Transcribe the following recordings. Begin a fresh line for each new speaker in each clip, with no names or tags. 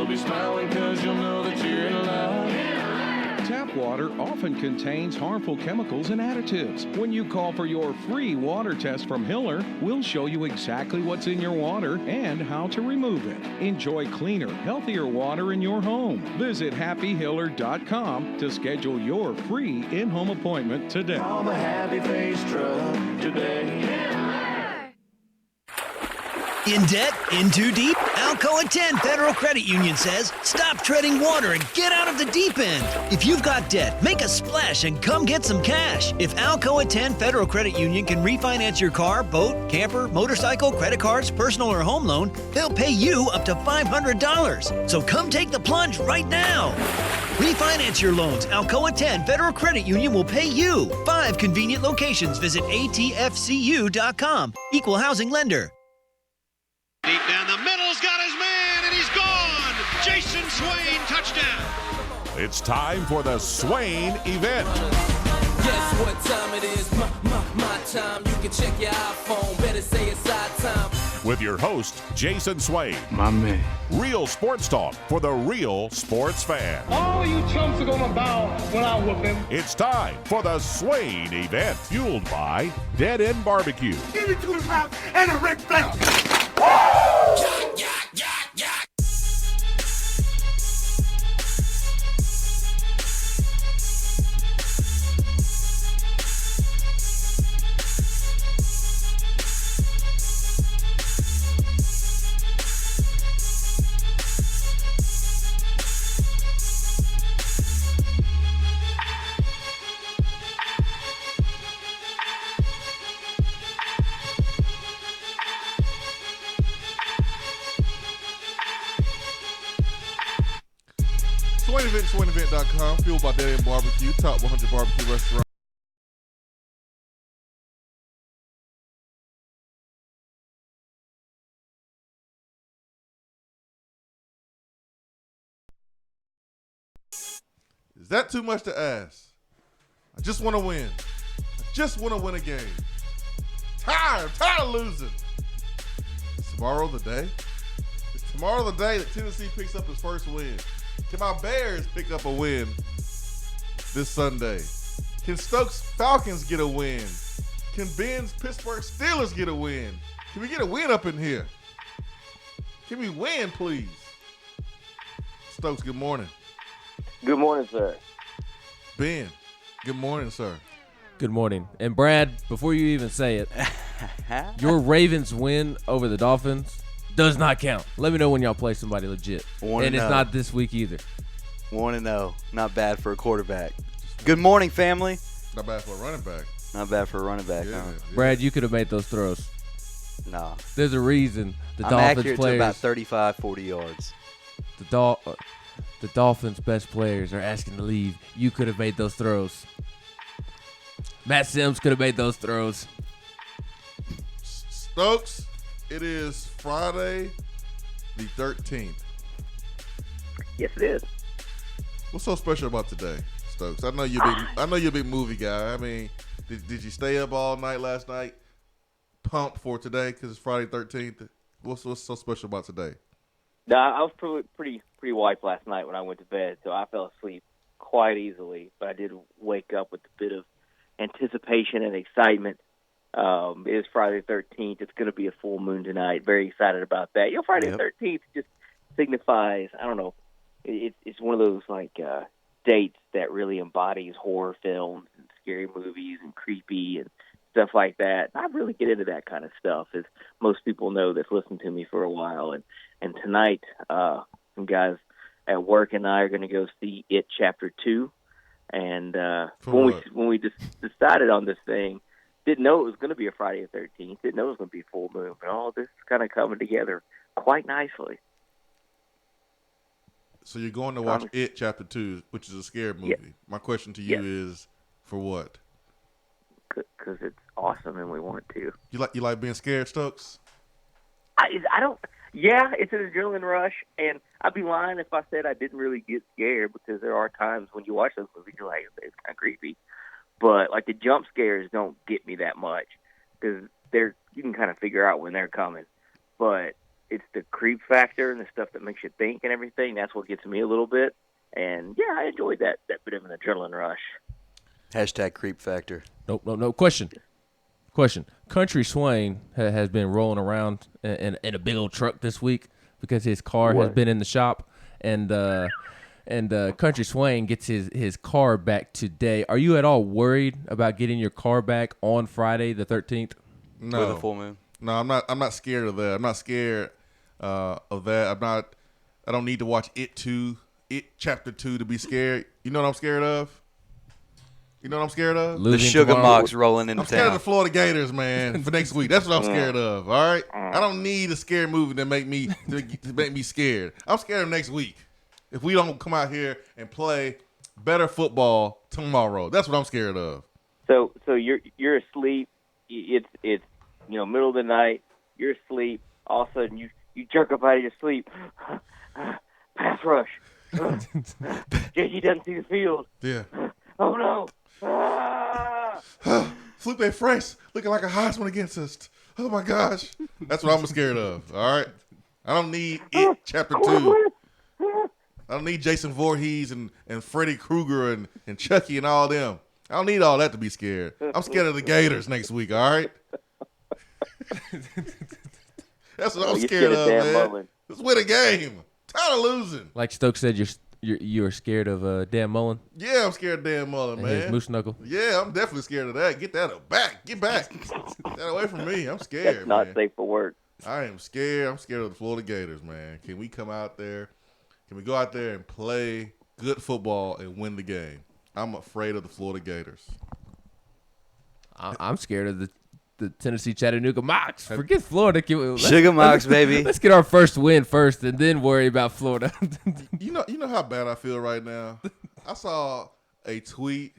be smiling 'cause you'll know that you're in love.
Tap water often contains harmful chemicals and additives. When you call for your free water test from Hiller, we'll show you exactly what's in your water and how to remove it. Enjoy cleaner, healthier water in your home. Visit happyhiller.com to schedule your free in-home appointment today.
Call the Happy Face Truck today.
In debt? In too deep? Alcoa 10 Federal Credit Union says, stop treading water and get out of the deep end. If you've got debt, make a splash and come get some cash. If Alcoa 10 Federal Credit Union can refinance your car, boat, camper, motorcycle, credit cards, personal or home loan, they'll pay you up to $500. So come take the plunge right now. Refinance your loans. Alcoa 10 Federal Credit Union will pay you. 5 convenient locations. Visit atfcu.com. Equal housing lender.
Deep down the middle's got his man, and he's gone. Jason Swain, touchdown.
It's time for the Swain event.
Guess what time it is? My time. You can check your iPhone. Better say it's our time.
With your host, Jason Swain.
My man.
Real sports talk for the real sports fan.
All you chumps are gonna bow when I whoop him.
It's time for the Swain event, fueled by Dead End Barbecue.
Give me 2 pounds and a Ric Flair.
SwainEvent.com, fueled by Dead End Barbecue, top 100 barbecue restaurant. Is that too much to ask? I just want to win. I just want to win a game. I'm tired of losing. Is tomorrow the day? Is tomorrow the day that Tennessee picks up its first win? Can my Bears pick up a win this Sunday? Can Stokes Falcons get a win? Can Ben's Pittsburgh Steelers get a win? Can we get a win up in here? Can we win, please? Stokes, good morning.
Good morning, sir.
Ben, good morning, sir.
Good morning. And Brad, before you even say it, your Ravens win over the Dolphins does not count. Let me know when y'all play somebody legit. And it's not this week either.
1-0. Not bad for a quarterback. Good morning, family.
Not bad for a running back.
Not bad for a running back,
Yeah,
huh?
yeah.
Brad, you could have made those throws.
Nah.
There's a reason the
I'm
Dolphins
accurate
players,
to about 35, 40 yards.
the Dolphins' best players are asking to leave. You could have made those throws. Matt Sims could have made those throws.
Stokes, it is Friday the 13th.
Yes, it is.
What's so special about today, Stokes? I know you're a big movie guy. I mean, did you stay up all night last night, pumped for today because it's Friday 13th? What's so special about today?
No, I was pretty wiped last night when I went to bed, so I fell asleep quite easily. But I did wake up with a bit of anticipation and excitement. It is Friday the 13th. It's going to be a full moon tonight. Very excited about that. Friday the 13th just signifies, I don't know, it's one of those dates that really embodies horror films and scary movies and creepy and stuff like that. I really get into that kind of stuff, as most people know that's listened to me for a while. And tonight, some guys at work and I are going to go see It Chapter 2. And when we just decided on this thing, didn't know it was going to be a Friday the 13th, didn't know it was going to be a full moon, but all this is kind of coming together quite nicely.
So you're going to watch It Chapter 2, which is a scary movie.
Yeah.
My question to you is, for what?
Because it's awesome and we want to.
You like being scared, Stokes?
I don't. Yeah, it's an adrenaline rush, and I'd be lying if I said I didn't really get scared, because there are times when you watch those movies, you're like, it's kind of creepy. But the jump scares don't get me that much, because you can kind of figure out when they're coming. But it's the creep factor and the stuff that makes you think and everything. That's what gets me a little bit. And yeah, I enjoyed that bit of an adrenaline rush.
Hashtag creep factor.
Nope. Question. Country Swain has been rolling around in a big old truck this week because his car has been in the shop, and Country Swain gets his car back today. Are you at all worried about getting your car back on Friday the 13th?
No.
With a full moon?
No, I'm not scared of that. I'm not scared of that. I don't need to watch It Chapter 2 to be scared. You know what I'm scared of?
The Sugar Mocks rolling into
I'm scared
town.
of the Florida Gators, man, for next week. That's what I'm scared of, all right? I don't need a scary movie to make me scared. I'm scared of next week. If we don't come out here and play better football tomorrow. That's what I'm scared of.
So you're asleep. It's middle of the night. You're asleep. All of a sudden you jerk up out of your sleep. Pass rush. JG doesn't see the field.
Yeah.
Oh no.
Felipe Franks looking like a Heisman against us. Oh my gosh. That's what I'm scared of. All right. I don't need It Chapter 2. I don't need Jason Voorhees and Freddy Krueger and Chucky and all them. I don't need all that to be scared. I'm scared of the Gators next week, all right? That's what I'm scared of, man.
Mullen.
Let's win a game. Tired of losing.
Like Stokes said, you're scared of Dan Mullen.
Yeah, I'm scared of Dan Mullen,
and
man.
his moose knuckle.
Yeah, I'm definitely scared of that. Get that back. Get back. Get that away from me. I'm scared,
That's not
man.
safe for work.
I am scared. I'm scared of the Florida Gators, man. Can we come out there? Can we go out there and play good football and win the game? I'm afraid of the Florida Gators.
I'm scared of the Tennessee Chattanooga Mocs. Forget Florida.
Sugar Mocks, baby.
Let's get our first win first and then worry about Florida.
You know how bad I feel right now? I saw a tweet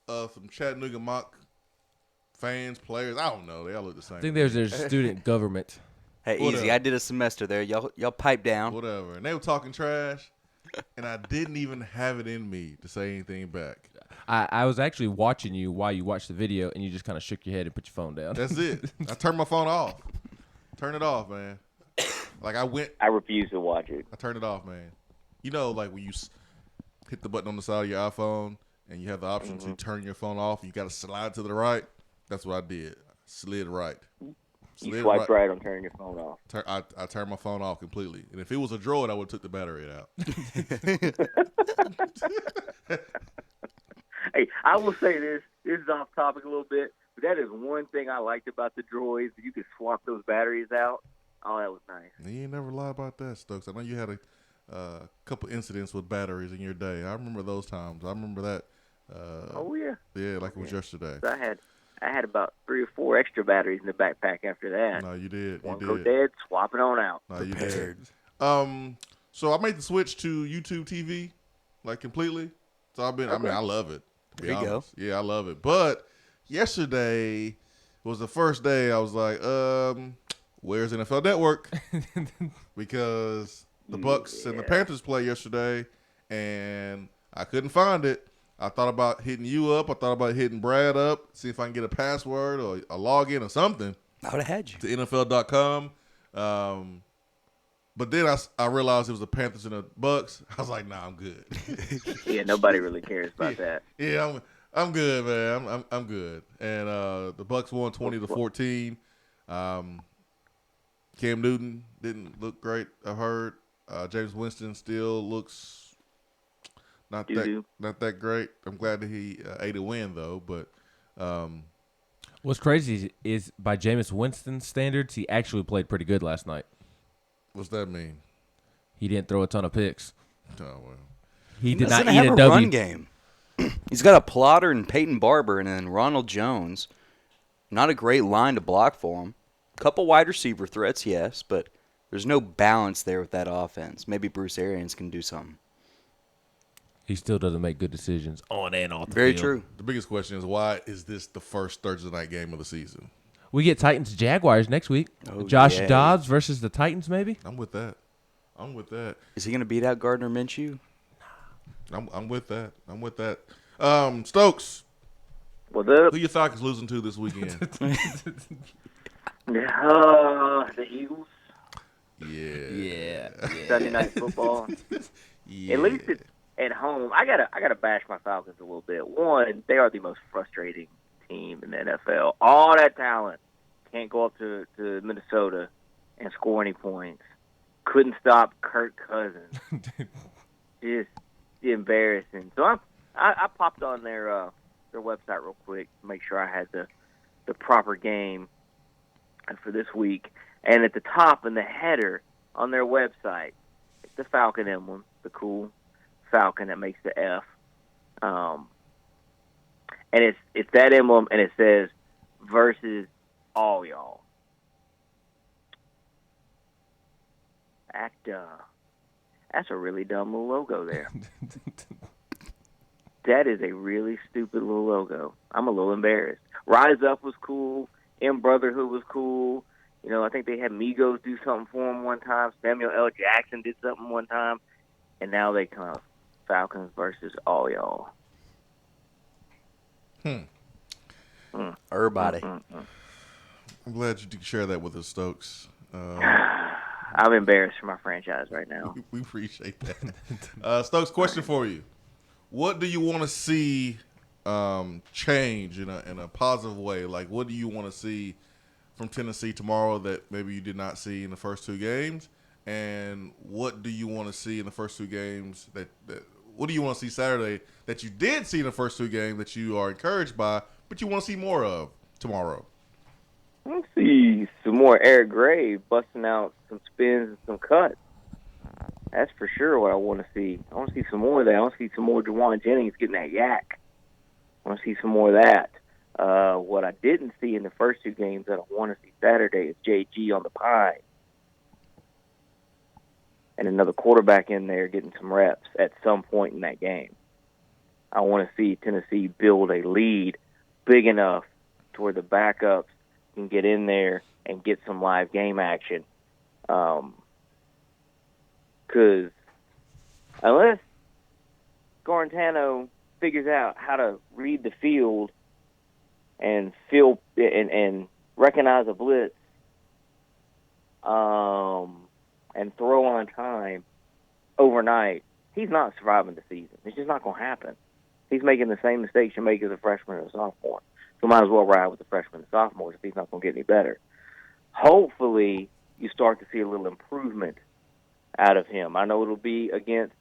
of some Chattanooga Mock fans, players. I don't know. They all look the same.
I think there's their student government.
Hey,
Whatever.
easy. I did a semester there. Y'all pipe down.
Whatever. And they were talking trash, and I didn't even have it in me to say anything back.
I was actually watching you while you watched the video, and you just kind of shook your head and put your phone down.
That's it. I turned my phone off. Turn it off, man. Like
I refuse to watch it.
I turned it off, man. You know, like when you hit the button on the side of your iPhone and you have the option to turn your phone off, you got to slide to the right. That's what I did. Slid right.
You swiped right on turning your phone off.
I turned my phone off completely. And if it was a Droid, I would have took the battery out.
Hey, I will say this. This is off topic a little bit, but that is one thing I liked about the Droids. You could swap those batteries out. Oh, that was nice.
You ain't never lie about that, Stokes. I know you had a couple incidents with batteries in your day. I remember those times. I remember that.
Oh, yeah.
Yeah, like it was yesterday.
So I had about 3 or 4 extra batteries in the backpack after that.
No, you did.
One
you
go
did.
dead, swap it on out.
No, you did. So I made the switch to YouTube TV, like completely. So I love it.
There you go.
Yeah, I love it. But yesterday was the first day I was like, where's NFL Network? Because the Bucks and the Panthers played yesterday, and I couldn't find it. I thought about hitting you up. I thought about hitting Brad up, see if I can get a password or a login or something.
I would have had you.
To NFL.com. But then I realized it was the Panthers and the Bucks. I was like, nah, I'm good.
Yeah, nobody really cares about that.
Yeah, I'm good, man. I'm good. And the Bucks won 20-14. Cam Newton didn't look great, I heard. James Winston still looks not that great. I'm glad that he ate a win though. But
what's crazy is by Jameis Winston's standards, he actually played pretty good last night.
What's that mean?
He didn't throw a ton of picks.
Oh well.
He did not
eat
eat
a
a W.
run game. He's got a plotter and Peyton Barber and then Ronald Jones. Not a great line to block for him. Couple wide receiver threats, yes, but there's no balance there with that offense. Maybe Bruce Arians can do something.
He still doesn't make good decisions on and off the
Very
field.
true.
The biggest question is, why is this the first Thursday night game of the season?
We get Titans-Jaguars next week.
Oh,
Josh
yay.
Dobbs versus the Titans, maybe?
I'm with that.
Is he going to beat out Gardner Minshew?
I'm with that. Stokes.
What's up?
Who your Falcons losing to this weekend?
The Eagles.
Yeah.
Sunday night football.
Yeah.
At least it's at home. I gotta bash my Falcons a little bit. One, they are the most frustrating team in the NFL. All that talent can't go up to Minnesota and score any points. Couldn't stop Kirk Cousins. Just embarrassing. So I popped on their website real quick to make sure I had the proper game for this week. And at the top in the header on their website, it's the Falcon emblem, the cool Falcon that makes the F. And it's that emblem, and it says versus all y'all. That's a really dumb little logo there. That is a really stupid little logo. I'm a little embarrassed. Rise Up was cool. M Brotherhood was cool. You know, I think they had Migos do something for them one time. Samuel L. Jackson did something one time. And now they come Falcons versus all y'all.
Everybody.
I'm glad you did share that with us, Stokes.
I'm embarrassed for my franchise right now.
We appreciate that. Stokes, question for you. What do you want to see change in a positive way? Like, what do you want to see from Tennessee tomorrow that maybe you did not see in the first two games? And what do you want to see in the first two games what do you want to see Saturday that you did see in the first two games that you are encouraged by, but you want to see more of tomorrow?
I want to see some more Eric Gray busting out some spins and some cuts. That's for sure what I want to see. I want to see some more of that. I want to see some more Juwan Jennings getting that yak. I want to see some more of that. What I didn't see in the first two games that I want to see Saturday is JG on the pine. And another quarterback in there getting some reps at some point in that game. I want to see Tennessee build a lead big enough to where the backups can get in there and get some live game action. Because unless Garantano figures out how to read the field and feel and recognize a blitz, and throw on time overnight, he's not surviving the season. It's just not going to happen. He's making the same mistakes you make as a freshman or a sophomore. So might as well ride with the freshmen and sophomores if he's not going to get any better. Hopefully, you start to see a little improvement out of him. I know it'll be against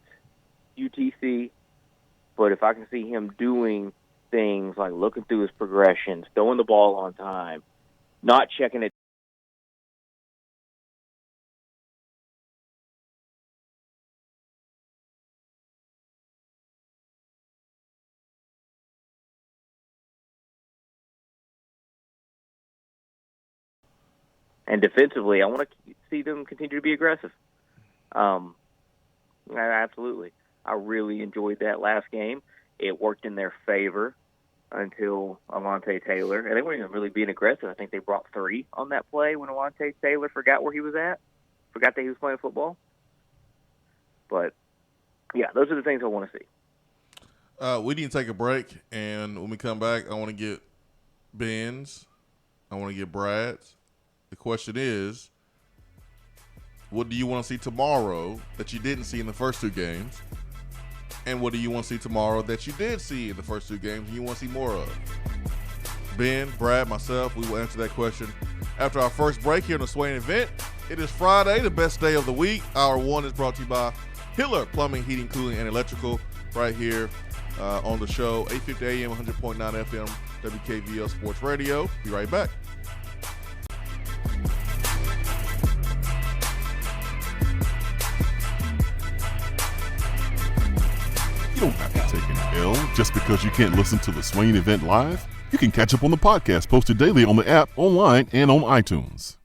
UTC, but if I can see him doing things like looking through his progressions, throwing the ball on time, not checking it, and defensively, I want to see them continue to be aggressive. Absolutely. I really enjoyed that last game. It worked in their favor until Avonte Taylor. And they weren't even really being aggressive. I think they brought 3 on that play when Avonte Taylor forgot where he was at, forgot that he was playing football. But, yeah, those are the things I want to see.
We need to take a break, and when we come back, I want to get Ben's. I want to get Brad's. The question is, what do you want to see tomorrow that you didn't see in the first two games? And what do you want to see tomorrow that you did see in the first two games and you want to see more of? Ben, Brad, myself, we will answer that question after our first break here on the Swain event. It is Friday, the best day of the week. Hour 1 is brought to you by Hiller Plumbing, Heating, Cooling, and Electrical right here on the show, 850 AM, 100.9 FM, WKVL Sports Radio. Be right back.
You don't have to take an L just because you can't listen to the Swain event live. You can catch up on the podcast posted daily on the app, online, and on iTunes.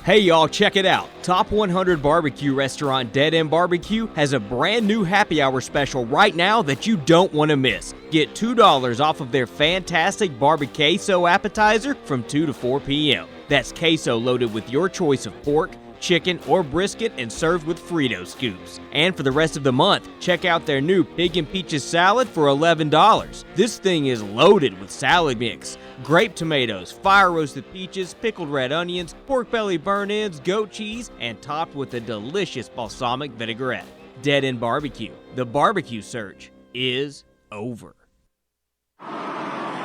Hey y'all, check it out. Top 100 barbecue restaurant Dead End Barbecue has a brand new happy hour special right now that you don't want to miss. Get $2 off of their fantastic barbecue queso appetizer from 2 to 4 p.m. That's queso loaded with your choice of pork, chicken, or brisket and served with Frito scoops. And for the rest of the month, check out their new Pig and Peaches salad for $11. This thing is loaded with salad mix, grape tomatoes, fire-roasted peaches, pickled red onions, pork belly burnt-ends, goat cheese, and topped with a delicious balsamic vinaigrette. Dead End Barbecue. The barbecue search is over.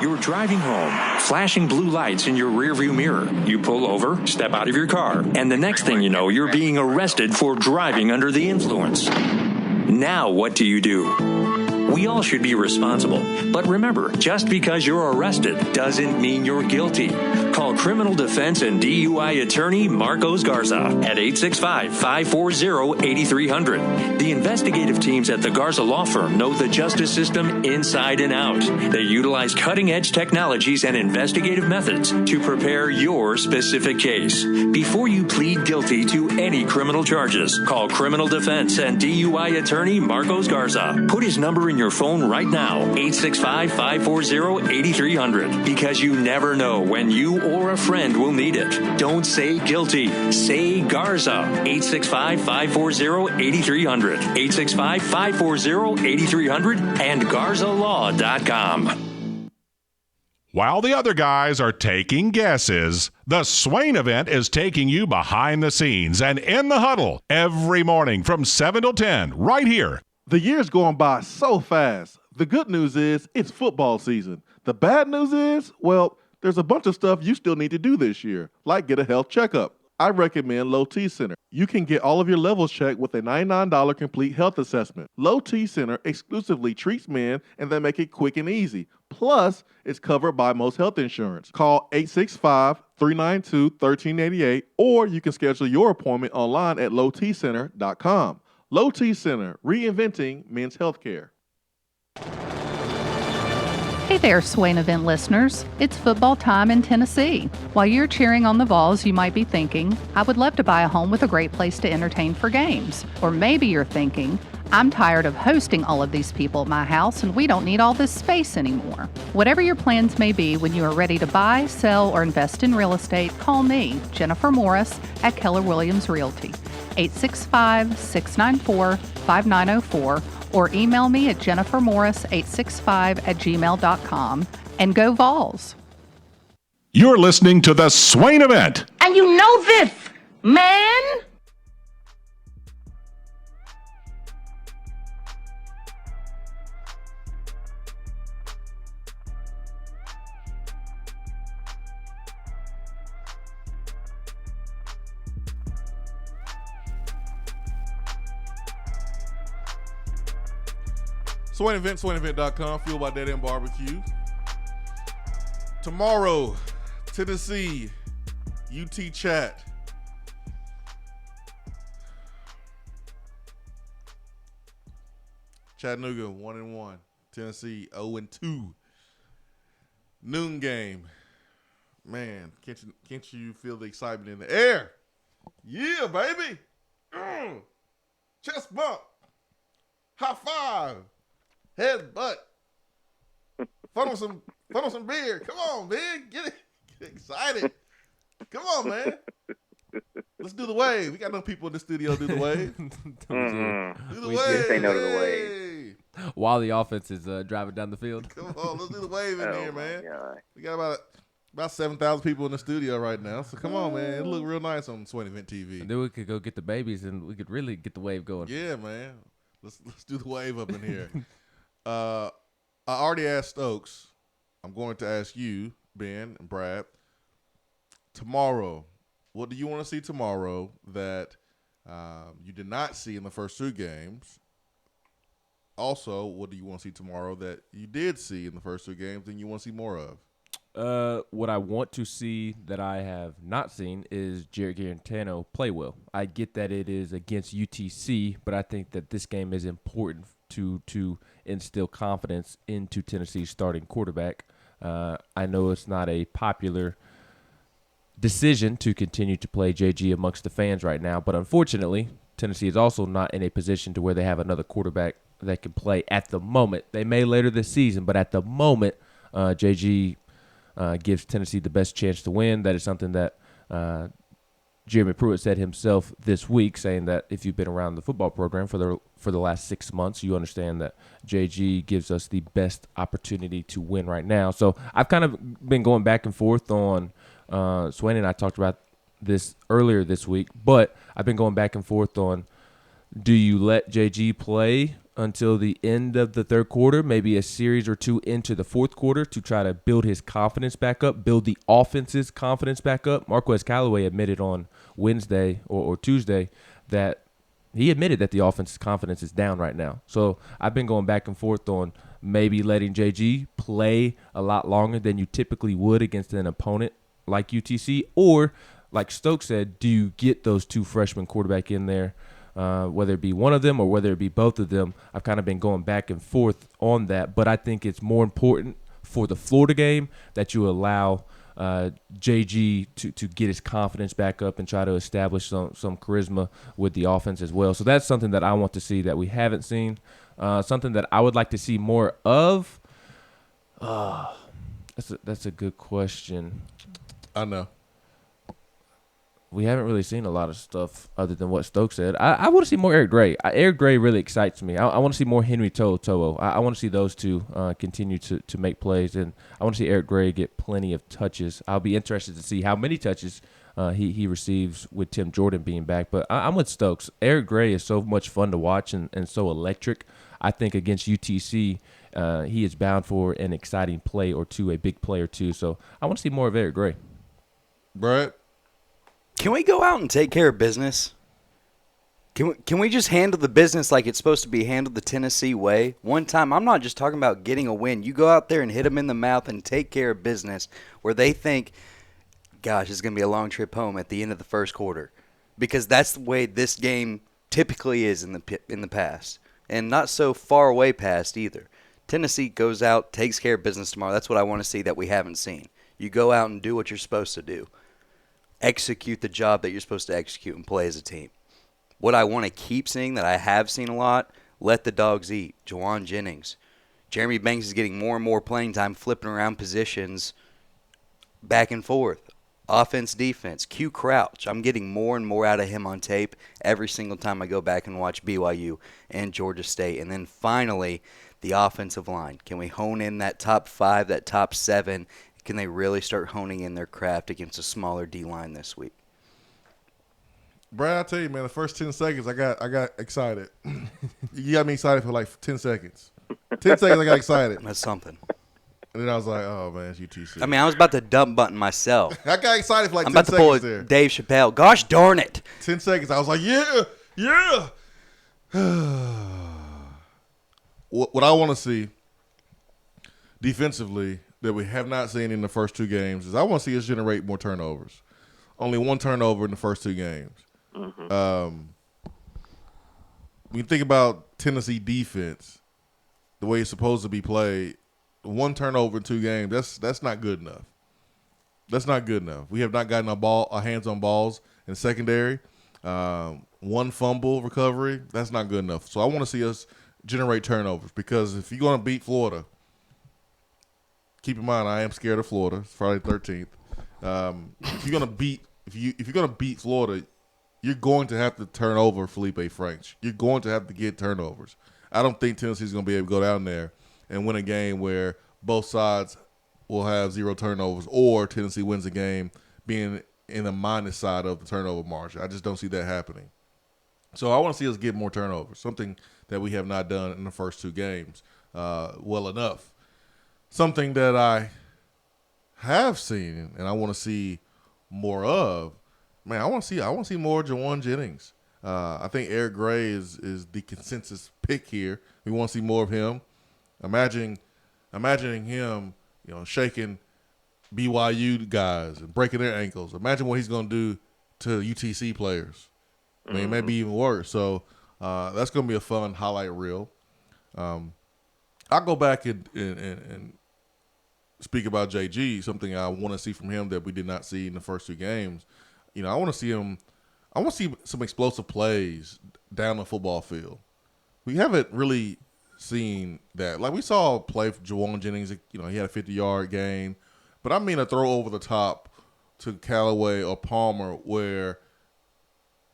You're driving home, flashing blue lights in your rearview mirror. You pull over, step out of your car, and the next thing you know, you're being arrested for driving under the influence. Now what do? We all should be responsible. But remember, just because you're arrested doesn't mean you're guilty. Call criminal defense and DUI attorney Marcos Garza at 865-540-8300. The investigative teams at the Garza Law Firm know the justice system inside and out. They utilize cutting-edge technologies and investigative methods to prepare your specific case. Before you plead guilty to any criminal charges, call criminal defense and DUI attorney Marcos Garza. Put his number in your phone right now, 865-540-8300, because you never know when you or a friend will need it. Don't say guilty. Say Garza. 865-540-8300. 865-540-8300 and GarzaLaw.com.
While the other guys are taking guesses, the Swain event is taking you behind the scenes and in the huddle every morning from 7 till 10 right here.
The year's going by so fast. The good news is it's football season. The bad news is, well, there's a bunch of stuff you still need to do this year, like get a health checkup. I recommend Low T Center. You can get all of your levels checked with a $99 complete health assessment. Low T Center exclusively treats men, and they make it quick and easy. Plus, it's covered by most health insurance. Call 865-392-1388, or you can schedule your appointment online at lowtcenter.com. Low T Center, reinventing men's healthcare.
Hey there, Swain event listeners. It's football time in Tennessee. While you're cheering on the Vols, you might be thinking, I would love to buy a home with a great place to entertain for games. Or maybe you're thinking, I'm tired of hosting all of these people at my house and we don't need all this space anymore. Whatever your plans may be, when you are ready to buy, sell, or invest in real estate, call me, Jennifer Morris, at Keller Williams Realty. 865-694-5904, or email me at jennifermorris865@gmail.com, and go Vols.
You're listening to the Swain event.
And you know this, man?
Swain Event, SwainEvent.com, fueled by Dead End Barbecue. Tomorrow, Tennessee, UT Chat. Chattanooga 1-1, Tennessee 0-2. Noon game. Man, can't you feel the excitement in the air? Yeah, baby. Chest bump. High five. Head butt. Funnel some beer. Come on, man. Get excited. Come on, man. Let's do the wave. We got no people in the studio do the wave. Do the
We
wave.
did say no to the wave.
While the offense is driving down the field.
Come on, let's do the wave in here, man.
God.
We got about 7,000 people in the studio right now. So come on, man. It'll look real nice on Swain Event TV.
And then we could go get the babies and we could really get the wave going.
Yeah, man. Let's do the wave up in here. I already asked Stokes. I'm going to ask you, Ben and Brad. Tomorrow, what do you want to see tomorrow that you did not see in the first two games? Also, what do you want to see tomorrow that you did see in the first two games and you want to see more of?
What I want to see that I have not seen is Jared Garantano play well. I get that it is against UTC, but I think that this game is important to instill confidence into Tennessee's starting quarterback. I know it's not a popular decision to continue to play JG amongst the fans right now, but unfortunately, Tennessee is also not in a position to where they have another quarterback that can play at the moment. They may later this season, but at the moment, JG gives Tennessee the best chance to win. That is something that Jeremy Pruitt said himself this week, saying that if you've been around the football program for the last 6 months, you understand that JG gives us the best opportunity to win right now. So I've kind of been going back and forth on Swain and I talked about this earlier this week, but I've been going back and forth on, do you let JG play until the end of the third quarter, maybe a series or two into the fourth quarter, to try to build his confidence back up, build the offense's confidence back up? Marquez Callaway admitted on Wednesday or Tuesday that he admitted that the offense's confidence is down right now. So I've been going back and forth on maybe letting JG play a lot longer than you typically would against an opponent like UTC, or like Stokes said, do you get those two freshman quarterback in there, whether it be one of them or whether it be both of them? I've kind of been going back and forth on that, but I think it's more important for the Florida game that you allow JG to get his confidence back up and try to establish some charisma with the offense as well. So that's something that I want to see that we haven't seen, something that I would like to see more of. That's a good question.
I know.
We haven't really seen a lot of stuff other than what Stokes said. I want to see more Eric Gray. Eric Gray really excites me. I want to see more Henry To'o. I want to see those two continue to make plays, and I want to see Eric Gray get plenty of touches. I'll be interested to see how many touches he receives with Tim Jordan being back. But I'm with Stokes. Eric Gray is so much fun to watch and so electric. I think against UTC, he is bound for an exciting play or two, a big play or two. So I want to see more of Eric Gray.
Brett?
Can we go out and take care of business? Can we just handle the business like it's supposed to be handled the Tennessee way? One time, I'm not just talking about getting a win. You go out there and hit them in the mouth and take care of business where they think, gosh, it's going to be a long trip home at the end of the first quarter. Because that's the way this game typically is in the past. And not so far away past either. Tennessee goes out, takes care of business tomorrow. That's what I want to see that we haven't seen. You go out and do what you're supposed to do. Execute the job that you're supposed to execute and play as a team. What I want to keep seeing that I have seen a lot, let the dogs eat. Juwan Jennings. Jeremy Banks is getting more and more playing time, flipping around positions back and forth. Offense, defense. Q Crouch. I'm getting more and more out of him on tape every single time I go back and watch BYU and Georgia State. And then finally, the offensive line. Can we hone in that top 5, that top 7? Can they really start honing in their craft against a smaller D-line this week?
Brad, I tell you, man, the first 10 seconds, I got excited. You got me excited for like 10 seconds. 10 seconds, I got excited.
That's something.
And then I was like, oh, man, it's UTC.
I mean, I was about to dump button myself.
I got excited for like
I'm
10
about to pull
seconds there.
Dave Chappelle. Gosh darn it.
10 seconds. I was like, yeah. What I want to see defensively that we have not seen in the first 2 games is I want to see us generate more turnovers. Only 1 turnover in the first 2 games. Mm-hmm. When you think about Tennessee defense, the way it's supposed to be played, 1 turnover in 2 games, that's not good enough. That's not good enough. We have not gotten our hands on balls in secondary. 1 fumble recovery, that's not good enough. So I want to see us generate turnovers, because if you're going to beat Florida, keep in mind I am scared of Florida. It's Friday the 13th. If you're going to beat Florida, you're going to have to turn over Felipe Franks. You're going to have to get turnovers. I don't think Tennessee's going to be able to go down there and win a game where both sides will have 0 turnovers, or Tennessee wins a game being in the minus side of the turnover margin. I just don't see that happening. So I want to see us get more turnovers, something that we have not done in the first 2 games well enough. Something that I have seen and I want to see more of, man, I want to see more Juwan Jennings. I think Eric Gray is the consensus pick here. We want to see more of him. Imagining him, shaking BYU guys and breaking their ankles. Imagine what he's going to do to UTC players. I mean, it may be even worse. So that's going to be a fun highlight reel. I'll go back and speak about JG, something I want to see from him that we did not see in the first 2 games. I want to see him. I want to see some explosive plays down the football field. We haven't really seen that. Like, we saw a play for Juwan Jennings. He had a 50-yard gain. But I mean a throw over the top to Callaway or Palmer where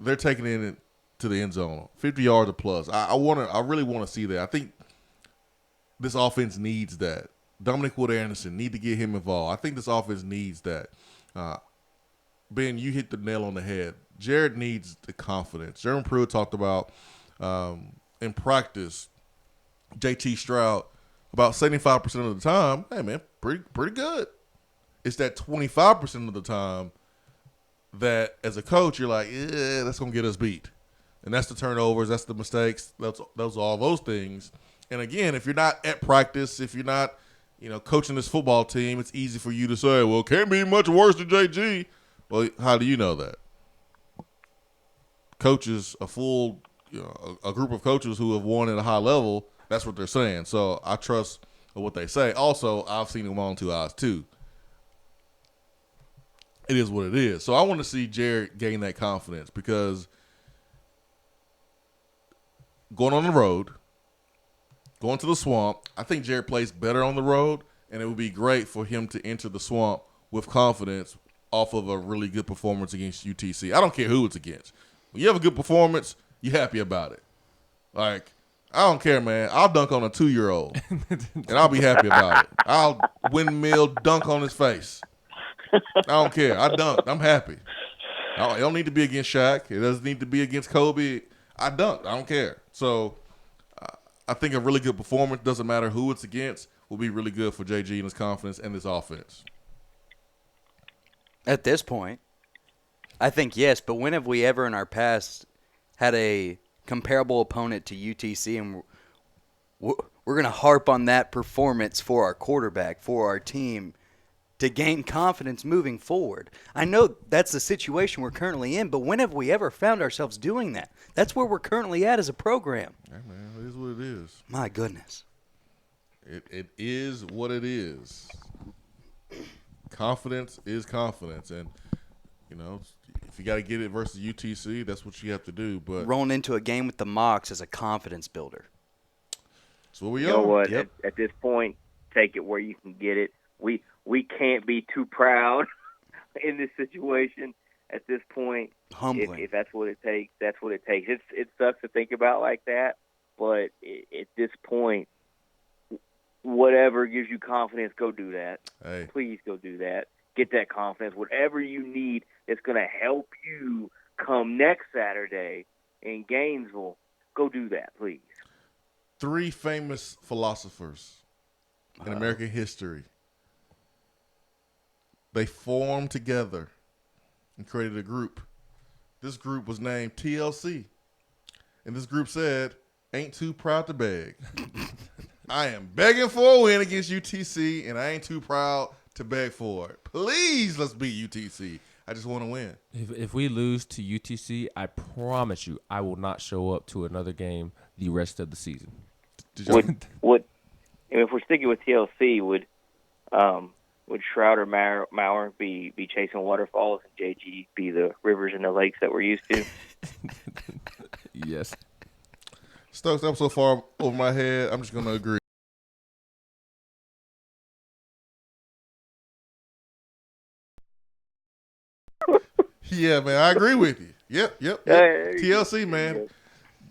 they're taking it to the end zone, 50 yards or plus. I really want to see that. I think this offense needs that. Dominic Wood-Anderson, need to get him involved. I think this offense needs that. Ben, you hit the nail on the head. Jared needs the confidence. Jeremy Pruitt talked about in practice, JT Stroud, about 75% of the time, hey, man, pretty good. It's that 25% of the time that, as a coach, you're like, yeah, that's going to get us beat. And that's the turnovers, that's the mistakes, those are all those things. And, again, if you're not at practice, if you're not, coaching this football team, it's easy for you to say, well, it can't be much worse than JG. Well, how do you know that? Coaches, a group of coaches who have won at a high level, that's what they're saying. So I trust what they say. Also, I've seen them on 2 eyes too. It is what it is. So I want to see Jared gain that confidence because going on the road, going to the Swamp, I think Jared plays better on the road, and it would be great for him to enter the Swamp with confidence off of a really good performance against UTC. I don't care who it's against. When you have a good performance, you're happy about it. Like, I don't care, man. I'll dunk on a 2-year-old, and I'll be happy about it. I'll windmill dunk on his face. I don't care. I dunked. I'm happy. It don't need to be against Shaq. It doesn't need to be against Kobe. I dunked. I don't care. So I think a really good performance, doesn't matter who it's against, will be really good for JG and his confidence and this offense.
At this point, I think yes, but when have we ever in our past had a comparable opponent to UTC, and we're going to harp on that performance for our quarterback, for our team, to gain confidence moving forward? I know that's the situation we're currently in, but when have we ever found ourselves doing that? That's where we're currently at as a program.
Yeah, man, it is what it is.
My goodness.
It is what it is. Confidence is confidence, and if you got to get it versus UTC, that's what you have to do. But
rolling into a game with the Mocs is a confidence builder.
That's what we
are.
You know
what? Yep. At this point, take it where you can get it. We can't be too proud in this situation. At this point,
humbling.
If that's what it takes, that's what it takes. It sucks to think about like that, but at this point, whatever gives you confidence, go do that.
Hey.
Please go do that. Get that confidence. Whatever you need that's going to help you come next Saturday in Gainesville, go do that, please.
3 famous philosophers in American history. They formed together and created a group. This group was named TLC. And this group said, ain't too proud to beg. I am begging for a win against UTC, and I ain't too proud to beg for it. Please, let's beat UTC. I just want to win.
If we lose to UTC, I promise you, I will not show up to another game the rest of the season.
If we're sticking with TLC, would Shroud or Maurer be chasing waterfalls and JG be the rivers and the lakes that we're used to?
Yes.
Stokes, I'm so far over my head, I'm just going to agree. Yeah, man, I agree with you. Yep.
Hey,
TLC, man.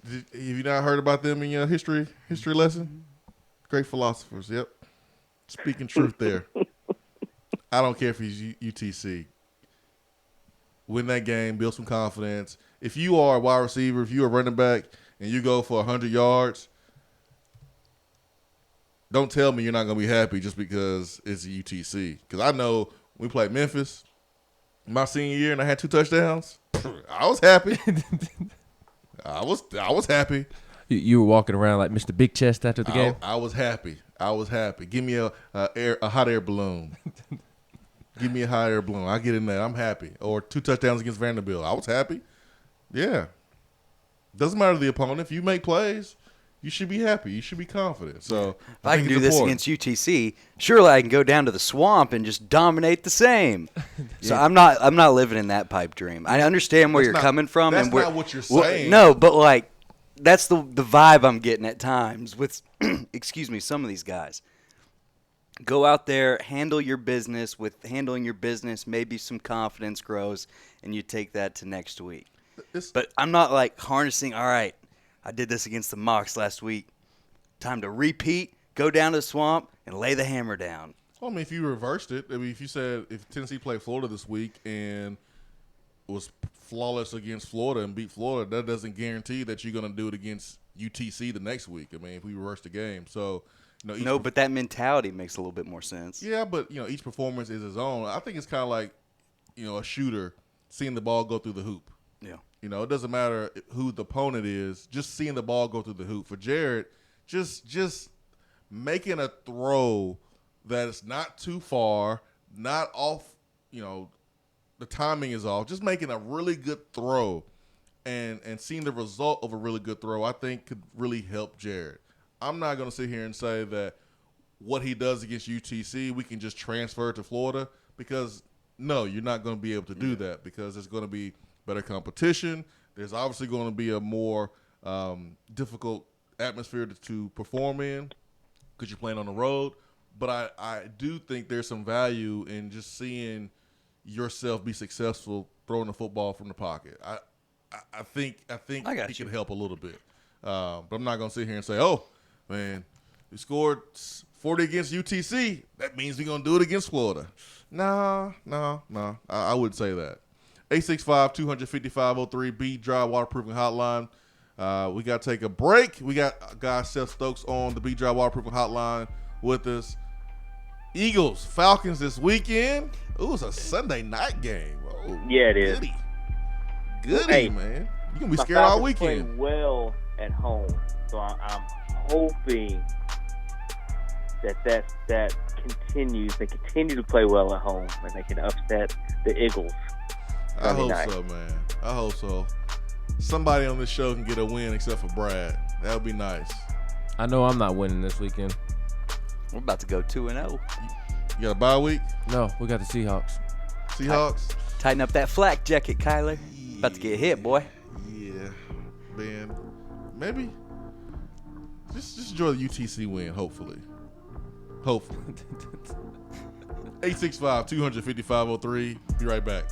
Have you not heard about them in your history lesson? Great philosophers, yep. Speaking truth there. I don't care if he's UTC. Win that game, build some confidence. If you are a wide receiver, if you're a running back, and you go for 100 yards, don't tell me you're not going to be happy just because it's UTC. Because I know we played Memphis my senior year and I had 2 touchdowns. I was happy. I was happy.
You were walking around like Mr. Big Chest after the game?
I was happy. Give me a hot air balloon. Give me a hot air balloon. I get in there. I'm happy. Or 2 touchdowns against Vanderbilt. I was happy. Yeah. Doesn't matter the opponent. If you make plays, you should be happy. You should be confident. So
if I can do this against UTC, surely I can go down to the Swamp and just dominate the same. So I'm not living in that pipe dream. I understand where you're coming from.
That's
and
not what you're saying.
No, but like that's the vibe I'm getting at times with some of these guys. Go out there, handle your business. With handling your business, maybe some confidence grows, and you take that to next week. But I'm not like harnessing, all right, I did this against the Mocs last week. Time to repeat, go down to the swamp, and lay the hammer down.
Well, I mean, if you reversed it, I mean, if you said if Tennessee played Florida this week and was flawless against Florida and beat Florida, that doesn't guarantee that you're going to do it against UTC the next week. I mean, if we reverse the game. So,
but that mentality makes a little bit more sense.
Yeah, but, each performance is its own. I think it's kind of like, a shooter seeing the ball go through the hoop.
Yeah.
It doesn't matter who the opponent is, just seeing the ball go through the hoop. For Jared, just making a throw that is not too far, not off, the timing is off. Just making a really good throw and seeing the result of a really good throw, I think could really help Jared. I'm not going to sit here and say that what he does against UTC, we can just transfer to Florida because, no, you're not going to be able to do that because there's going to be better competition. There's obviously going to be a more difficult atmosphere to perform in because you're playing on the road. But I do think there's some value in just seeing yourself be successful throwing the football from the pocket. I think he can help a little bit. But I'm not going to sit here and say, oh, man, we scored 40 against UTC. That means we're going to do it against Florida. No. I wouldn't say that. 865-255-03, B Drive Waterproofing Hotline. We got to take a break. We got guy Seth Stokes on the B Drive Waterproofing Hotline with us. Eagles, Falcons this weekend. Ooh, it's a Sunday night game. Oh,
yeah, it is.
Goody, man. You're going to be scared all weekend.
Play well at home, so I'm hoping that continues. They continue to play well at home, and they can upset the Eagles.
I hope so, man. I hope so. Somebody on this show can get a win except for Brad. That would be nice.
I know I'm not winning this weekend.
We're about to go 2-0.
You got a bye week?
No, we got the Seahawks.
Seahawks?
Tighten up that flak jacket, Kyler. About to get hit, boy.
Yeah, man. Maybe. Just enjoy the UTC win, hopefully. 865-255-03. Be right back.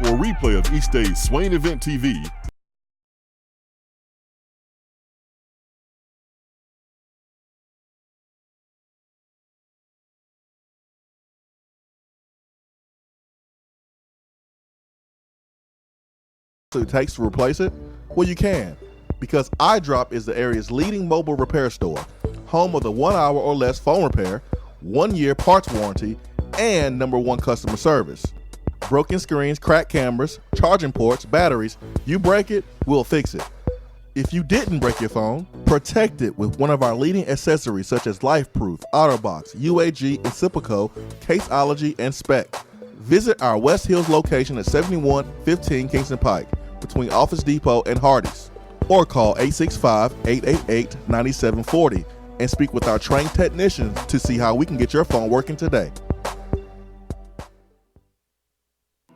For a replay of each day's Swain Event TV,
it takes to replace it? Well, you can, because iDrop is the area's leading mobile repair store, home of the 1 hour or less phone repair, 1 year parts warranty, and #1 customer service. Broken screens, cracked cameras, charging ports, batteries, you break it, we'll fix it. If you didn't break your phone, protect it with one of our leading accessories such as LifeProof, OtterBox, UAG, Incipico, Caseology, and Spec. Visit our West Hills location at 7115 Kingston Pike between Office Depot and Hardee's, or call 865-888-9740 and speak with our trained technicians to see how we can get your phone working today.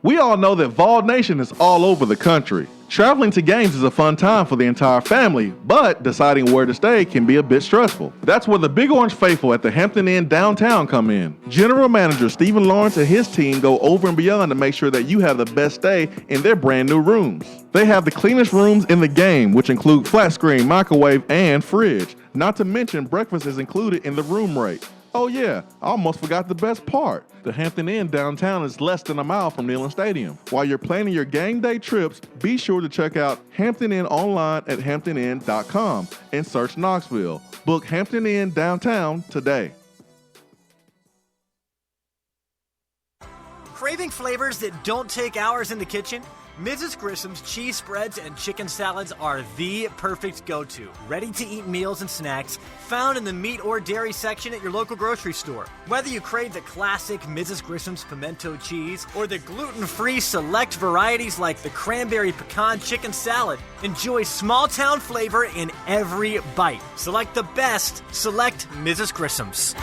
We all know that Vol Nation is all over the country. Traveling to games is a fun time for the entire family, but deciding where to stay can be a bit stressful. That's where the Big Orange Faithful at the Hampton Inn downtown come in. General Manager Stephen Lawrence and his team go over and beyond to make sure that you have the best stay in their brand new rooms. They have the cleanest rooms in the game, which include flat screen, microwave, and fridge. Not to mention breakfast is included in the room rate. Oh yeah, I almost forgot the best part. The Hampton Inn downtown is less than a mile from Neyland Stadium. While you're planning your game day trips, be sure to check out Hampton Inn online at hamptoninn.com and search Knoxville. Book Hampton Inn downtown today.
Craving flavors that don't take hours in the kitchen? Mrs. Grissom's cheese spreads and chicken salads are the perfect go-to. Ready-to-eat meals and snacks found in the meat or dairy section at your local grocery store. Whether you crave the classic Mrs. Grissom's pimento cheese or the gluten-free select varieties like the cranberry pecan chicken salad, enjoy small-town flavor in every bite. Select the best. Select Mrs. Grissom's.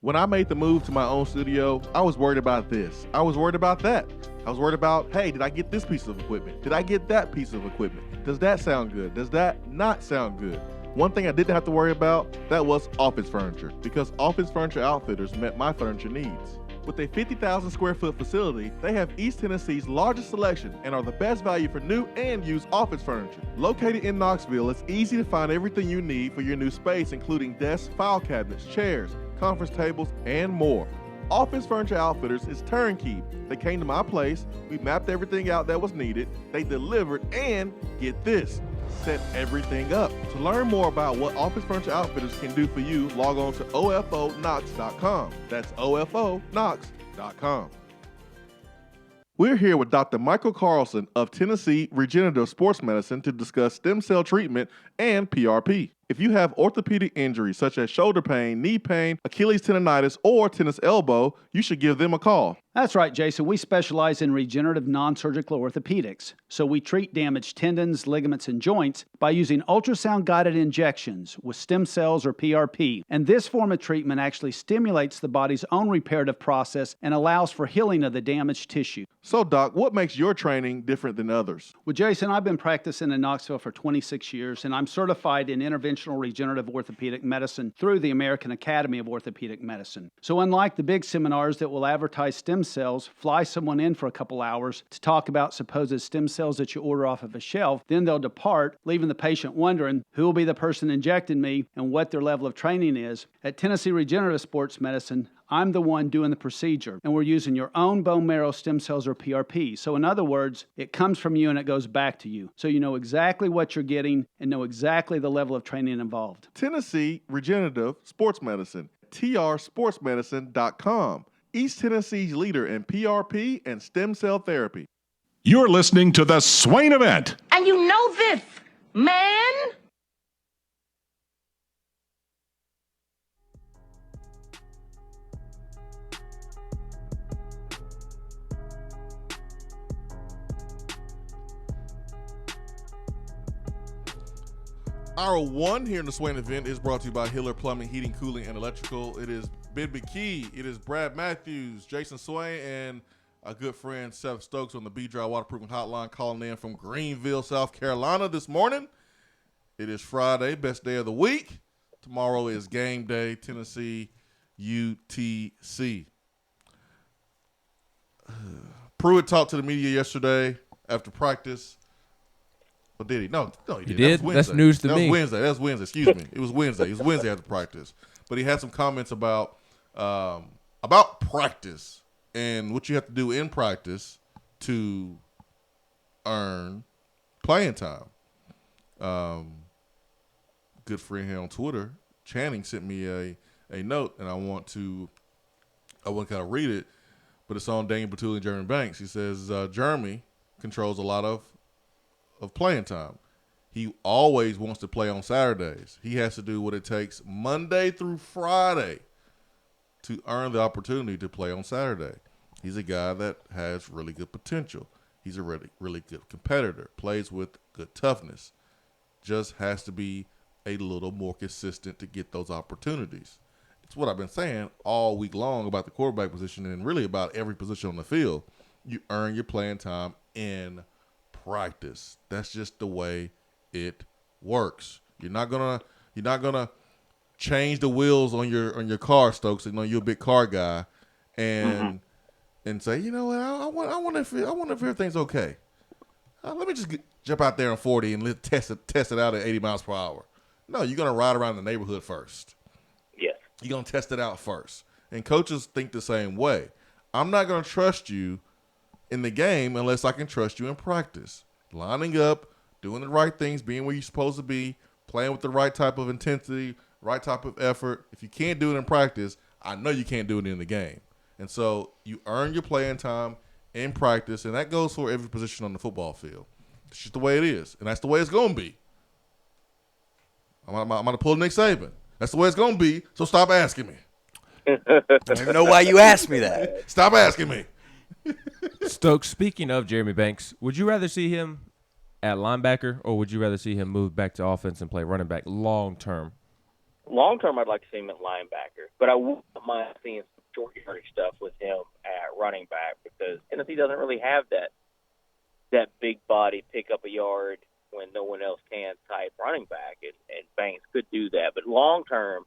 When I made the move to my own studio, I was worried about this. I was worried about that. I was worried about, hey, did I get this piece of equipment? Did I get that piece of equipment? Does that sound good? Does that not sound good? One thing I didn't have to worry about, that was office furniture, because Office Furniture Outfitters met my furniture needs. With a 50,000 square foot facility, they have East Tennessee's largest selection and are the best value for new and used office furniture. Located in Knoxville, it's easy to find everything you need for your new space, including desks, file cabinets, chairs, conference tables, and more. Office Furniture Outfitters is turnkey. They came to my place, we mapped everything out that was needed, they delivered, and get this, set everything up. To learn more about what Office Furniture Outfitters can do for you, log on to ofonox.com. That's ofonox.com. We're here with Dr. Michael Carlson of Tennessee Regenerative Sports Medicine to discuss stem cell treatment and PRP. If you have orthopedic injuries such as shoulder pain, knee pain, Achilles tendonitis, or tennis elbow, you should give them a call.
That's right, Jason. We specialize in regenerative non-surgical orthopedics. So we treat damaged tendons, ligaments, and joints by using ultrasound-guided injections with stem cells or PRP. And this form of treatment actually stimulates the body's own reparative process and allows for healing of the damaged tissue.
So, Doc, what makes your training different than others?
Well, Jason, I've been practicing in Knoxville for 26 years, and I'm certified in interventional regenerative orthopedic medicine through the American Academy of Orthopedic Medicine. So unlike the big seminars that will advertise stem cells, fly someone in for a couple hours to talk about supposed stem cells that you order off of a shelf, then they'll depart, leaving the patient wondering who will be the person injecting me and what their level of training is. At Tennessee Regenerative Sports Medicine, I'm the one doing the procedure, and we're using your own bone marrow stem cells or PRP. So in other words, it comes from you and it goes back to you. So you know exactly what you're getting and know exactly the level of training involved.
Tennessee Regenerative Sports Medicine, trsportsmedicine.com. East Tennessee's leader in PRP and stem cell therapy.
You're listening to the Swain Event.
And you know this, man.
Hour one here in the Swain Event is brought to you by Hiller Plumbing, Heating, Cooling, and Electrical. It is Ben McKee, it is Brad Matthews, Jason Swain, and our good friend Seth Stokes on the B-Dry Waterproofing Hotline calling in from Greenville, South Carolina this morning. It is Friday, best day of the week. Tomorrow is game day, Tennessee UTC. Pruitt talked to the media yesterday after practice. Or did he? No, he did.
That's news to me.
That was Wednesday. Excuse me. It was Wednesday. It was Wednesday after practice. But he had some comments about practice and what you have to do in practice to earn playing time. Good friend here on Twitter, Channing, sent me a note, and I want to kind of read it, but it's on Daniel Batuli and Jeremy Banks. He says Jeremy controls a lot of playing time. He always wants to play on Saturdays. He has to do what it takes Monday through Friday to earn the opportunity to play on Saturday. He's a guy that has really good potential. He's a really, really good competitor, plays with good toughness, just has to be a little more consistent to get those opportunities. It's what I've been saying all week long about the quarterback position and really about every position on the field. You earn your playing time in practice. That's just the way it works. You're not gonna change the wheels on your car, Stokes. You know you're a big car guy, and say, you know what, I wonder if everything's okay. Let me just jump out there on 40 and test it out at 80 miles per hour. No, you're gonna ride around the neighborhood first.
Yes.
You're gonna test it out first. And coaches think the same way. I'm not gonna trust you in the game unless I can trust you in practice. Lining up, doing the right things, being where you're supposed to be, playing with the right type of intensity, right type of effort. If you can't do it in practice, I know you can't do it in the game. And so you earn your playing time in practice, and that goes for every position on the football field. It's just the way it is, and that's the way it's going to be. I'm going to pull Nick Saban. That's the way it's going to be, so stop asking me.
I don't even know why you asked me that.
Stop asking me.
Stokes, speaking of Jeremy Banks, would you rather see him at linebacker or would you rather see him move back to offense and play running back long term?
Long term, I'd like to see him at linebacker, but I wouldn't mind seeing some short yardage stuff with him at running back because Tennessee doesn't really have that big body pick up a yard when no one else can type running back, and Banks could do that. But long term,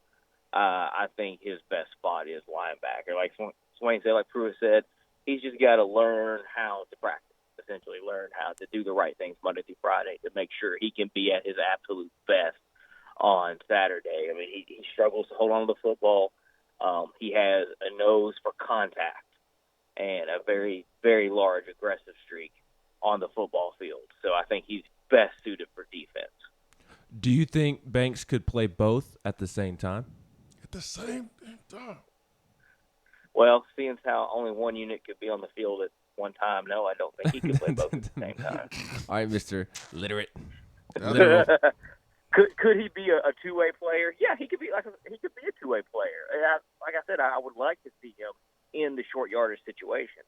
I think his best spot is linebacker. Like Swain said, like Pruitt said, he's just got to learn how to practice, essentially learn how to do the right things Monday through Friday to make sure he can be at his absolute best on Saturday. I mean, he struggles to hold on to the football. He has a nose for contact and a very, very large aggressive streak on the football field. So I think he's best suited for defense.
Do you think Banks could play both at the same time?
At the same time?
Well, seeing as how only one unit could be on the field at one time, no, I don't think he could play both at the same time.
All right, Mr. Literate.
Could he be a two-way player? Yeah, he could be a two-way player. Like I said, I would like to see him in the short yardage situation.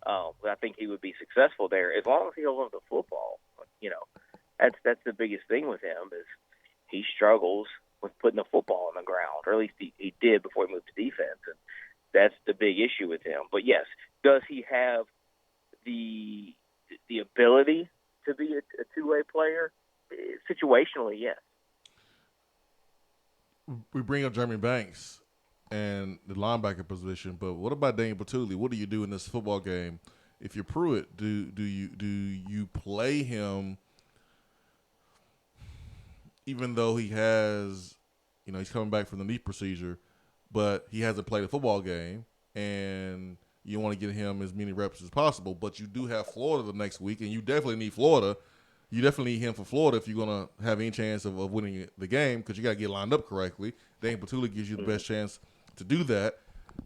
But I think he would be successful there as long as he holds on to the football. You know, that's the biggest thing with him is he struggles with putting the football on the ground, or at least he did before he moved to defense, and that's the big issue with him. But yes, does he have the ability to be a two-way player? Situationally, yes.
We bring up Jeremy Banks and the linebacker position, but what about Daniel Batuli? What do you do in this football game? If you're Pruitt, do you play him even though he has, he's coming back from the knee procedure, but he hasn't played a football game, and you want to get him as many reps as possible, but you do have Florida the next week, and you definitely need Florida. You definitely need him for Florida if you're going to have any chance of winning the game, because you got to get lined up correctly. Daniel Batuli gives you the best chance to do that.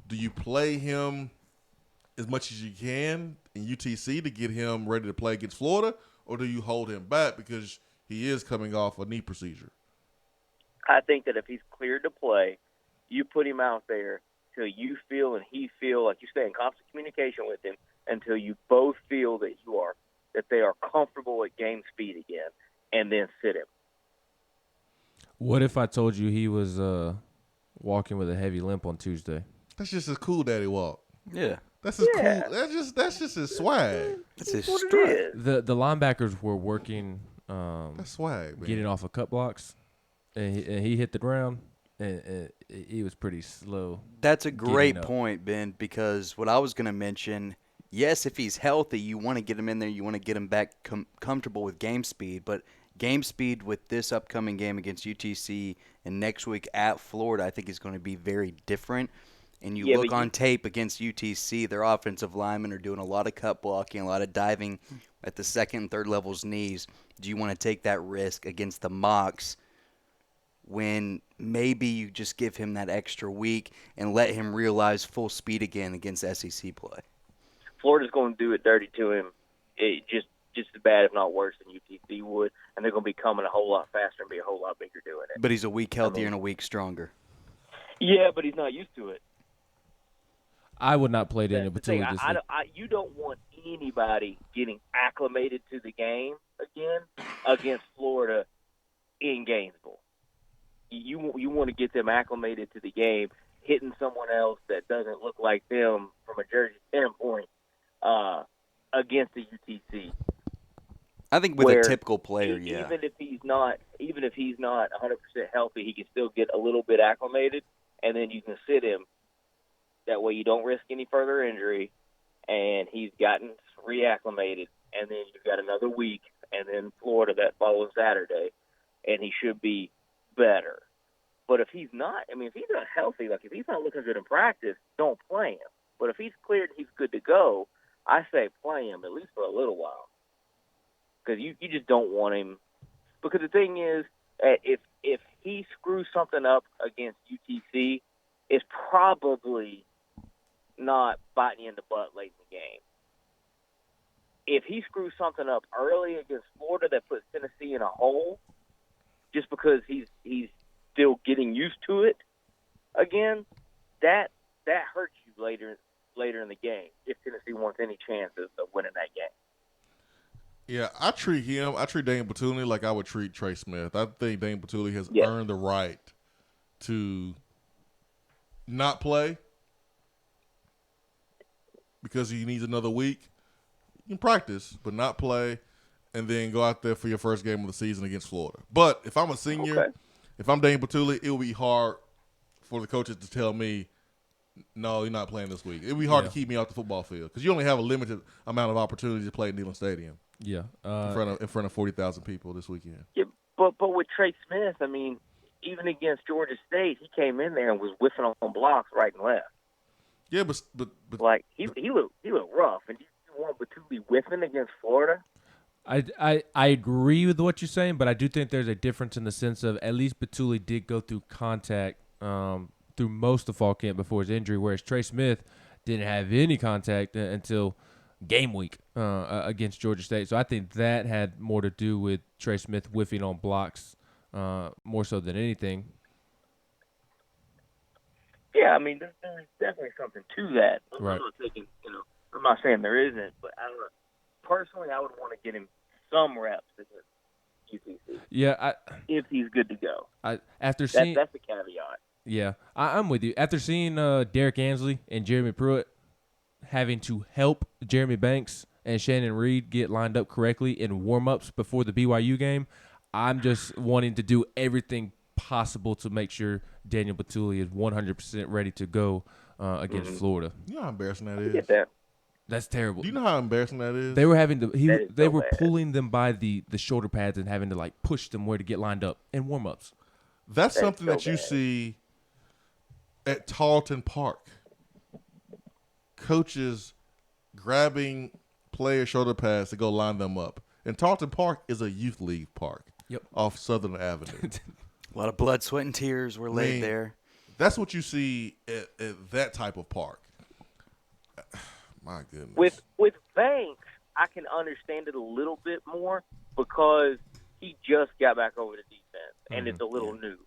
Do you play him as much as you can in UTC to get him ready to play against Florida, or do you hold him back because he is coming off a knee procedure?
I think that if he's cleared to play, you put him out there till you feel and he feel like you stay in constant communication with him until you both feel that they are comfortable at game speed again, and then sit him.
What if I told you he was walking with a heavy limp on Tuesday?
That's just his cool daddy walk.
Yeah.
That's his cool. That's just his swag.
That's his strut.
The linebackers were working.
That's swag, man.
Getting off of cut blocks, and he hit the ground, and he was pretty slow.
That's a great point, Ben, because what I was going to mention, yes, if he's healthy, you want to get him in there. You want to get him back comfortable with game speed. But game speed with this upcoming game against UTC and next week at Florida, I think is going to be very different. And you look on tape against UTC, their offensive linemen are doing a lot of cut blocking, a lot of diving at the second and third levels knees. Do you want to take that risk against the Mocs when maybe you just give him that extra week and let him realize full speed again against SEC play?
Florida's going to do it dirty to him, just as bad, if not worse, than UTC would, and they're going to be coming a whole lot faster and be a whole lot bigger doing it.
But he's a week healthier and a week stronger.
Yeah, but he's not used to it.
I would not play Daniel Batuli this week.
You don't want anybody getting acclimated to the game again against Florida in Gainesville. You want to get them acclimated to the game, hitting someone else that doesn't look like them from a jersey standpoint against the UTC.
I think with a typical player, yeah.
Even if he's not 100% healthy, he can still get a little bit acclimated, and then you can sit him. That way you don't risk any further injury, and he's gotten reacclimated, and then you've got another week, and then Florida that following Saturday, and he should be better. But if he's not, if he's not healthy, like if he's not looking good in practice, don't play him. But if he's cleared and he's good to go, I say play him at least for a little while. Because you just don't want him. Because the thing is, if he screws something up against UTC, it's probably not biting you in the butt late in the game. If he screws something up early against Florida that puts Tennessee in a hole, just because he's still getting used to it again, that hurts you later in the game if Tennessee wants any chances of winning that game.
Yeah, I treat Daniel Batuli like I would treat Trey Smith. I think Daniel Batuli has earned the right to not play because he needs another week. You can practice, but not play. and then go out there for your first game of the season against Florida. But if I'm a senior, if I'm Dane Batuli, it will be hard for the coaches to tell me, no, you're not playing this week. It would be hard to keep me off the football field because you only have a limited amount of opportunities to play at Neyland Stadium.
Yeah,
in front of 40,000 people this weekend.
Yeah, but with Trey Smith, I mean, even against Georgia State, he came in there and was whiffing on blocks right and left.
Yeah, but
like he looked rough, and you want Batuli whiffing against Florida.
I agree with what you're saying, but I do think there's a difference in the sense of at least Batuli did go through contact through most of fall camp before his injury, whereas Trey Smith didn't have any contact until game week against Georgia State. So I think that had more to do with Trey Smith whiffing on blocks more so than anything.
Yeah, I mean, there's definitely something to that.
Right.
I'm not saying there isn't, but I don't know. Personally, I would want to get him some reps against UTC.
Yeah,
if he's good to go.
After seeing
that's the caveat.
Yeah, I'm with you. After seeing Derek Ansley and Jeremy Pruitt having to help Jeremy Banks and Shannon Reed get lined up correctly in warm-ups before the BYU game, I'm just wanting to do everything possible to make sure Daniel Batuli is 100% ready to go against Florida.
You know how embarrassing that is?
Get that.
That's terrible.
Do you know how embarrassing that is?
They were having to. They were pulling them by the shoulder pads and having to like push them where to get lined up in warm-ups.
That's something that you see at Tarleton Park. Coaches grabbing player shoulder pads to go line them up. And Tarleton Park is a youth league park.
Yep.
Off Southern Avenue.
A lot of blood, sweat, and tears were laid there.
That's what you see at that type of park. My goodness.
With Banks, I can understand it a little bit more because he just got back over to defense, and it's a little new.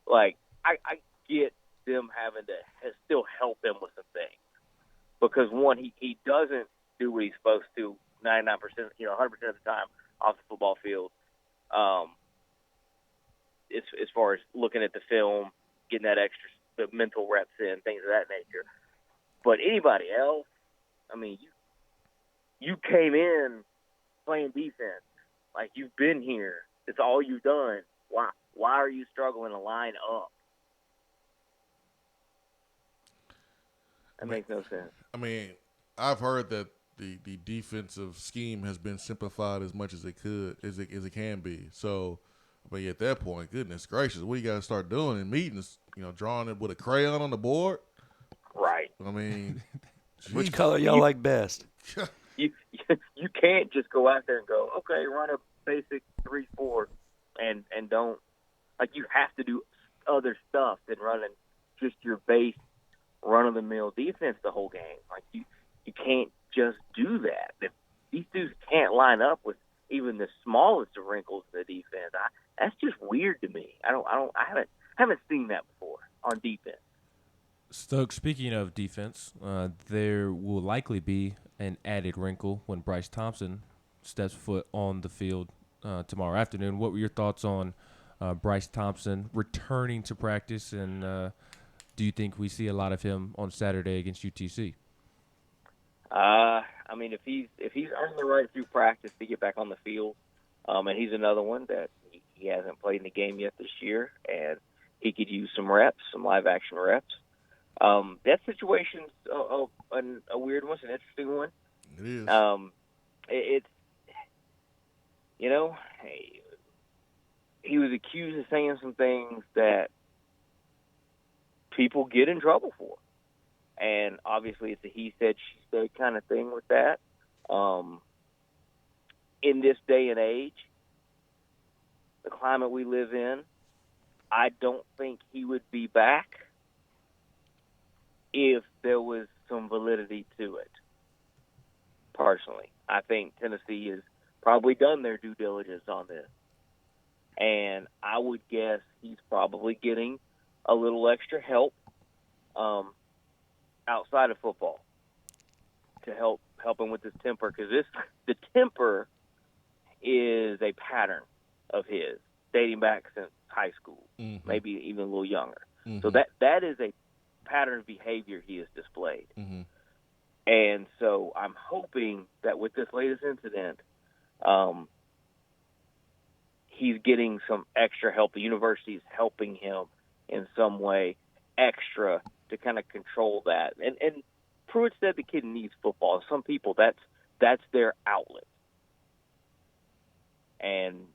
Like, I get them having to still help him with some things because, one, he doesn't do what he's supposed to 99%, 100% of the time off the football field. As far as looking at the film, getting that extra mental reps in, things of that nature. But anybody else, I mean, you came in playing defense. Like, you've been here. It's all you've done. Why are you struggling to line up? That makes no sense.
I mean, I've heard that the defensive scheme has been simplified as much as it can be. So, but at that point, goodness gracious, what do you got to start doing in meetings? Drawing it with a crayon on the board.
Right.
I mean,
which color y'all like best?
You can't just go out there and go, okay, run a basic 3-4 and don't, like, you have to do other stuff than running just your base run-of-the-mill defense the whole game. Like, you can't just do that. If these dudes can't line up with even the smallest of wrinkles in the defense, that's just weird to me. I haven't seen that before on defense.
Stokes, speaking of defense, there will likely be an added wrinkle when Bryce Thompson steps foot on the field tomorrow afternoon. What were your thoughts on Bryce Thompson returning to practice, and do you think we see a lot of him on Saturday against UTC?
I mean, if he's earned the right through practice to get back on the field, and he's another one that he hasn't played in the game yet this year, and he could use some reps, some live action reps. That situation's a weird one, it's an interesting one.
It is.
It's he was accused of saying some things that people get in trouble for. And obviously it's a he said, she said kind of thing with that. In this day and age, the climate we live in, I don't think he would be back if there was some validity to it. Personally, I think Tennessee has probably done their due diligence on this. And I would guess he's probably getting a little extra help outside of football to help him with his temper, because the temper is a pattern of his dating back since high school, maybe even a little younger. So that is a pattern of behavior he has displayed. And so I'm hoping that with this latest incident he's getting some extra help. The university is helping him in some way extra to kind of control that. And Pruitt said the kid needs football. Some people, that's their outlet. And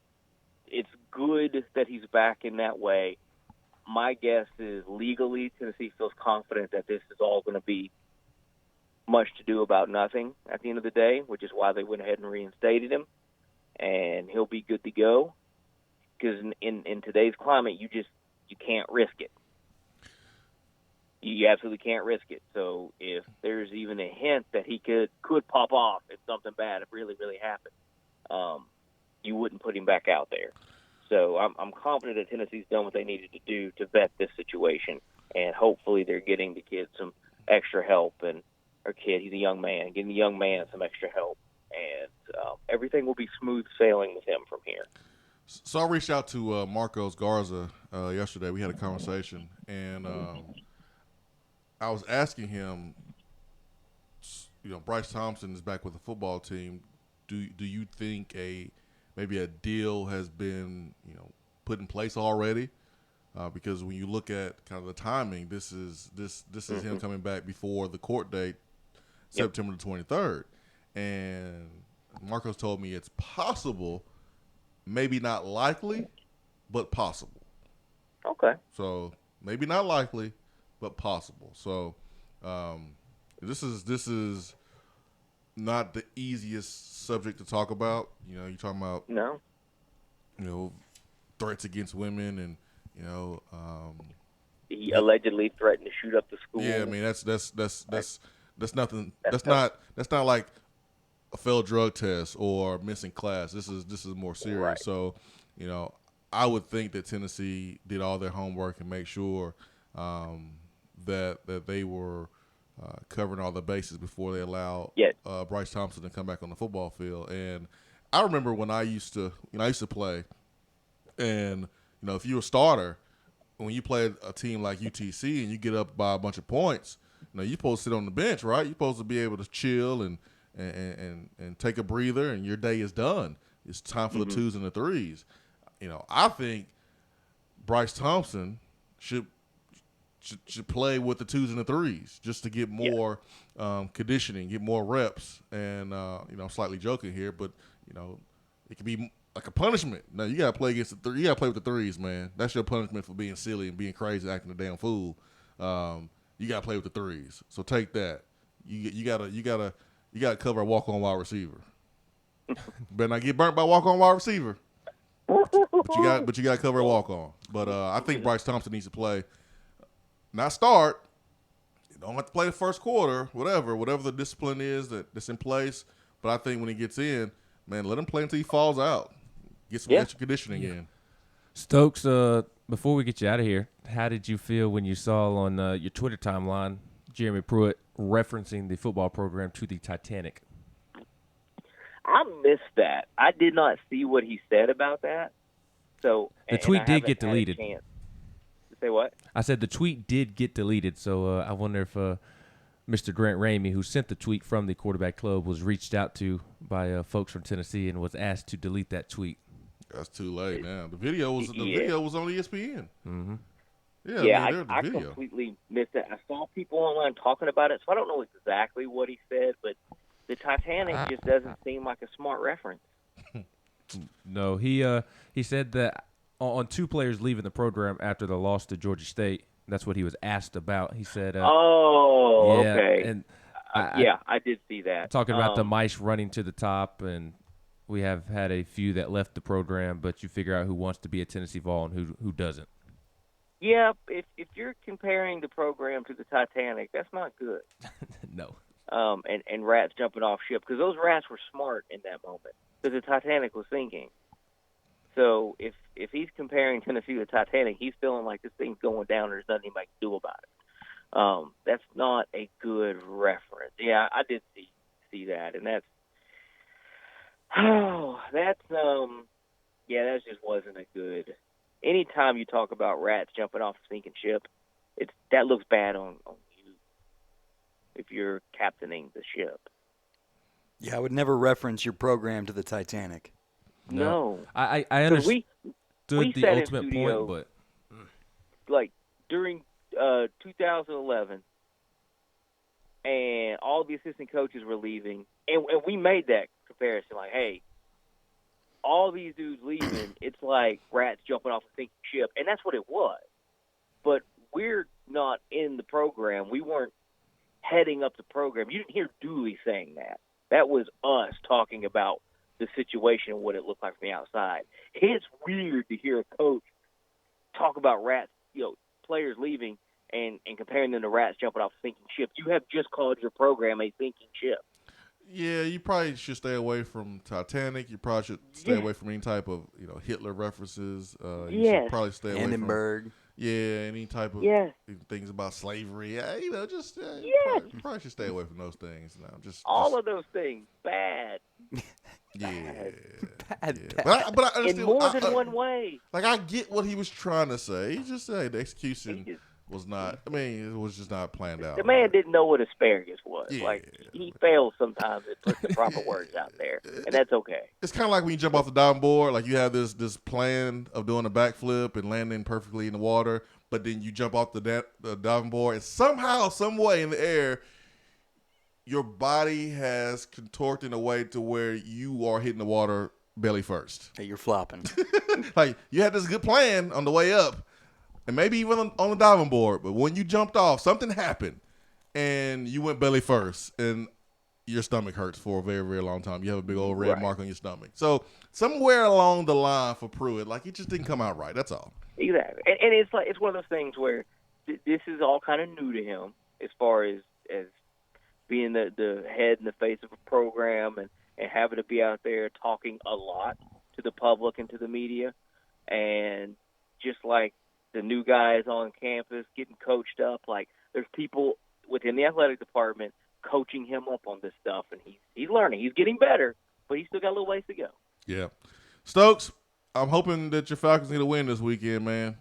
it's good that he's back in that way. My guess is legally Tennessee feels confident that this is all going to be much to do about nothing at the end of the day, which is why they went ahead and reinstated him. And he'll be good to go. Because in today's climate, you can't risk it. You absolutely can't risk it. So if there's even a hint that he could pop off if something bad really, really happened, you wouldn't put him back out there. So I'm confident that Tennessee's done what they needed to do to vet this situation, and hopefully they're getting the kid some extra help, he's a young man, getting the young man some extra help, and everything will be smooth sailing with him from here.
So I reached out to Marcos Garza yesterday. We had a conversation, and I was asking him, Bryce Thompson is back with the football team. Do you think maybe a deal has been put in place already? Because when you look at kind of the timing, this is him coming back before the court date, September the 23rd, and Marcos told me it's possible. Maybe not likely, but possible.
Okay.
So maybe not likely, but possible. So this is not the easiest subject to talk about. You're talking about threats against women, and
he allegedly threatened to shoot up the school.
Yeah, I mean that's nothing. That's not like a failed drug test or missing class. This is more serious.
Right.
So, I would think that Tennessee did all their homework and make sure that they were covering all the bases before they allowed Bryce Thompson to come back on the football field. And I remember when I used to play, and if you're a starter, when you play a team like UTC and you get up by a bunch of points, you're supposed to sit on the bench, right? You're supposed to be able to chill and take a breather, and your day is done. It's time for the twos and the threes. I think Bryce Thompson should play with the twos and the threes just to get more conditioning, get more reps. And I'm slightly joking here, but it could be like a punishment. No, you gotta play against the three. You gotta play with the threes, man. That's your punishment for being silly and being crazy, acting a damn fool. You gotta play with the threes. So take that. You gotta cover a walk-on wide receiver. Better not get burnt by walk-on wide receiver. But you got to cover a walk-on. But I think Bryce Thompson needs to play, not start. You don't have to play the first quarter, whatever the discipline is that's in place. But I think when he gets in, man, let him play until he falls out. Get some extra conditioning in.
Stokes, before we get you out of here, how did you feel when you saw on your Twitter timeline Jeremy Pruitt referencing the football program to the Titanic?
I missed that. I did not see what he said about that. So
the tweet did get deleted.
Say what?
I said the tweet did get deleted. So I wonder if Mr. Grant Ramey, who sent the tweet from the Quarterback Club, was reached out to by folks from Tennessee and was asked to delete that tweet.
That's too late now. The video was on ESPN.
Mm-hmm.
I completely missed it. I saw people online talking about it, so I don't know exactly what he said, but the Titanic just doesn't seem like a smart reference.
No, he said that on two players leaving the program after the loss to Georgia State. That's what he was asked about. He said,
okay.
And
I did see that.
Talking about the mice running to the top, and we have had a few that left the program, but you figure out who wants to be a Tennessee Vol and who doesn't.
Yeah, if you're comparing the program to the Titanic, that's not good.
No.
And rats jumping off ship, because those rats were smart in that moment, because the Titanic was sinking. So if he's comparing Tennessee to the Titanic, he's feeling like this thing's going down and there's nothing he can do about it. That's not a good reference. Yeah, I did see that, and that just wasn't a good. Anytime you talk about rats jumping off a sinking ship, that looks bad on you if you're captaining the ship.
Yeah, I would never reference your program to the Titanic.
No.
I
'Cause
understood
we
the
sat in
ultimate
studio,
point,
like during 2011, and all the assistant coaches were leaving, and we made that comparison. Like, hey, all these dudes leaving, it's like rats jumping off a sinking ship, and that's what it was. But we're not in the program. We weren't heading up the program. You didn't hear Dooley saying that. That was us talking about the situation and what it looked like from the outside. It's weird to hear a coach talk about rats, players leaving and comparing them to rats jumping off a sinking ship. You have just called your program a sinking ship.
Yeah, you probably should stay away from Titanic. You probably should stay away from any type of Hitler references. You should probably stay away
Hindenburg.
from any type of things about slavery. You probably should stay away from those things. No,
all of those things bad.
Bad. But I understand
in more than one way.
Like, I get what he was trying to say. He just said the execution was not. I mean, it was just not planned out.
The man didn't know what asparagus was. Like, he fails sometimes at putting the proper words out there, and that's okay.
It's kind of like when you jump off the diving board. Like, you have this plan of doing a backflip and landing perfectly in the water, but then you jump off the diving board, and somehow, some way in the air, your body has contorted in a way to where you are hitting the water belly first.
Hey, you're flopping.
Like, you had this good plan on the way up, and maybe even on the diving board, but when you jumped off, something happened, and you went belly first, and your stomach hurts for a very, very long time. You have a big old red mark on your stomach. So somewhere along the line for Pruitt, like, it just didn't come out right. That's all.
Exactly, and it's like, it's one of those things where this is all kind of new to him as far as being the head and the face of a program and having to be out there talking a lot to the public and to the media. And just like the new guys on campus getting coached up, like, there's people within the athletic department coaching him up on this stuff, and he's learning. He's getting better, but he's still got a little ways to go.
Yeah. Stokes, I'm hoping that your Falcons need a win this weekend, man.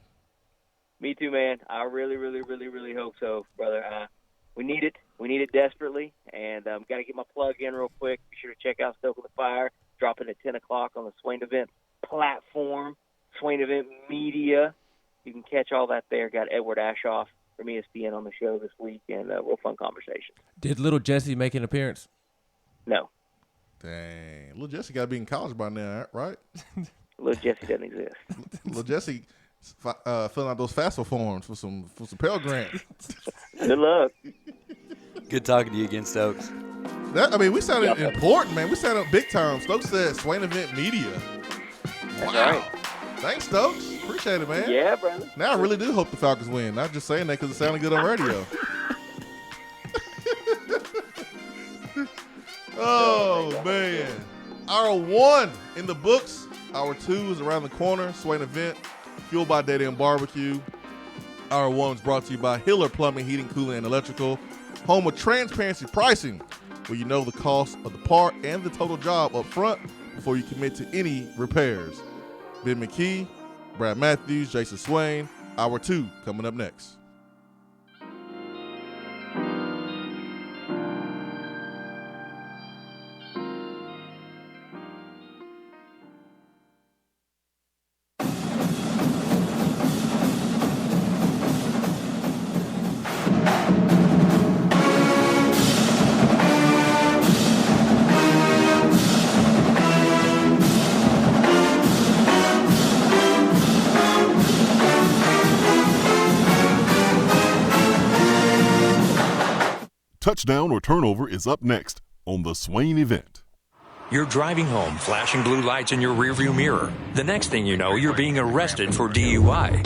Me too, man. I really, really, really, really hope so, brother. We need it. We need it desperately. And got to get my plug in real quick. Be sure to check out Stoking the Fire, dropping at 10 o'clock on the Swain Event platform, Swain Event Media. You can catch all that there. Got Edward Ashoff from ESPN on the show this week, and real fun conversation.
Did little Jesse make an appearance?
No.
Dang. Little Jesse got to be in college by now, right?
Little Jesse doesn't exist.
Little Jesse filling out those FAFSA forms for some Pell Grants.
Good luck.
Good talking to you again, Stokes.
We sounded important, man. We sounded big time. Stokes said Swain Event Media.
That's
wow.
right.
Thanks, Stokes. Appreciate it, man.
Yeah, brother.
Now I really do hope the Falcons win. Not just saying that because it sounded good on radio. Oh, man. Hour 1 in the books. Hour 2 is around the corner. Swain Event, fueled by Daddy and Barbecue. Hour 1 is brought to you by Hiller Plumbing, Heating, Cooling, and Electrical. Home of transparency pricing, where you know the cost of the part and the total job up front before you commit to any repairs. Ben McKee, Brad Matthews, Jason Swain. Hour 2 coming up next.
Touchdown or turnover is up next on the Swain Event.
You're driving home, flashing blue lights in your rearview mirror. The next thing you know, you're being arrested for DUI.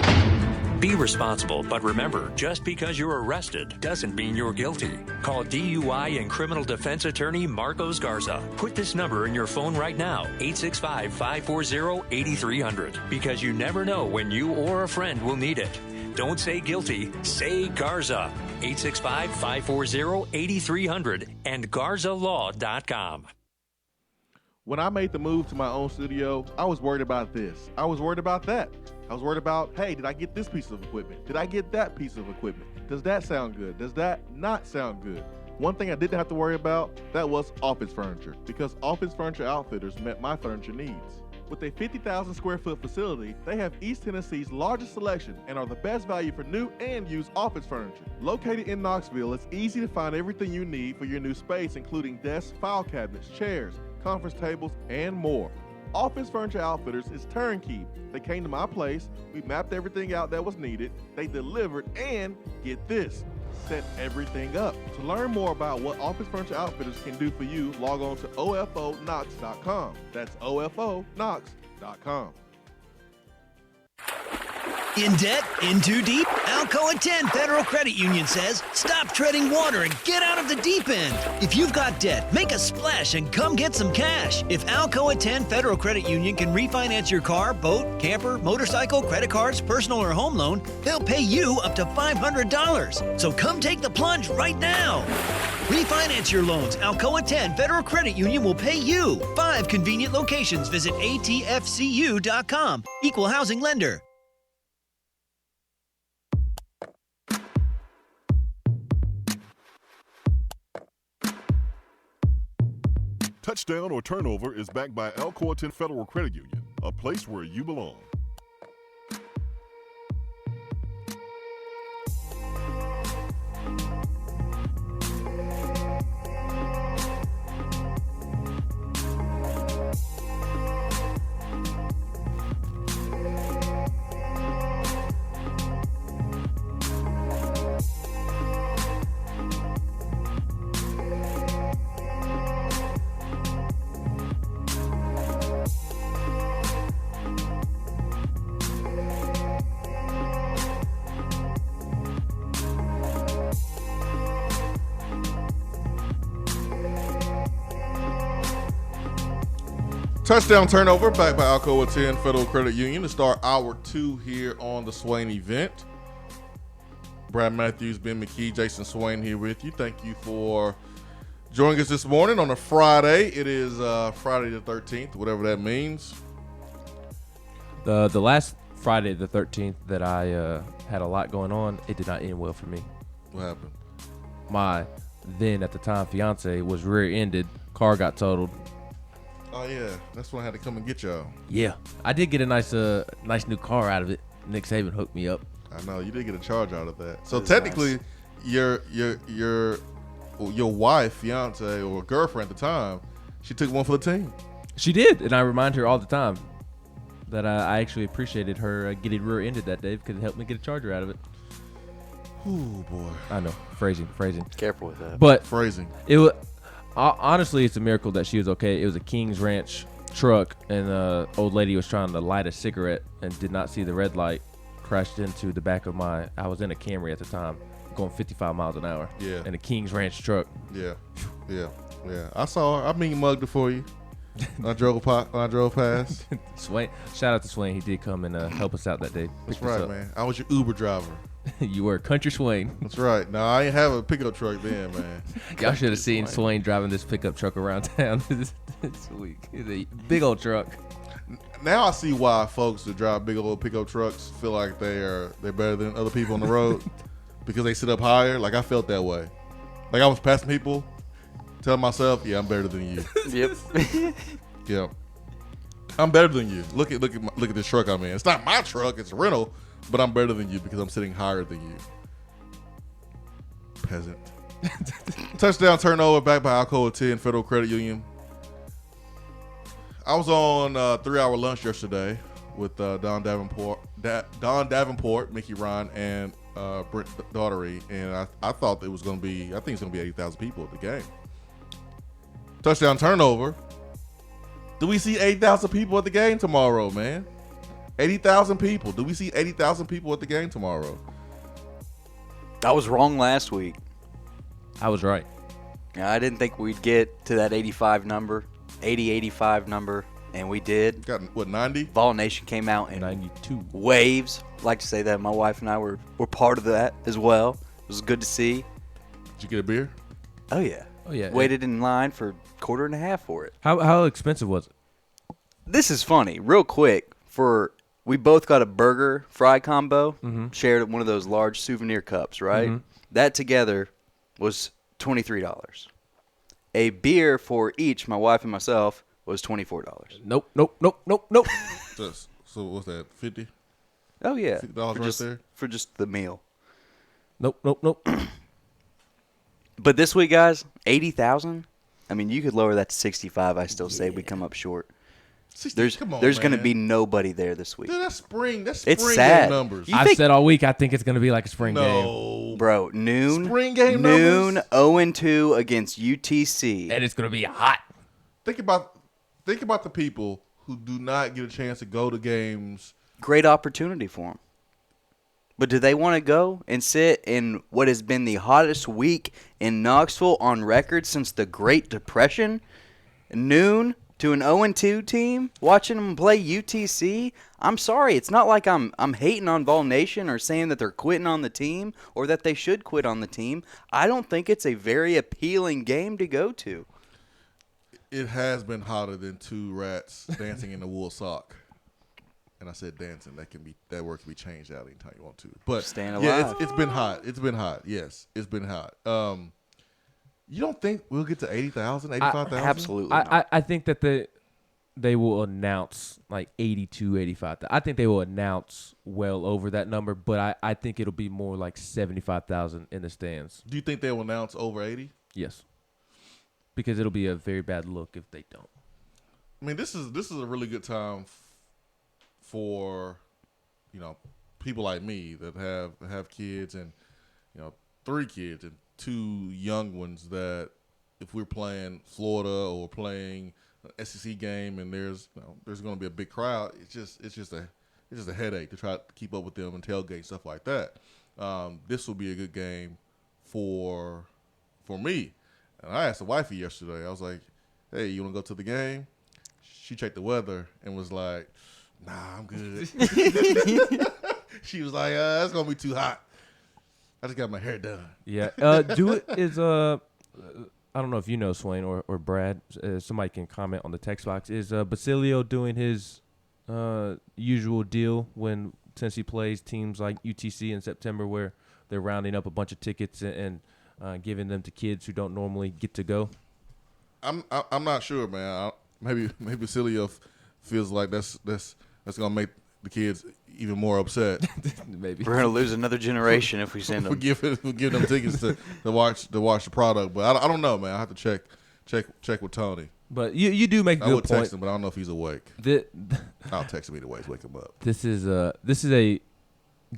Be responsible, but remember, just because you're arrested doesn't mean you're guilty. Call DUI and criminal defense attorney Marcos Garza. Put this number in your phone right now, 865-540-8300, because you never know when you or a friend will need it. Don't say guilty, say Garza. 865-540-8300 and GarzaLaw.com.
When I made the move to my own studio, I was worried about this. I was worried about that. I was worried about, hey, did I get this piece of equipment? Did I get that piece of equipment? Does that sound good? Does that not sound good? One thing I didn't have to worry about, that was office furniture, because Office Furniture Outfitters met my furniture needs. With a 50,000 square foot facility, they have East Tennessee's largest selection and are the best value for new and used office furniture. Located in Knoxville, it's easy to find everything you need for your new space, including desks, file cabinets, chairs, conference tables, and more. Office Furniture Outfitters is turnkey. They came to my place, we mapped everything out that was needed, they delivered, and get this, set everything up. To learn more about what Office Furniture Outfitters can do for you, log on to ofonox.com. That's ofonox.com.
In debt? In too deep? Alcoa 10 Federal Credit Union says, stop treading water and get out of the deep end. If you've got debt, make a splash and come get some cash. If Alcoa 10 Federal Credit Union can refinance your car, boat, camper, motorcycle, credit cards, personal or home loan, they'll pay you up to $500. So come take the plunge right now. Refinance your loans. Alcoa 10 Federal Credit Union will pay you. 5 convenient locations. Visit atfcu.com. Equal housing lender.
Touchdown or Turnover is backed by Alcoa 10 Federal Credit Union, a place where you belong.
Touchdown turnover back by Alcoa 10 Federal Credit Union to start hour 2 here on the Swain event. Brad Matthews, Ben McKee, Jason Swain here with you. Thank you for joining us this morning on a Friday. It is Friday the 13th, whatever that means.
The last Friday the 13th that I had a lot going on, it did not end well for me.
What happened?
My then at the time fiance was rear-ended. Car got totaled.
Oh yeah, that's when I had to come and get y'all.
Yeah, I did get a nice new car out of it. Nick Saban hooked me up.
I know you did get a charge out of that. So
That's
technically,
nice.
your wife, fiance, or girlfriend at the time, she took one for the team.
She did, and I remind her all the time that I actually appreciated her getting rear-ended that day because it helped me get a charger out of it.
Ooh boy,
I know phrasing.
Careful with that.
But
phrasing.
It was honestly, it's a miracle that she was okay. It was a King's Ranch truck, and the old lady was trying to light a cigarette and did not see the red light. Crashed into the back of I was in a Camry at the time, going 55 miles an hour.
Yeah.
In a King's Ranch truck.
Yeah. I saw her. I mean, mugged her for you. I drove past.
Swain, shout out to Swain. He did come and help us out that day.
That's right, man. I was your Uber driver.
You were Country Swain.
That's right. No, I ain't have a pickup truck then, man.
Y'all should have seen Swain driving this pickup truck around town this week. It's a big old truck.
Now I see why folks that drive big old pickup trucks feel like they're better than other people on the road because they sit up higher. Like I felt that way. Like I was passing people, telling myself, "Yeah, I'm better than you."
Yep.
Yeah, I'm better than you. Look at this truck I'm in. It's not my truck; it's a rental. But I'm better than you because I'm sitting higher than you. Peasant. Touchdown turnover back by Alcoa 10 Federal Credit Union. I was on 3-hour lunch yesterday with Don Davenport, Mickey Ryan, and Brent Daughtery, and I thought it was going to be. I think it's going to be 80,000 people at the game. Touchdown turnover. Do we see 80,000 people at the game tomorrow, man? 80,000 people. Do we see 80,000 people at the game tomorrow?
I was wrong last week.
I was right.
Yeah, I didn't think we'd get to that 85 number, 85 number, and we did.
Got, what, 90?
Vol Nation came out in
92
waves. Like to say that my wife and I were part of that as well. It was good to see.
Did you get a beer?
Oh, yeah.
Oh, yeah.
Waited in line for a quarter and a half for it.
How expensive was it?
This is funny. Real quick, we both got a burger fry combo, shared one of those large souvenir cups, right? That together was $23. A beer for each, my wife and myself, was $24.
Nope.
So what's that? 50?
Oh yeah,
$50 there
for just the meal.
Nope.
But this week, guys, 80,000. I mean, you could lower that to 65. I still say we come up short.
60,
There's going to be nobody there this week.
Dude, that's spring.
It's
game
sad.
numbers.
I've said all week I think it's going to be like a spring game.
No,
bro. Noon.
Spring game
noon.
numbers.
0-2 against UTC,
and it's going to be hot.
Think about the people who do not get a chance to go to games.
Great opportunity for them. But do they want to go and sit in what has been the hottest week in Knoxville on record since the Great Depression? Noon to an 0-2 team, watching them play UTC? I'm sorry, it's not like I'm hating on Vol Nation or saying that they're quitting on the team or that they should quit on the team. I don't think it's a very appealing game to go to.
It has been hotter than two rats dancing in a wool sock. And I said dancing. That word can be changed out anytime you want to. But
staying alive.
Yeah, it's been hot. It's been hot. Yes, it's been hot. You don't think we'll get to 80,000, 85,000?
Absolutely not.
I think that they will announce like 82, 85,000. I think they will announce well over that number, but I think it'll be more like 75,000 in the stands.
Do you think they will announce over 80?
Yes. Because it'll be a very bad look if they don't.
I mean, this is a really good time for, people like me that have kids and, 3 kids and 2 young ones that if we're playing Florida or playing an SEC game and there's going to be a big crowd, it's just a headache to try to keep up with them and tailgate stuff like that. This will be a good game for me. And I asked the wifey yesterday. I was like, "Hey, you want to go to the game?" She checked the weather and was like, "Nah, I'm good." She was like, "It's gonna be too hot. I just got my hair done."
Yeah. Do it is I don't know if you know Swain or Brad. Somebody can comment on the text box. Is Basilio doing his usual deal since he plays teams like UTC in September, where they're rounding up a bunch of tickets and giving them to kids who don't normally get to go?
I'm not sure, man. Maybe Basilio feels like that's gonna make the kids even more upset.
Maybe
we're gonna lose another generation if we send them.
We'll give them tickets to watch the product, but I don't know, man. I have to check with Tony.
But you do make a good point.
I would text him, but I don't know if he's awake. I'll text him either way to wake him up.
This is a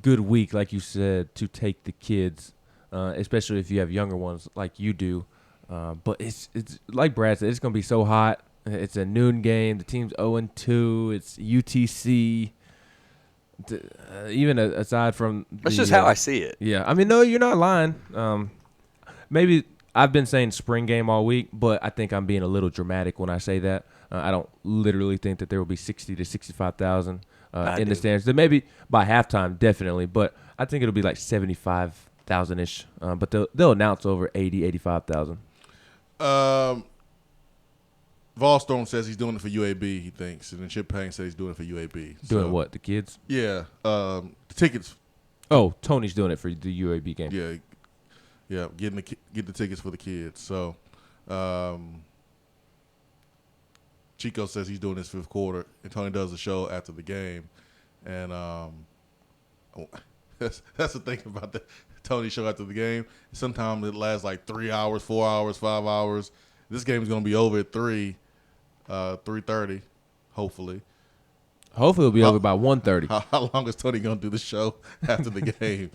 good week, like you said, to take the kids, especially if you have younger ones like you do. But it's like Brad said, it's gonna be so hot. It's a noon game. The team's 0-2. It's UTC. Even aside from
that's just how I see it.
Yeah, I mean, no, you're not lying. Maybe I've been saying spring game all week, but I think I'm being a little dramatic when I say that. I don't literally think that there will be 60 to 65,000 in the stands. There maybe by halftime, definitely, but I think it'll be like 75,000-ish. But they'll announce over 80, 85,000.
Volstorm says he's doing it for UAB, he thinks. And then Chip Payne says he's doing it for UAB.
Doing what, the kids?
Yeah. The tickets.
Oh, Tony's doing it for the UAB game.
Yeah, getting the tickets for the kids. So Chico says he's doing this 5th quarter, and Tony does the show after the game. And that's the thing about the Tony show after the game. Sometimes it lasts like 3 hours, 4 hours, 5 hours. This game is going to be over at 3:30, hopefully.
Hopefully it'll be over by 1:30.
How long is Tony going to do the show after the game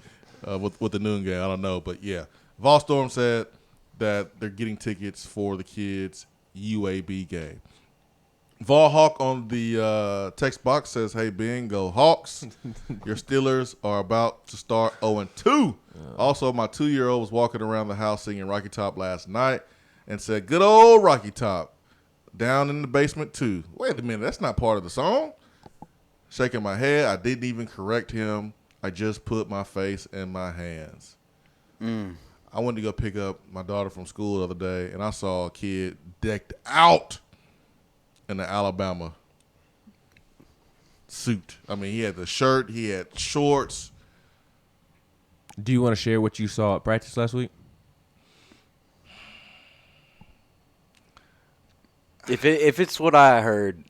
with the noon game? I don't know. But, yeah, Volstorm said that they're getting tickets for the kids' UAB game. Vol Hawk on the text box says, "Hey, Ben, go Hawks. Your Steelers are about to start 0-2. Also, my 2-year-old was walking around the house singing Rocky Top last night and said, 'Good old Rocky Top. Down in the basement, too.' Wait a minute, that's not part of the song." Shaking my head, I didn't even correct him. I just put my face in my hands. I went to go pick up my daughter from school the other day, and I saw a kid decked out in the Alabama suit. I mean, he had the shirt, he had shorts.
Do you want to share what you saw at practice last week?
If it's what I heard,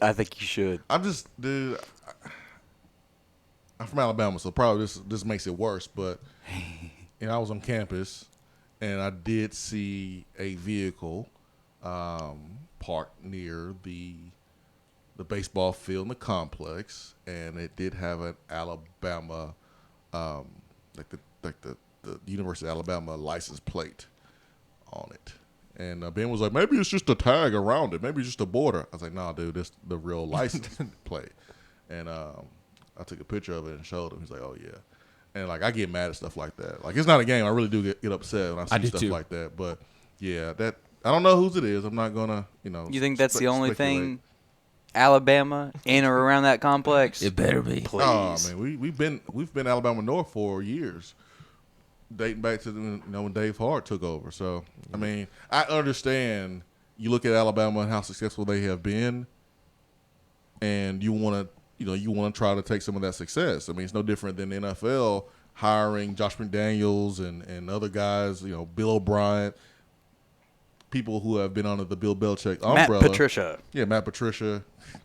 I think you should.
Dude. I'm from Alabama, so probably this makes it worse. But I was on campus, and I did see a vehicle parked near the baseball field in the complex, and it did have an Alabama, like the University of Alabama license plate on it. And Ben was like, maybe it's just a tag around it. Maybe it's just a border. I was like, nah, dude, this the real license plate. And I took a picture of it and showed him. He's like, oh, yeah. And, like, I get mad at stuff like that. Like, it's not a game. I really do get upset when I see stuff like that. But, yeah, I don't know whose it is. I'm not going to,
You think that's the only thing Alabama in or around that complex?
It better be.
Please.
Oh, man, we've been Alabama North for years, dating back to when Dave Hart took over. So, I mean, I understand you look at Alabama and how successful they have been, and you want to try to take some of that success. I mean, it's no different than the NFL hiring Josh McDaniels and other guys, Bill O'Brien, people who have been under the Bill Belichick umbrella.
Matt Patricia.
Yeah, Matt Patricia.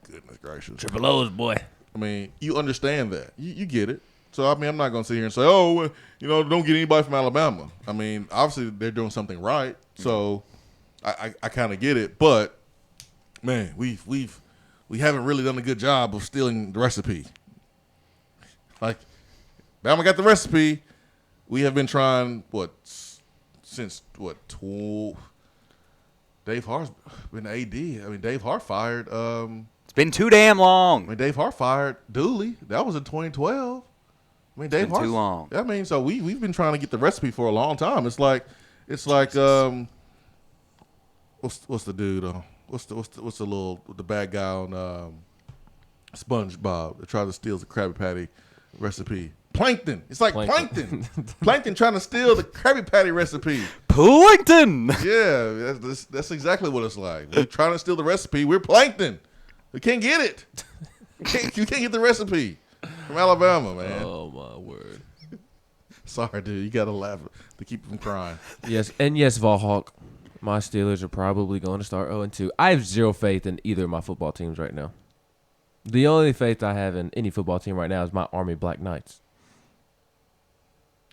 Goodness gracious.
Triple O's, boy.
I mean, you understand that. You get it. So, I mean, I'm not going to sit here and say, oh, don't get anybody from Alabama. I mean, obviously they're doing something right. So I kind of get it. But, man, we haven't really done a good job of stealing the recipe. Like, Bama got the recipe. We have been trying, since Dave Hart's been AD. I mean, Dave Hart fired.
It's been too damn long.
I mean, Dave Hart fired Dooley. That was in 2012. I mean, Dave Hart.
Too long.
I mean, so we've been trying to get the recipe for a long time. It's like what's the dude? What's the bad guy on SpongeBob that tried to steal the Krabby Patty recipe? Plankton. It's like Plankton. Plankton trying to steal the Krabby Patty recipe.
Plankton.
Yeah, that's exactly what it's like. We're trying to steal the recipe. We're Plankton. We can't get it. You can't get the recipe from Alabama, man.
Oh my word.
Sorry, dude. You gotta laugh to keep from crying.
Yes, Volhawk. My Steelers are probably going to start 0-2. I have zero faith in either of my football teams right now. The only faith I have in any football team right now is my Army Black Knights,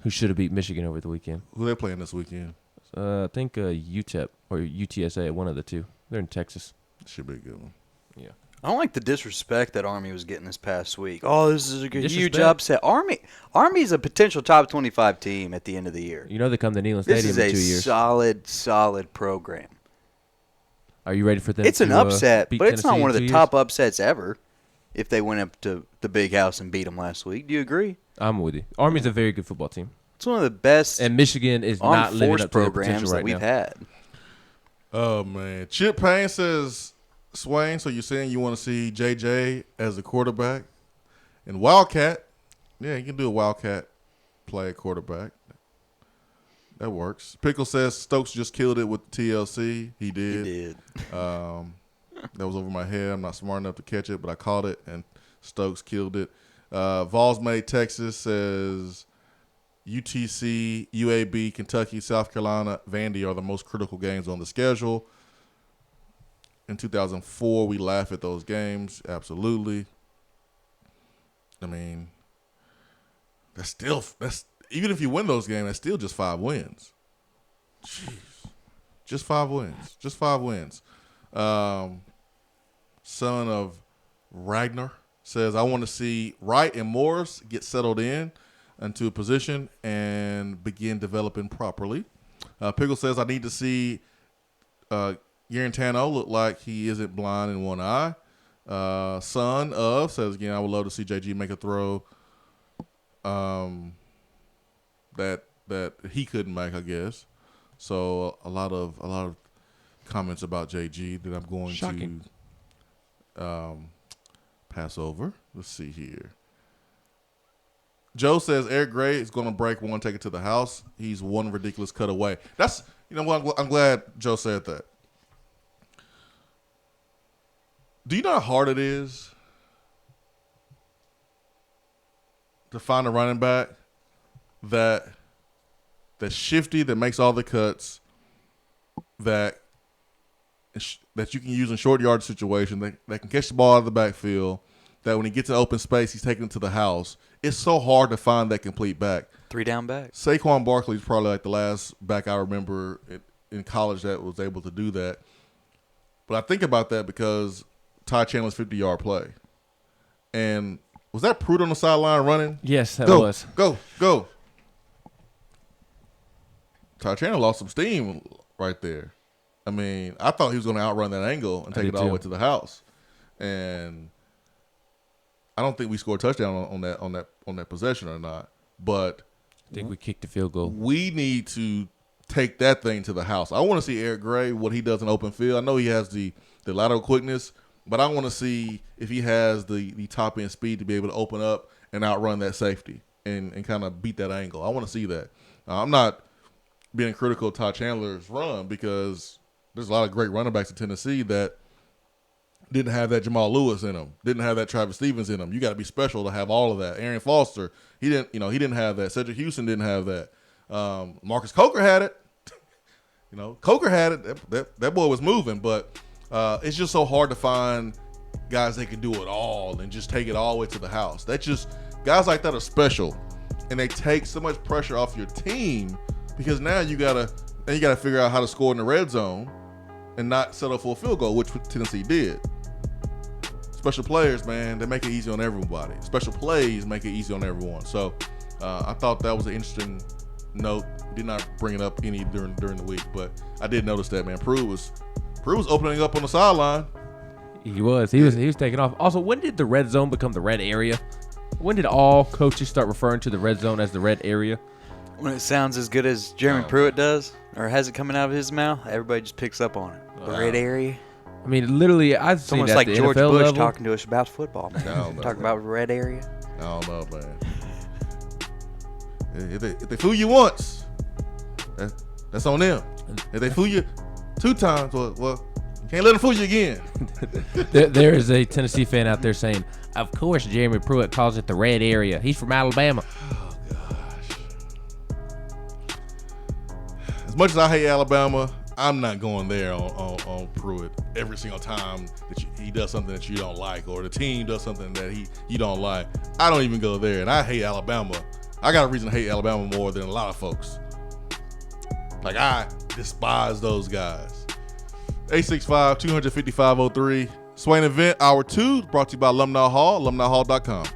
who should have beat Michigan over the weekend.
Who they playing this weekend?
I think UTEP or UTSA, one of the two. They're in Texas.
Should be a good one.
Yeah.
I don't like the disrespect that Army was getting this past week. Oh, this is a huge upset. Army's a potential top 25 team at the end of the year.
You know they come to Neyland Stadium in 2 years.
This is a solid program.
Are you ready for them?
It's an upset, but it's not
Tennessee
one of the
in 2
top upsets ever. If they went up to the Big House and beat them last week, do you agree?
I'm with you. Army's a very good football team.
It's one of the best.
And Michigan is not living up to their
programs
potential
that
right
we've
now.
had.
Oh man, Chip Payne says, Swain. So you're saying you want to see JJ as a quarterback and Wildcat? Yeah, you can do a Wildcat play at quarterback. That works. Pickle says Stokes just killed it with the TLC. He did.
He did.
That was over my head. I'm not smart enough to catch it, but I caught it, and Stokes killed it. Vols Made Texas says UTC, UAB, Kentucky, South Carolina, Vandy are the most critical games on the schedule. In 2004, we laugh at those games. Absolutely. I mean, that's even if you win those games, that's still just 5 wins. Jeez. Just 5 wins. Just 5 wins. Son of Ragnar says, I want to see Wright and Morris get settled in into a position and begin developing properly. Pickle says, I need to see Garantano look like he isn't blind in one eye. Son of says, again, I would love to see JG make a throw that he couldn't make, I guess. So a lot of comments about JG that I'm going to pass over. Let's see here. Joe says Eric Gray is going to break one, take it to the house. He's one ridiculous cut away. That's, you know what, I'm glad Joe said that. Do you know how hard it is to find a running back that's shifty, that makes all the cuts, that that you can use in short yard situations, that can catch the ball out of the backfield, that when he gets to open space, he's taken it to the house. It's so hard to find that complete back.
3 down back.
Saquon Barkley is probably like the last back I remember in college that was able to do that. But I think about that because Ty Chandler's 50-yard play. And was that Pruitt on the sideline running?
Yes, that was.
Go. Ty Chandler lost some steam right there. I mean, I thought he was going to outrun that angle and take it all the way to the house. And I don't think we scored a touchdown on that possession or not. But
I think we kicked the field goal.
We need to take that thing to the house. I want to see Eric Gray, what he does in open field. I know he has the lateral quickness, but I want to see if he has the top end speed to be able to open up and outrun that safety and kind of beat that angle. I want to see that. I'm not being critical of Ty Chandler's run because there's a lot of great running backs in Tennessee that didn't have that Jamal Lewis in them, didn't have that Travis Stevens in them. You got to be special to have all of that. Arian Foster, he didn't have that. Cedric Houston didn't have that. Marcus Coker had it. Coker had it. That boy was moving, but it's just so hard to find guys that can do it all and just take it all the way to the house. That's just guys like that are special, and they take so much pressure off your team because now you gotta figure out how to score in the red zone and not settle for a field goal, which Tennessee did. Special players, man, they make it easy on everybody. Special plays make it easy on everyone. So I thought that was an interesting note. Did not bring it up any during the week, but I did notice that, man. Pruitt was opening up on the sideline.
He was taking off. Also, when did the red zone become the red area? When did all coaches start referring to the red zone as the red area?
When it sounds as good as Jeremy Pruitt does, or has it coming out of his mouth, everybody just picks up on it. The red area.
I mean, literally, I've seen
almost
that
like
at the
George
NFL
Bush
level.
talking to us about football, man. Talking about red area.
I don't know, man. If they fool you once, that's on them. If they fool you 2 times, well, you can't let them fool you again.
There is a Tennessee fan out there saying, of course Jeremy Pruitt calls it the red area. He's from Alabama.
Oh, gosh. As much as I hate Alabama, I'm not going there on Pruitt every single time that he does something that you don't like or the team does something that you don't like. I don't even go there, and I hate Alabama. I got a reason to hate Alabama more than a lot of folks. Like, I despise those guys. 865-250-503. Swain Event, Hour 2, brought to you by Alumni Hall, alumnihall.com.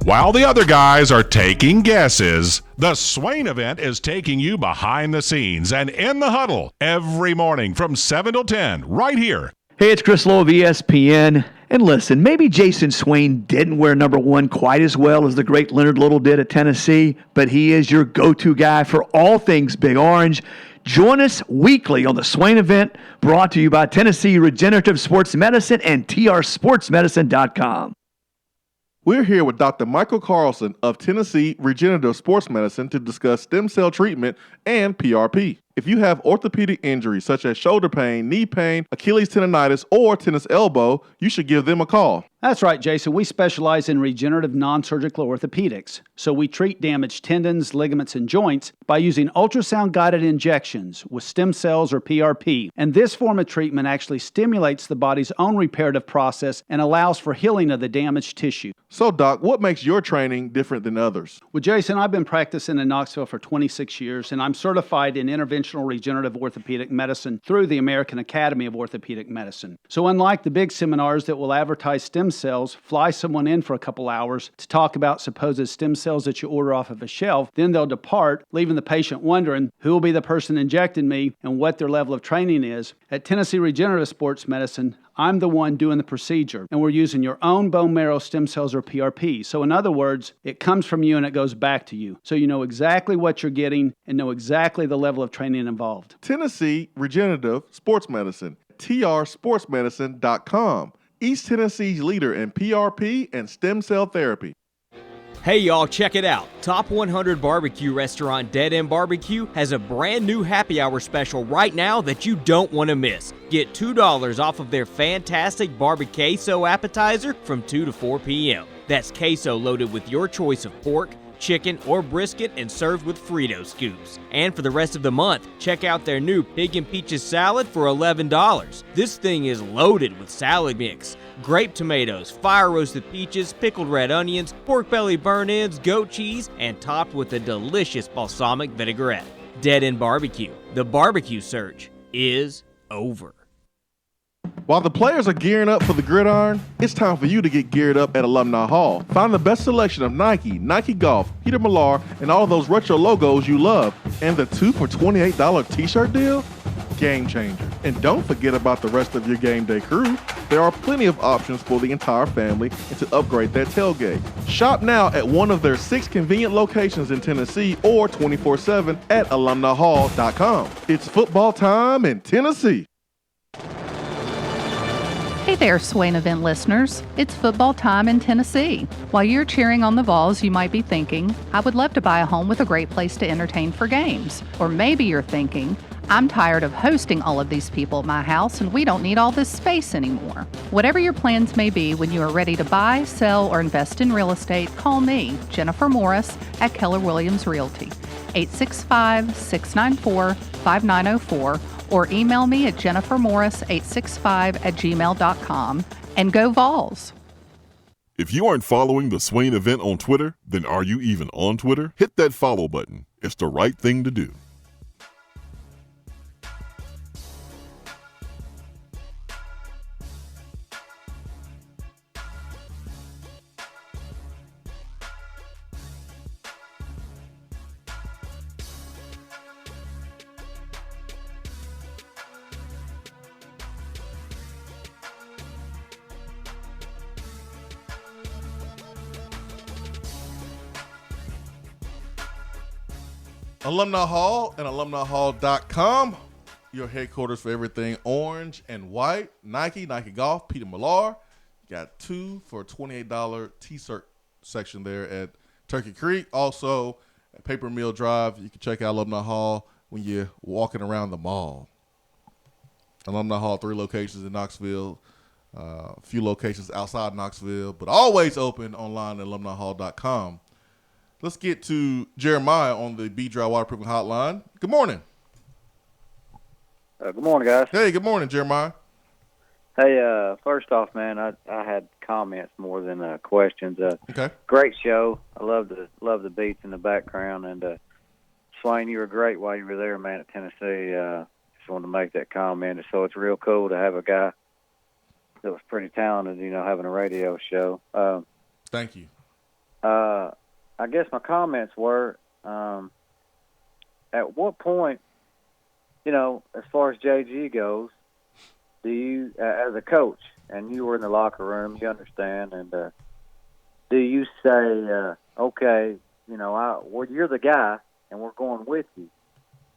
While the other guys are taking guesses, the Swain Event is taking you behind the scenes and in the huddle every morning from 7 till 10 right here.
Hey, it's Chris Lowe of ESPN. And listen, maybe Jason Swain didn't wear number 1 quite as well as the great Leonard Little did at Tennessee, but he is your go-to guy for all things Big Orange. Join us weekly on the Swain Event, brought to you by Tennessee Regenerative Sports Medicine and trsportsmedicine.com.
We're here with Dr. Michael Carlson of Tennessee Regenerative Sports Medicine to discuss stem cell treatment and PRP. If you have orthopedic injuries such as shoulder pain, knee pain, Achilles tendonitis, or tennis elbow, you should give them a call.
That's right, Jason. We specialize in regenerative non-surgical orthopedics. So we treat damaged tendons, ligaments, and joints by using ultrasound-guided injections with stem cells or PRP. And this form of treatment actually stimulates the body's own reparative process and allows for healing of the damaged tissue.
So, Doc, what makes your training different than others?
Well, Jason, I've been practicing in Knoxville for 26 years, and I'm certified in interventional regenerative orthopedic medicine through the American Academy of Orthopedic Medicine. So unlike the big seminars that will advertise stem cells, fly someone in for a couple hours to talk about supposed stem cells that you order off of a shelf, then they'll depart, leaving the patient wondering who will be the person injecting me and what their level of training is. At Tennessee Regenerative Sports Medicine, I'm the one doing the procedure, and we're using your own bone marrow stem cells or PRP. So in other words, it comes from you and it goes back to you. So you know exactly what you're getting and know exactly the level of training involved.
Tennessee Regenerative Sports Medicine, trsportsmedicine.com. East Tennessee's leader in PRP and stem cell therapy.
Hey y'all, check it out. Top 100 barbecue restaurant Dead End Barbecue has a brand new happy hour special right now that you don't want to miss. Get $2 off of their fantastic barbecue queso appetizer from 2 to 4 p.m. That's queso loaded with your choice of pork, chicken, or brisket and served with Frito scoops. And for the rest of the month, check out their new Pig and Peaches salad for $11. This thing is loaded with salad mix, grape tomatoes, fire-roasted peaches, pickled red onions, pork belly burnt-ends, goat cheese, and topped with a delicious balsamic vinaigrette. Dead End Barbecue. The barbecue surge is over.
While the players are gearing up for the gridiron, it's time for you to get geared up at Alumni Hall. Find the best selection of Nike, Nike Golf, Peter Millar, and all those retro logos you love. And the 2 for $28 t-shirt deal? Game changer. And don't forget about the rest of your game day crew. There are plenty of options for the entire family and to upgrade that tailgate. Shop now at one of their 6 convenient locations in Tennessee or 24/7 at alumnihall.com. It's football time in Tennessee.
Hey there, Swain event listeners. It's football time in Tennessee. While you're cheering on the Vols, you might be thinking, I would love to buy a home with a great place to entertain for games. Or maybe you're thinking, I'm tired of hosting all of these people at my house and we don't need all this space anymore. Whatever your plans may be, when you are ready to buy, sell, or invest in real estate, call me, Jennifer Morris, at Keller Williams Realty, 865-694-5904, or email me at jennifermorris865@gmail.com, and go Vols.
If you aren't following the Swain event on Twitter, then are you even on Twitter? Hit that follow button. It's the right thing to do. Alumni Hall and alumnihall.com, your headquarters for everything orange and white. Nike, Nike Golf, Peter Millar. Got 2 for $28 t-shirt section there at Turkey Creek. Also, at Paper Mill Drive, you can check out Alumni Hall when you're walking around the mall. Alumni Hall, 3 locations in Knoxville, a few locations outside Knoxville, but always open online at alumnihall.com. Let's get to Jeremiah on the B-Dry Waterproofing Hotline. Good morning.
Good morning, guys.
Hey, good morning, Jeremiah.
Hey, first off, man, I had comments more than questions.
Okay.
Great show. I love the beats in the background. And Swain, you were great while you were there, man, at Tennessee. Just wanted to make that comment. So it's real cool to have a guy that was pretty talented, having a radio show.
Thank you.
I guess my comments were, at what point, as far as JG goes, do you, as a coach, and you were in the locker room, you understand, and do you say, okay, well, you're the guy, and we're going with you,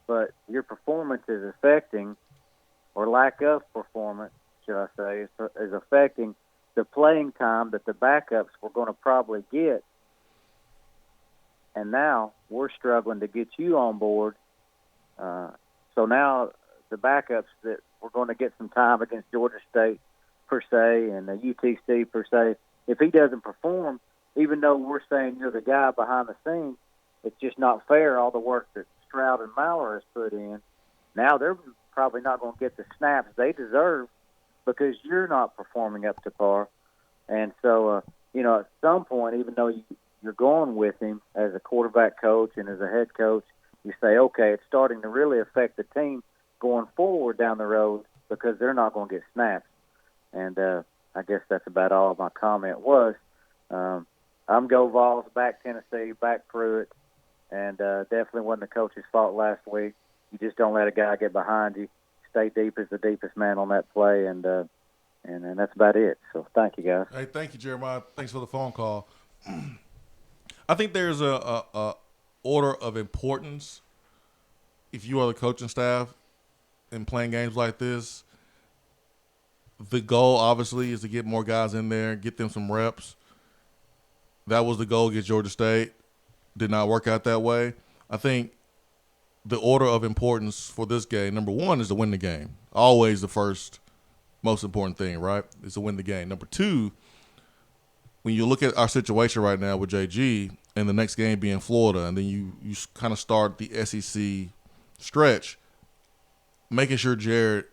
but your performance is affecting, or lack of performance, should I say, is affecting the playing time that the backups were going to probably get. And now we're struggling to get you on board. So now the backups that we're going to get some time against Georgia State, per se, and the UTC, per se, if he doesn't perform, even though we're saying you're the guy behind the scenes, it's just not fair, all the work that Stroud and Maurer has put in. Now they're probably not going to get the snaps they deserve because you're not performing up to par. And so, at some point, even though you're going with him as a quarterback coach and as a head coach, you say, okay, it's starting to really affect the team going forward down the road because they're not going to get snaps. And I guess that's about all my comment was. I'm go Vols, back Tennessee, back Pruitt, and definitely wasn't the coach's fault last week. You just don't let a guy get behind you. Stay deep as the deepest man on that play, and that's about it. So thank you, guys.
Hey, thank you, Jeremiah. Thanks for the phone call. I think there's a order of importance if you are the coaching staff in playing games like this. The goal, obviously, is to get more guys in there, get them some reps. That was the goal against Georgia State. Did not work out that way. I think the order of importance for this game, number one, is to win the game. Always the first most important thing, right, is to win the game. Number two, when you look at our situation right now with JG,
and the next game being Florida, and then you kind of start the SEC stretch, making sure Jared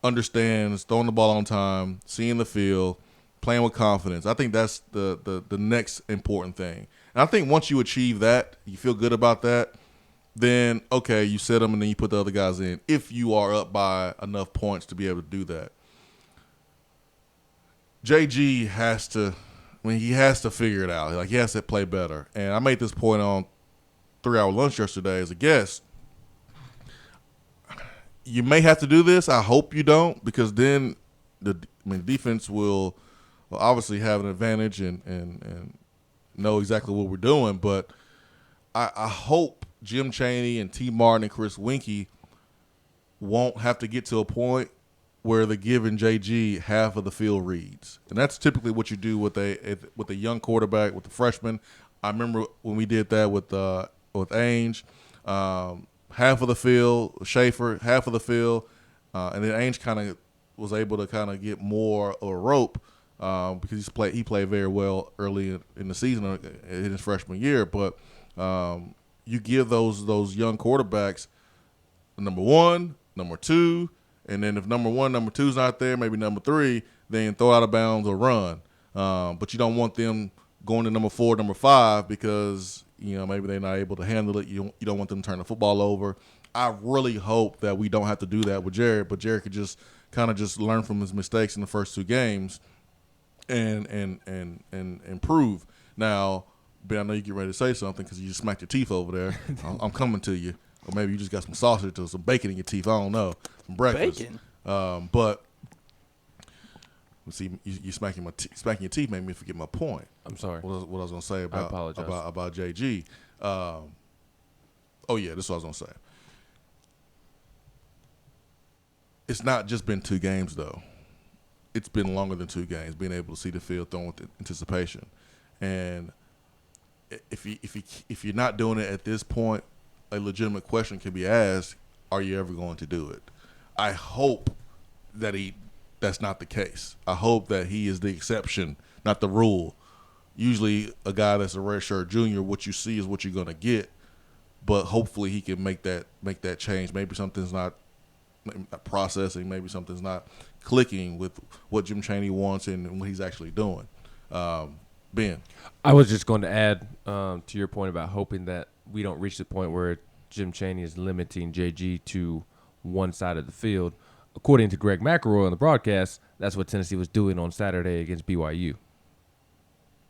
understands throwing the ball on time, seeing the field, playing with confidence. I think that's the next important thing. And I think once you achieve that, you feel good about that, then, okay, you set them and then you put the other guys in if you are up by enough points to be able to do that. JG has to figure it out. Like, he has to play better. And I made this point on 3 Hour Lunch yesterday as a guest. You may have to do this. I hope you don't, because then the defense will obviously have an advantage and know exactly what we're doing. But I hope Jim Chaney and T. Martin and Chris Winkie won't have to get to a point where they're giving JG half of the field reads. And that's typically what you do with a young quarterback, with the freshman. I remember when we did that with Ainge. Half of the field, Schaefer, half of the field, and then Ainge kind of was able to kind of get more of a rope because he played very well early in the season in his freshman year. But you give those young quarterbacks number 1, number 2, and then if number 1, number 2 is not there, maybe number 3, then throw out of bounds or run. But you don't want them going to number 4, number 5 because maybe they're not able to handle it. You don't want them to turn the football over. I really hope that we don't have to do that with Jared, but Jared could just kind of just learn from his mistakes in the first 2 games and improve. Now, Ben, I know you get ready to say something because you just smacked your teeth over there. I'm coming to you. Or maybe you just got some sausage or some bacon in your teeth. I don't know. From breakfast.
Bacon?
But see, you smacking your teeth made me forget my point.
I'm sorry.
What I was going to say about JG. Oh yeah, this is what I was going to say. It's not just been 2 games though. It's been longer than 2 games. Being able to see the field throwing with anticipation, and if you're not doing it at this point, a legitimate question can be asked: are you ever going to do it? I hope that that's not the case. I hope that he is the exception, not the rule. Usually a guy that's a redshirt junior, what you see is what you're going to get, but hopefully he can make that change. Maybe something's not processing, maybe something's not clicking with what Jim Chaney wants and what he's actually doing. Ben?
I was just going to add to your point about hoping that we don't reach the point where Jim Chaney is limiting JG to one side of the field. According to Greg McElroy on the broadcast, that's what Tennessee was doing on Saturday against BYU.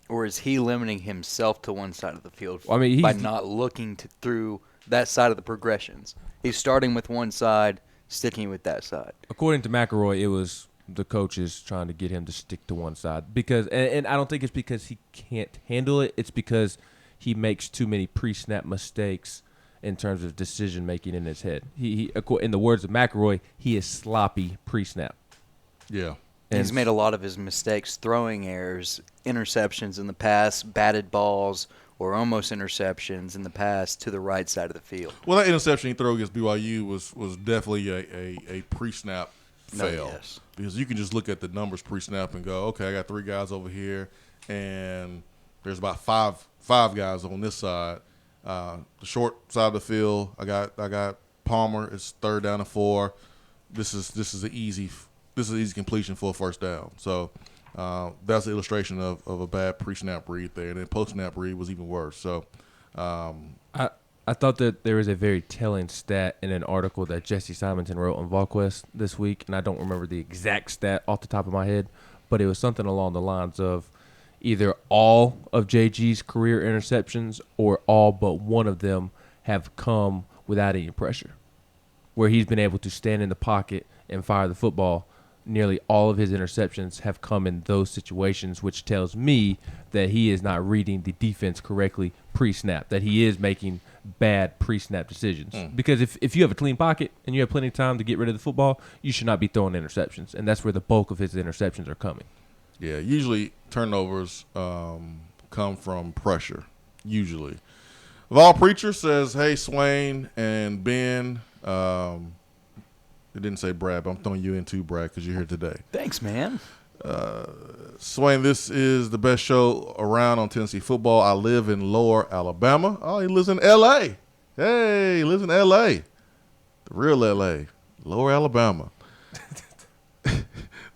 Or is he limiting himself to one side of the field
by
not looking through that side of the progressions? He's starting with one side, sticking with that side.
According to McElroy, it was the coaches trying to get him to stick to one side. Because, and I don't think it's because he can't handle it. It's because he makes too many pre-snap mistakes in terms of decision-making in his head. He in the words of McElroy, he is sloppy pre-snap.
Yeah.
And he's made a lot of his mistakes, throwing errors, interceptions in the past, batted balls, or almost interceptions in the past to the right side of the field.
Well, that interception he threw against BYU was definitely a pre-snap fail.
Yes.
Because you can just look at the numbers pre-snap and go, okay, I got 3 guys over here, and there's about five guys on this side. The short side of the field, I got Palmer. It's 3rd down and 4. This is an easy completion for a first down. So that's the illustration of a bad pre-snap read there. And then post-snap read was even worse. So
I thought that there was a very telling stat in an article that Jesse Simonton wrote on VolQuest this week, and I don't remember the exact stat off the top of my head, but it was something along the lines of either all of JG's career interceptions or all but one of them have come without any pressure, where he's been able to stand in the pocket and fire the football. Nearly all of his interceptions have come in those situations, which tells me that he is not reading the defense correctly pre-snap, that he is making bad pre-snap decisions. Because if you have a clean pocket and you have plenty of time to get rid of the football, you should not be throwing interceptions, and that's where the bulk of his interceptions are coming.
Yeah, usually turnovers come from pressure, usually. Vol Preacher says, hey, Swain and Ben. It didn't say Brad, but I'm throwing you in too, Brad, because you're here today.
Thanks, man.
Swain, this is the best show around on Tennessee football. I live in Lower Alabama. Oh, he lives in L.A. Hey, he lives in L.A. The real L.A. Lower Alabama.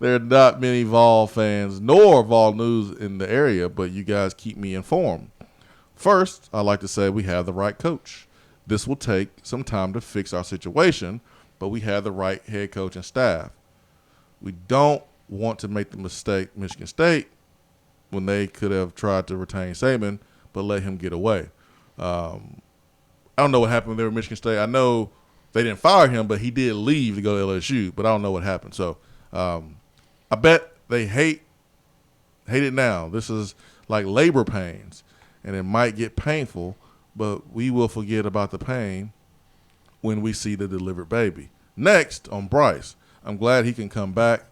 There are not many Vol fans nor Vol news in the area, but you guys keep me informed. First, I'd like to say we have the right coach. This will take some time to fix our situation, but we have the right head coach and staff. We don't want to make the mistake Michigan State when they could have tried to retain Saban but let him get away. I don't know what happened when they were Michigan State. I know they didn't fire him, but he did leave to go to LSU, but I don't know what happened. So I bet they hate it now. This is like labor pains, and it might get painful, but we will forget about the pain when we see the delivered baby. Next, on Bryce, I'm glad he can come back,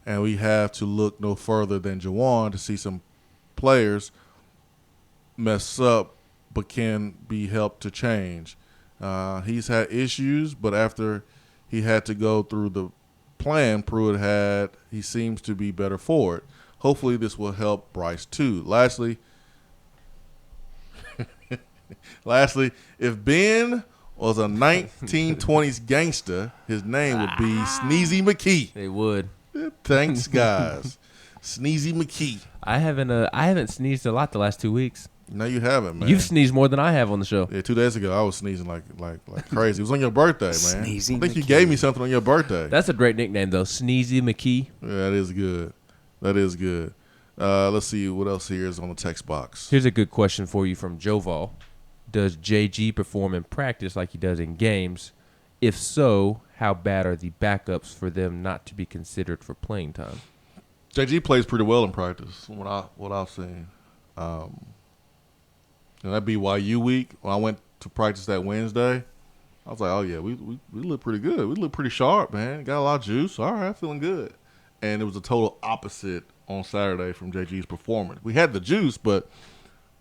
and we have to look no further than Jawan to see some players mess up but can be helped to change. He's had issues, but after he had to go through the plan Pruitt had, he seems to be better for it. Hopefully this will help Bryce too. Lastly, if Ben was a 1920s gangster, his name would be Sneezy McKee.
They would.
Thanks, guys. Sneezy McKee.
I haven't sneezed a lot the last 2 weeks.
No, you haven't, man.
You've sneezed more than I have on the show.
Yeah, 2 days ago I was sneezing like crazy. It was on your birthday, man.
Sneezy
I think you
McKee.
gave me something on your birthday.
That's a great nickname, though. Sneezy McKee.
Yeah, that is good. That is good. Let's see what else here is on the text box.
Here's a good question for you from Joval. Does JG perform in practice like he does in games? If so, how bad are the backups for them not to be considered for playing time?
JG plays pretty well in practice from what I've seen. That BYU week, when I went to practice that Wednesday, I was like, oh, yeah, we look pretty good. We look pretty sharp, man. Got a lot of juice. All right, feeling good. And it was a total opposite on Saturday from JG's performance. We had the juice, but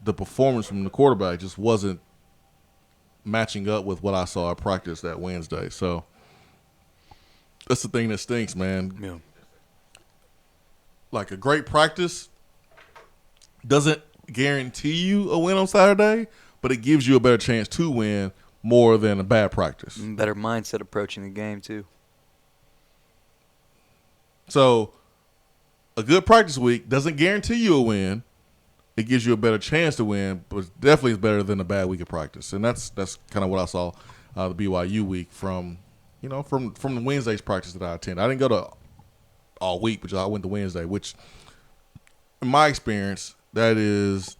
the performance from the quarterback just wasn't matching up with what I saw at practice that Wednesday. So that's the thing that stinks, man.
Yeah.
Like a great practice doesn't guarantee you a win on Saturday, but it gives you a better chance to win more than a bad practice.
Better mindset approaching the game, too.
So a good practice week doesn't guarantee you a win. It gives you a better chance to win, but definitely is better than a bad week of practice. And that's kind of what I saw the BYU week from the Wednesday's practice that I attended. I didn't go to all week, but I went to Wednesday, which in my experience, that is,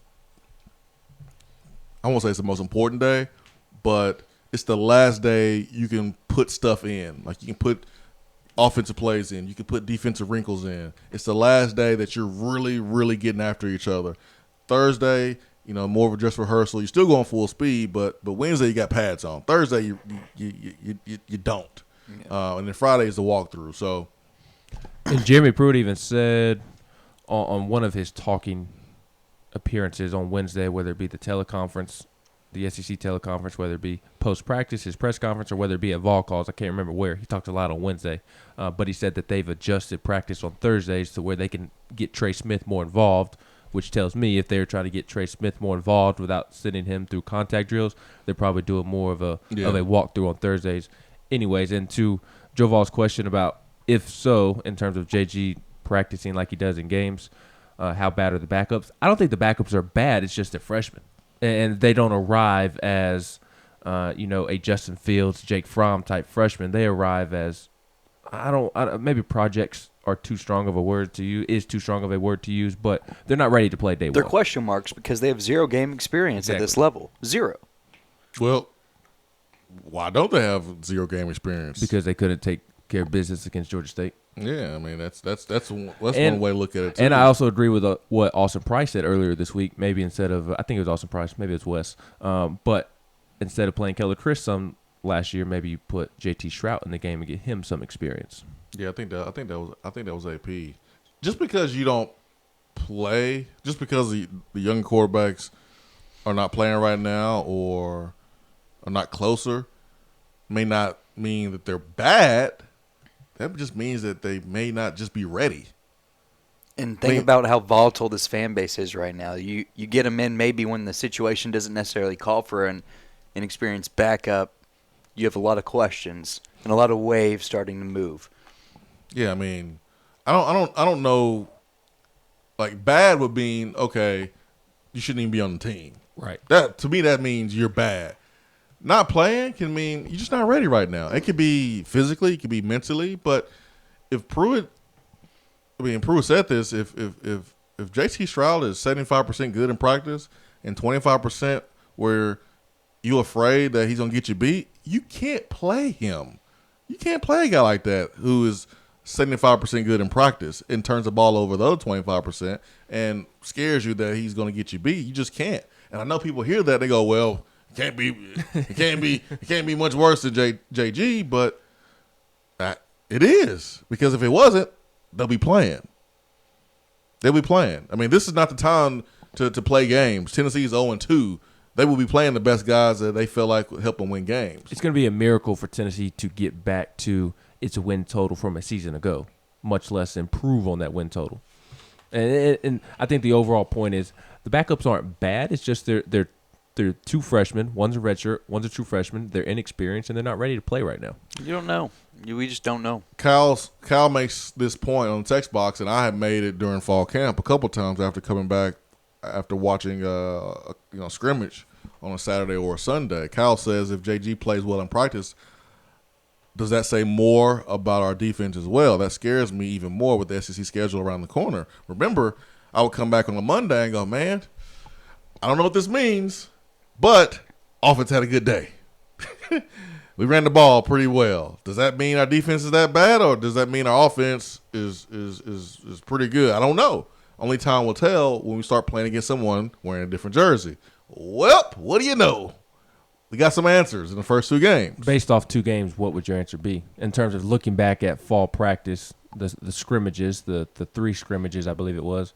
I won't say it's the most important day, but it's the last day you can put stuff in. Like you can put offensive plays in. You can put defensive wrinkles in. It's the last day that you're really, really getting after each other. Thursday, more of a dress rehearsal. You're still going full speed, but Wednesday you got pads on. Thursday you don't. Yeah. And then Friday is the walkthrough. So,
and Jeremy Pruitt even said on one of his talking appearances on Wednesday, whether it be the teleconference, the SEC teleconference, whether it be post-practice, his press conference, or whether it be at Vol calls. I can't remember where. He talked a lot on Wednesday. But he said that they've adjusted practice on Thursdays to where they can get Trey Smith more involved, which tells me if they're trying to get Trey Smith more involved without sending him through contact drills, they're probably doing more of a walkthrough on Thursdays. Anyways, and to Joval's question about if so, in terms of JG practicing like he does in games, how bad are the backups? I don't think the backups are bad. It's just they're freshmen. And they don't arrive as, a Justin Fields, Jake Fromm type freshman. They arrive as, maybe projects are too strong of a word to use, but they're not ready to play day one.
They're question marks because they have zero game experience at this level. Zero.
Well, why don't they have zero game experience?
Because they couldn't take care of business against Georgia State.
Yeah, I mean that's one way to look at it too.
And I also agree with what Austin Price said earlier this week. Maybe instead of, I think it was Austin Price, maybe it's Wes. But instead of playing Keller Chris some last year, maybe you put JT Shrout in the game and get him some experience.
Yeah, I think that was AP. Just because you don't play, just because the young quarterbacks are not playing right now or are not closer, may not mean that they're bad. That just means that they may not just be ready.
And think about how volatile this fan base is right now. You get them in maybe when the situation doesn't necessarily call for an inexperienced backup. You have a lot of questions and a lot of waves starting to move.
Yeah, I mean, I don't know. Like, bad would mean, okay, you shouldn't even be on the team.
Right.
That, to me, that means you're bad. Not playing can mean you're just not ready right now. It could be physically, it could be mentally, but if Pruitt said this, if JT Stroud is 75% good in practice and 25% where you're afraid that he's gonna get you beat, you can't play him. You can't play a guy like that who is 75% good in practice and turns the ball over the other 25% and scares you that he's gonna get you beat. You just can't. And I know people hear that, they go, well, it can't be much worse than JG, but it is, because if it wasn't, they'll be playing. They'll be playing. I mean, this is not the time to play games. Tennessee's 0-2. They will be playing the best guys that they feel like will help them win games.
It's going to be a miracle for Tennessee to get back to its win total from a season ago, much less improve on that win total. And I think the overall point is the backups aren't bad. It's just they're two freshmen. One's a redshirt. One's a true freshman. They're inexperienced, and they're not ready to play right now.
You don't know. We just don't know.
Kyle makes this point on the text box, and I had made it during fall camp a couple times after coming back after watching scrimmage on a Saturday or a Sunday. Kyle says if JG plays well in practice, does that say more about our defense as well? That scares me even more with the SEC schedule around the corner. Remember, I would come back on a Monday and go, man, I don't know what this means, but offense had a good day. We ran the ball pretty well. Does that mean our defense is that bad, or does that mean our offense is pretty good? I don't know. Only time will tell when we start playing against someone wearing a different jersey. Well, what do you know? We got some answers in the first two games.
Based off 2 games, what would your answer be in terms of looking back at fall practice, the scrimmages, the 3 scrimmages, I believe it was?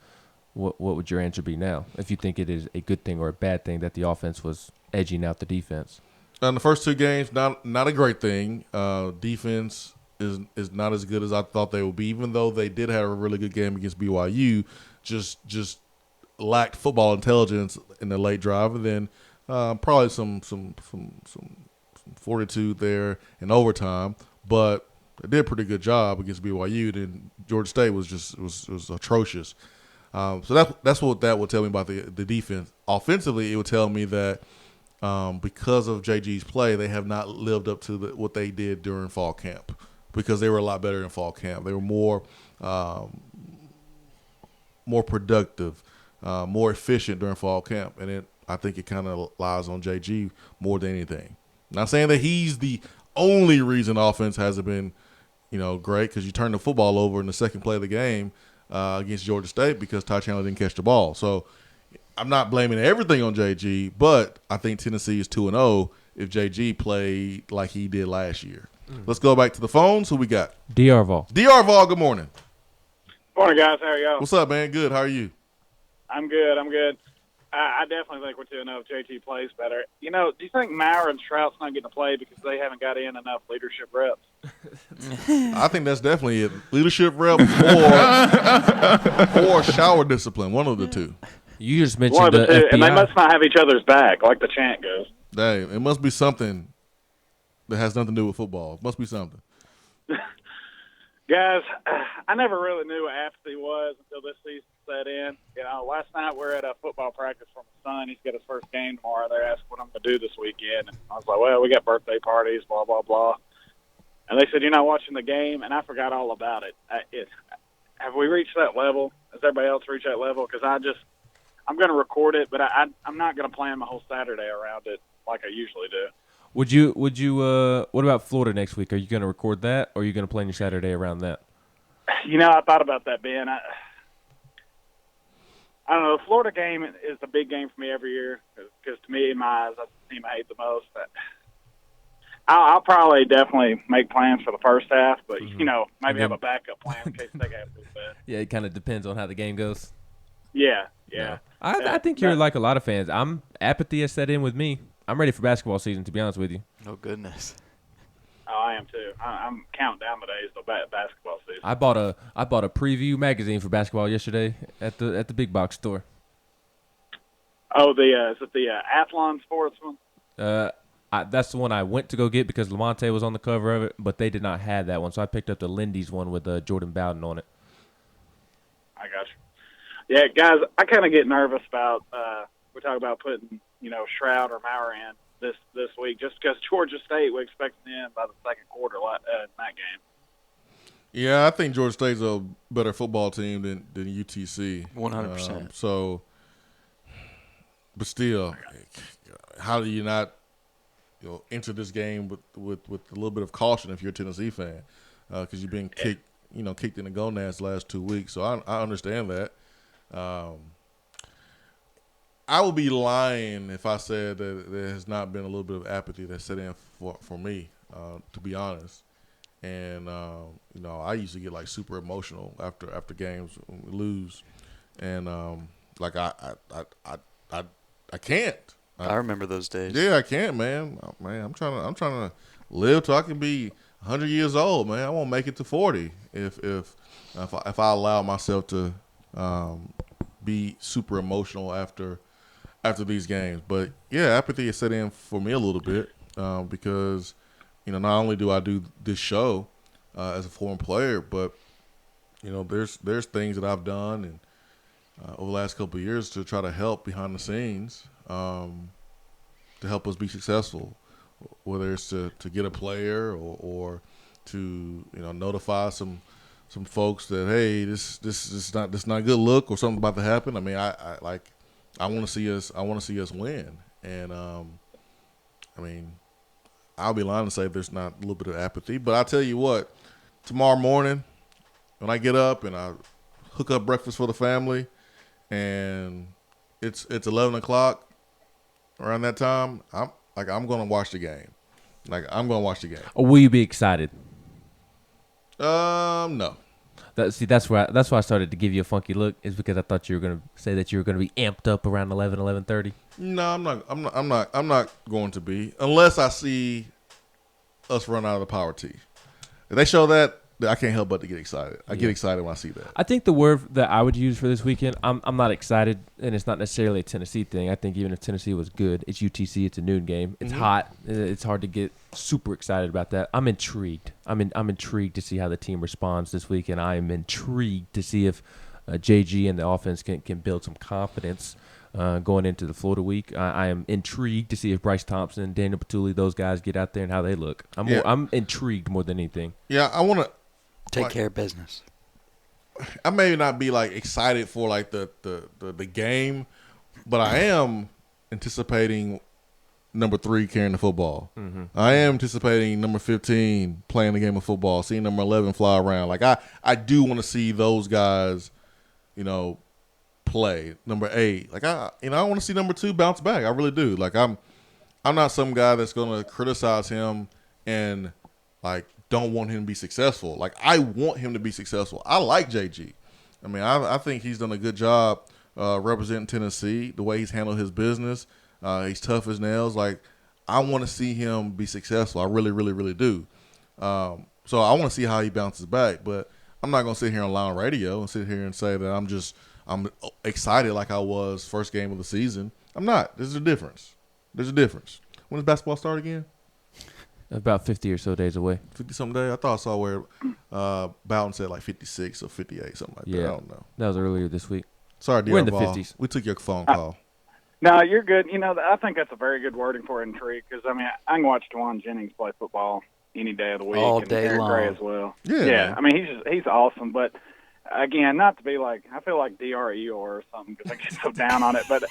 What would your answer be now if you think it is a good thing or a bad thing that the offense was edging out the defense?
In the first 2 games, not a great thing. Defense is not as good as I thought they would be, even though they did have a really good game against BYU. Just lacked football intelligence in the late drive, and then probably some fortitude there in overtime. But they did a pretty good job against BYU. Then Georgia State was atrocious. So that's what that would tell me about the defense. Offensively, it would tell me that because of JG's play, they have not lived up to what they did during fall camp, because they were a lot better in fall camp. They were more productive, more efficient during fall camp, and I think it kind of lies on JG more than anything. Not saying that he's the only reason offense hasn't been, great, because you turned the football over in the second play of the game against Georgia State because Ty Chandler didn't catch the ball. So I'm not blaming everything on JG, but I think Tennessee is 2-0 if JG played like he did last year. Let's go back to the phones. Who we got?
DR Vol,
good morning.
Morning, guys. How are y'all?
What's up, man? Good. How are you?
I'm good. I definitely think we're 2-0 if JT plays better. Do you think Maurer and Strout's not getting to play because they haven't got in enough leadership reps?
I think that's definitely it. Leadership rep or shower discipline, one of the two.
You just mentioned
one of the two,
FBI.
and they must not have each other's back, like the chant goes.
Hey, it must be something that has nothing to do with football. It must be something.
Guys, I never really knew what apathy was until this season set in. Last night we were at a football practice for my son. He's got his first game tomorrow. They're asking what I'm going to do this weekend. And I was like, well, we got birthday parties, blah, blah, blah. And they said, you're not watching the game, and I forgot all about it. Have we reached that level? Has everybody else reached that level? Because I'm going to record it, but I'm not going to plan my whole Saturday around it like I usually do.
Would you what about Florida next week? Are you going to record that, or are you going to plan your Saturday around that?
I thought about that, Ben. I don't know. The Florida game is the big game for me every year because, to me, in my eyes, that's the team I hate the most. I'll probably definitely make plans for the first half, but, maybe have a backup plan in case they have to bad.
Yeah, it kind of depends on how the game goes.
Yeah.
I think you're like a lot of fans. Apathy has set in with me. I'm ready for basketball season, to be honest with you.
Oh, goodness.
Oh, I am too. I'm counting down the days till basketball season.
I bought a preview magazine for basketball yesterday at the big box store.
Oh, is it the Athlon Sports one?
That's the one I went to go get because Lamonte was on the cover of it, but they did not have that one, so I picked up the Lindy's one with Jordan Bowden on it.
I got you. Yeah, guys, I kind of get nervous about we talk about putting Shroud or Maurer in this week, just because Georgia State we expect them in by the second quarter in that game.
Yeah, I think Georgia State's a better football team than UTC.
100%.
So, but still, how do you not enter this game with a little bit of caution if you're a Tennessee fan, because you've been kicked in the gonads the last 2 weeks. So I understand that. I would be lying if I said that there has not been a little bit of apathy that set in for me, to be honest. And I used to get like super emotional after games when we lose, and like I can't.
I remember those days.
Yeah, I can't, man. Oh, man, I'm trying to live till I can be 100 years old, man. I won't make it to 40 if I allow myself to be super emotional after these games. But yeah, apathy has set in for me a little bit because not only do I do this show as a former player, but there's things that I've done and over the last couple of years to try to help behind the scenes to help us be successful, whether it's to get a player or to notify some folks that, hey, this is not a good look or something about to happen. I mean, I want to see us win, and I mean, I'll be lying to say there's not a little bit of apathy, but I'll tell you what, tomorrow morning when I get up and I hook up breakfast for the family, and it's 11 o'clock around that time, I'm gonna watch the game. Like, I'm gonna watch the game.
Or will you be excited?
No.
That's why I started to give you a funky look, is because I thought you were gonna say that you were gonna be amped up around 11:30.
No, I'm not going to be, unless I see us run out of the power tee. If they show that, I can't help but to get excited. I get excited when I see that.
I think the word that I would use for this weekend, I'm not excited, and it's not necessarily a Tennessee thing. I think even if Tennessee was good, it's UTC, it's a noon game. It's hot. It's hard to get super excited about that. I'm intrigued. I'm intrigued to see how the team responds this week, and I am intrigued to see if JG and the offense can build some confidence going into the Florida week. I am intrigued to see if Bryce Thompson and Daniel Petulli, those guys, get out there and how they look. I'm intrigued more than anything.
Yeah, I want to
take care of business.
I may not be like excited for like the game, but I am anticipating number 3 carrying the football.
Mm-hmm.
I am anticipating number 15 playing the game of football, seeing number 11 fly around. Like I do want to see those guys, play. Number 8, like I want to see number 2 bounce back. I really do. Like I'm not some guy that's going to criticize him and like don't want him to be successful. Like, I want him to be successful. I like JG. I mean, I think he's done a good job representing Tennessee, the way he's handled his business. He's tough as nails. Like, I want to see him be successful. I really, really, really do. So I want to see how he bounces back. But I'm not going to sit here on Lounge Radio and sit here and say that I'm excited like I was first game of the season. I'm not. There's a difference. When does basketball start again?
About 50 or so days away.
50-something days? I thought I saw where Bowden said like 56 or 58, something like that. I don't know.
That was earlier this week.
Sorry,
we're in the
Vol.
50s.
We took your phone call.
No, you're good. I think that's a very good wording for intrigue because, I mean, I can watch DeJuan Jennings play football any day of the week.
All
and
day
Eric
long.
Gray as well.
Yeah.
I mean, he's awesome. But, again, not to be like – I feel like DRE or something because I get so down on it. But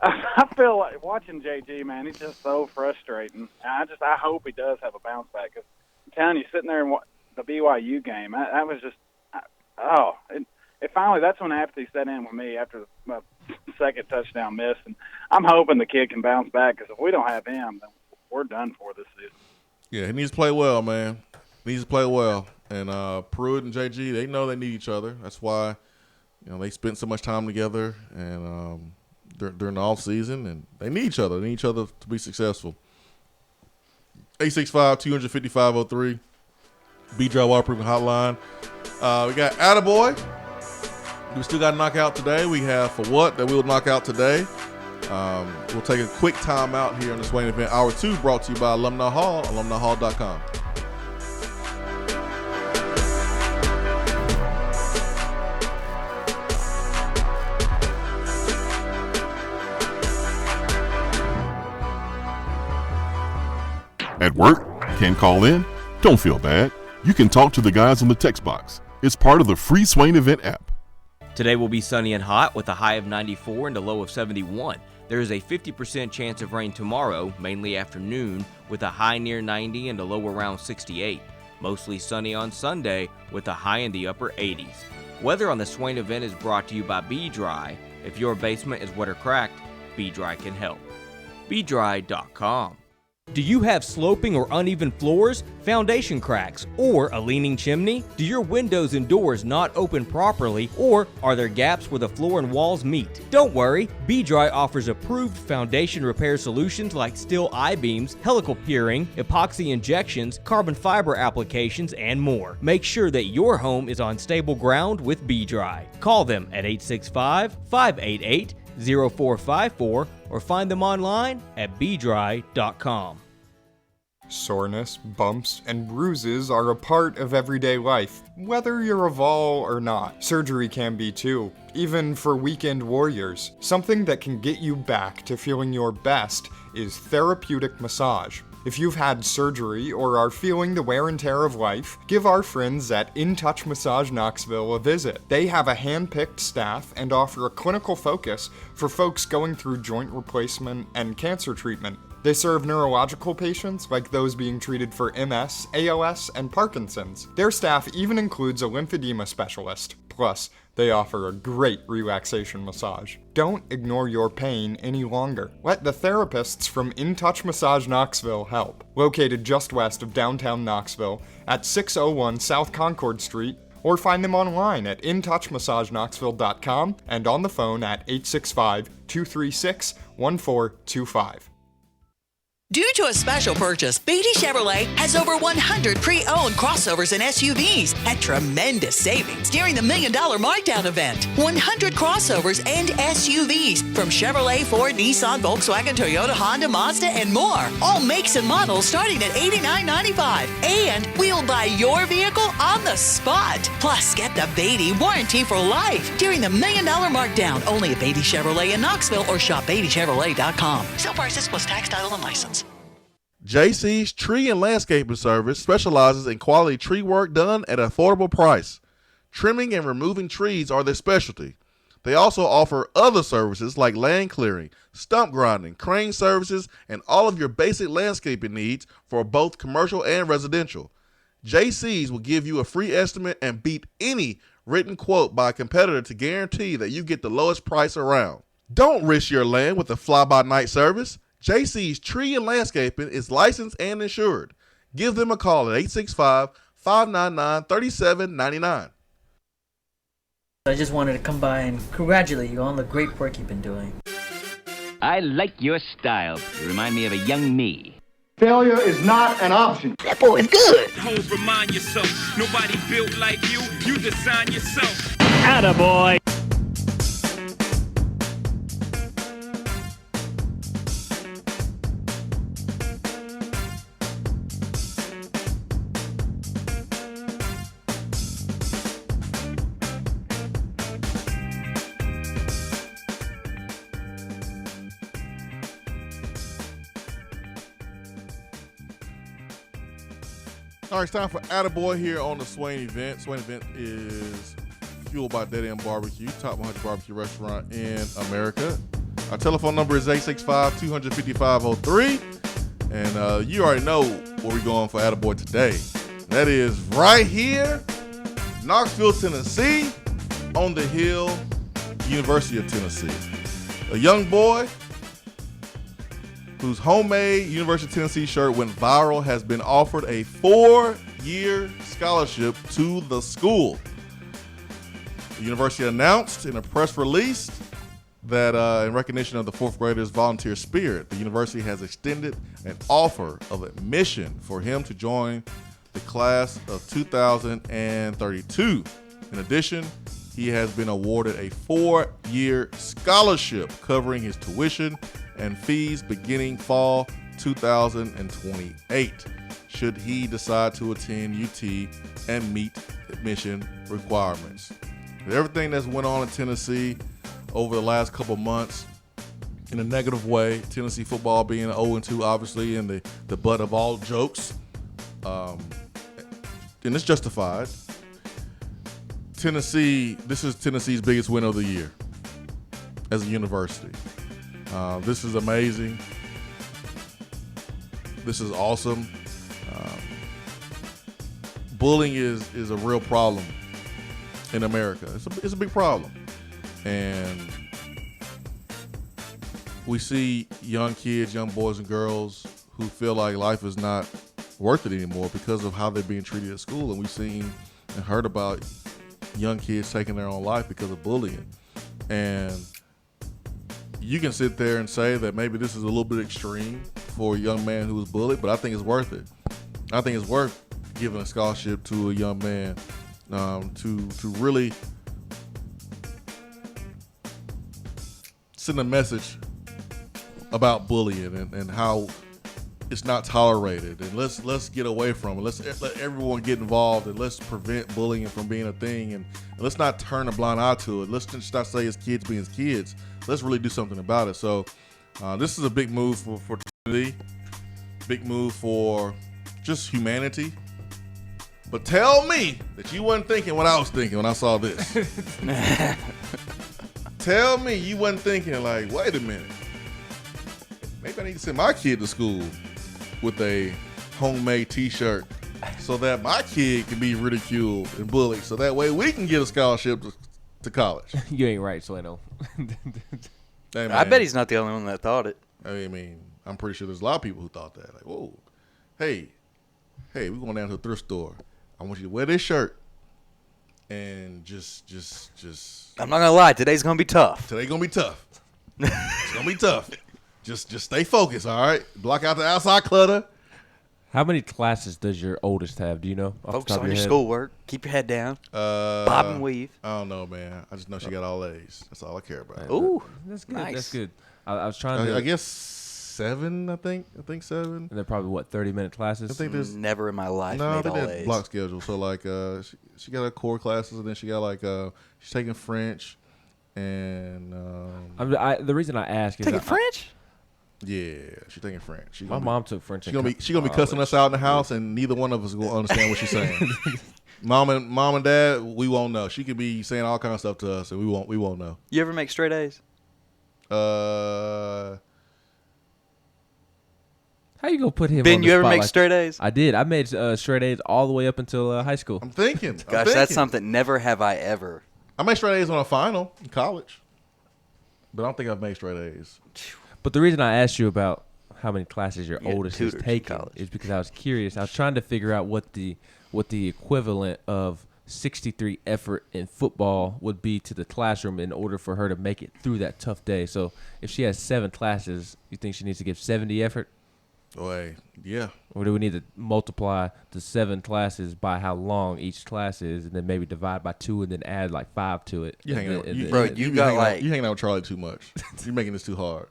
I feel like watching JG, man, he's just so frustrating. I hope he does have a bounce back because I'm telling you, sitting there in the BYU game, that was just it finally, that's when apathy set in with me after my second touchdown miss. And I'm hoping the kid can bounce back because if we don't have him, then we're done for this season.
Yeah, he needs to play well, man. He needs to play well. And Pruitt and JG, they know they need each other. That's why, they spent so much time together and during the off season, and they need each other. They need each other to be successful. 865-250-503. B-Drive Waterproofing Hotline. We got Attaboy. We still got to knock out today. We have For What that we'll knock out today. We'll take a quick time out here on the Swain event. Hour 2 brought to you by Alumni Hall, alumnihall.com.
At work, can't call in? Don't feel bad. You can talk to the guys on the text box. It's part of the free Swain event app.
Today will be sunny and hot with a high of 94 and a low of 71. There is a 50% chance of rain tomorrow, mainly afternoon, with a high near 90 and a low around 68. Mostly sunny on Sunday with a high in the upper 80s. Weather on the Swain event is brought to you by B-Dry. If your basement is wet or cracked, B-Dry can help. BDry.com. Do you have sloping or uneven floors, foundation cracks, or a leaning chimney? Do your windows and doors not open properly, or are there gaps where the floor and walls meet? Don't worry, B-Dry offers approved foundation repair solutions like steel I-beams, helical piering, epoxy injections, carbon fiber applications, and more. Make sure that your home is on stable ground with B-Dry. Call them at 865-588-0454 or find them online at bdry.com.
Soreness, bumps, and bruises are a part of everyday life, whether you're a Vol or not. Surgery can be too, even for weekend warriors. Something that can get you back to feeling your best is therapeutic massage. If you've had surgery or are feeling the wear and tear of life, give our friends at In Touch Massage Knoxville a visit. They have a hand-picked staff and offer a clinical focus for folks going through joint replacement and cancer treatment. They serve neurological patients like those being treated for MS, ALS, and Parkinson's. Their staff even includes a lymphedema specialist. Plus, they offer a great relaxation massage. Don't ignore your pain any longer. Let the therapists from In Touch Massage Knoxville help. Located just west of downtown Knoxville at 601 South Concord Street, or find them online at intouchmassagenknoxville.com and on the phone at 865-236-1425.
Due to a special purchase, Beatty Chevrolet has over 100 pre-owned crossovers and SUVs at tremendous savings during the $1 Million Markdown event. 100 crossovers and SUVs from Chevrolet, Ford, Nissan, Volkswagen, Toyota, Honda, Mazda, and more. All makes and models starting at $89.95. And we'll buy your vehicle on the spot. Plus, get the Beatty warranty for life during the $1 Million Markdown. Only at Beatty Chevrolet in Knoxville or shop BeattyChevrolet.com. Sale prices plus tax, title, and license.
JC's Tree and Landscaping Service specializes in quality tree work done at an affordable price. Trimming and removing trees are their specialty. They also offer other services like land clearing, stump grinding, crane services, and all of your basic landscaping needs for both commercial and residential. JC's will give you a free estimate and beat any written quote by a competitor to guarantee that you get the lowest price around. Don't risk your land with a fly-by-night service. JC's Tree and Landscaping is licensed and insured. Give them a call at 865-599-3799.
I just wanted to come by and congratulate you on the great work you've been doing.
I like your style. You remind me of a young me.
Failure is not an option.
That boy is good.
Hoes, remind yourself, nobody built like you. You design yourself.
Attaboy.
All right, it's time for Attaboy here on the Swain event. Swain event is fueled by Dead End Barbecue, top 100 barbecue restaurant in America. Our telephone number is 865-250-503. And you already know where we're going for Attaboy today. That is right here, Knoxville, Tennessee, on the hill, University of Tennessee. A young boy whose homemade University of Tennessee shirt went viral has been offered a 4-year scholarship to the school. The university announced in a press release that in recognition of the fourth graders' volunteer spirit, the university has extended an offer of admission for him to join the class of 2032. In addition, he has been awarded a 4-year scholarship covering his tuition and fees beginning fall 2028, should he decide to attend UT and meet admission requirements. With everything that's went on in Tennessee over the last couple months in a negative way, Tennessee football being 0-2 obviously and the butt of all jokes, and it's justified. This is Tennessee's biggest win of the year as a university. This is amazing. This is awesome. Bullying is a real problem in America. It's a big problem. And we see young kids, young boys and girls who feel like life is not worth it anymore because of how they're being treated at school. And we've seen and heard about young kids taking their own life because of bullying. And you can sit there and say that maybe this is a little bit extreme for a young man who was bullied, but I think it's worth it. I think it's worth giving a scholarship to a young man to really send a message about bullying and how it's not tolerated, and let's get away from it. Let's let everyone get involved, and let's prevent bullying from being a thing, and let's not turn a blind eye to it. Let's just not say it's kids being kids. Let's really do something about it. So this is a big move for Tennessee, big move for just humanity. But tell me that you wasn't thinking what I was thinking when I saw this. Tell me you wasn't thinking like, wait a minute, maybe I need to send my kid to school with a homemade t-shirt so that my kid can be ridiculed and bullied, so that way we can get a scholarship to college.
You ain't right, Swano.
Hey,
I bet he's not the only one that thought it.
I mean, I'm pretty sure there's a lot of people who thought that. Like, whoa, hey, we're going down to the thrift store. I want you to wear this shirt and just.
I'm not gonna lie, today's gonna be tough.
Today's gonna be tough. It's gonna be tough. Just stay focused, all right? Block out the outside clutter.
How many classes does your oldest have? Do you know?
Focus on your schoolwork. Keep your head down. Bob and weave.
I don't know, man. I just know she got all A's. That's all I care about.
Ooh,
that's good.
Nice.
That's good. I was trying to.
I guess 7. I think 7.
And they're probably what, 30-minute classes?
I think there's
never in my life
no,
made all
they did
A's.
block schedule. So like, she got her core classes, and then she got like she's taking French, and
the reason I ask is
taking French.
Yeah, she's taking French.
My mom took French.
She's gonna be cussing us out in the house, and neither one of us will understand what she's saying. Mom and Dad, we won't know. She could be saying all kinds of stuff to us, and we won't know.
You ever make straight A's?
How you gonna put him?
Ben,
on the
you ever
spot
make
like
straight A's?
I did. I made straight A's all the way up until high school.
I'm thinking.
Gosh, that's something. Never have I ever.
I made straight A's on a final in college, but I don't think I've made straight A's.
But the reason I asked you about how many classes your
You get
oldest is
tutors in
taking
college.
is because I was curious. I was trying to figure out what the equivalent of 63 effort in football would be to the classroom in order for her to make it through that tough day. So if she has 7 classes, you think she needs to give 70 effort?
Boy, yeah.
Or do we need to multiply the 7 classes by how long each class is, and then maybe divide by 2 and then add like 5 to it?
You hanging out, you hanging out with Charlie too much. You're making this too hard.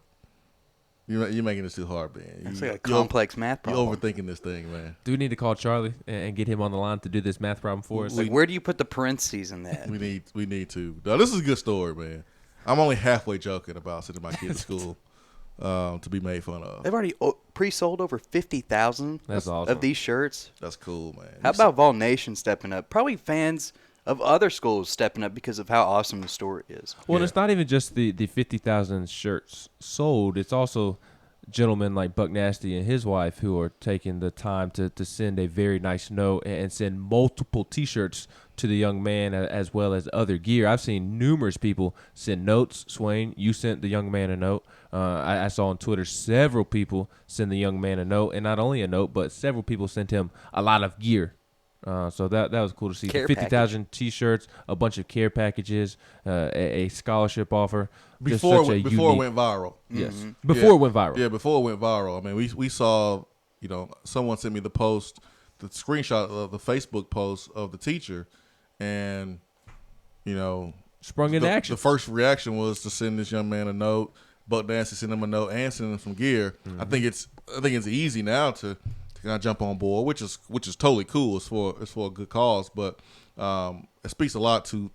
You're making this too hard, man.
It's like a complex math problem.
You're overthinking this thing, man.
Do we need to call Charlie and get him on the line to do this math problem for us?
Like, where do you put the parentheses in that?
We need to. No, this is a good story, man. I'm only halfway joking about sending my kid to school to be made fun of.
They've already pre-sold over 50,000 of these shirts.
That's cool, man.
How about Vol Nation stepping up? Probably fans of other schools stepping up because of how awesome the story is.
Well, it's not even just the 50,000 shirts sold. It's also gentlemen like Buck Nasty and his wife who are taking the time to send a very nice note and send multiple T-shirts to the young man as well as other gear. I've seen numerous people send notes. Swain, you sent the young man a note. I saw on Twitter several people send the young man a note, and not only a note, but several people sent him a lot of gear. So that was cool to see.
Care
50,000 T-shirts, a bunch of care packages, a scholarship offer.
Before it went viral.
Yes,
Before
it went viral.
Yeah, before it went viral. I mean, we saw, someone sent me the post, the screenshot of the Facebook post of the teacher, and
sprung into action.
The first reaction was to send this young man a note. Buck Dancy sent him a note and send him some gear.
Mm-hmm.
I think it's easy now to kind of jump on board, which is totally cool. It's for a good cause, but it speaks a lot to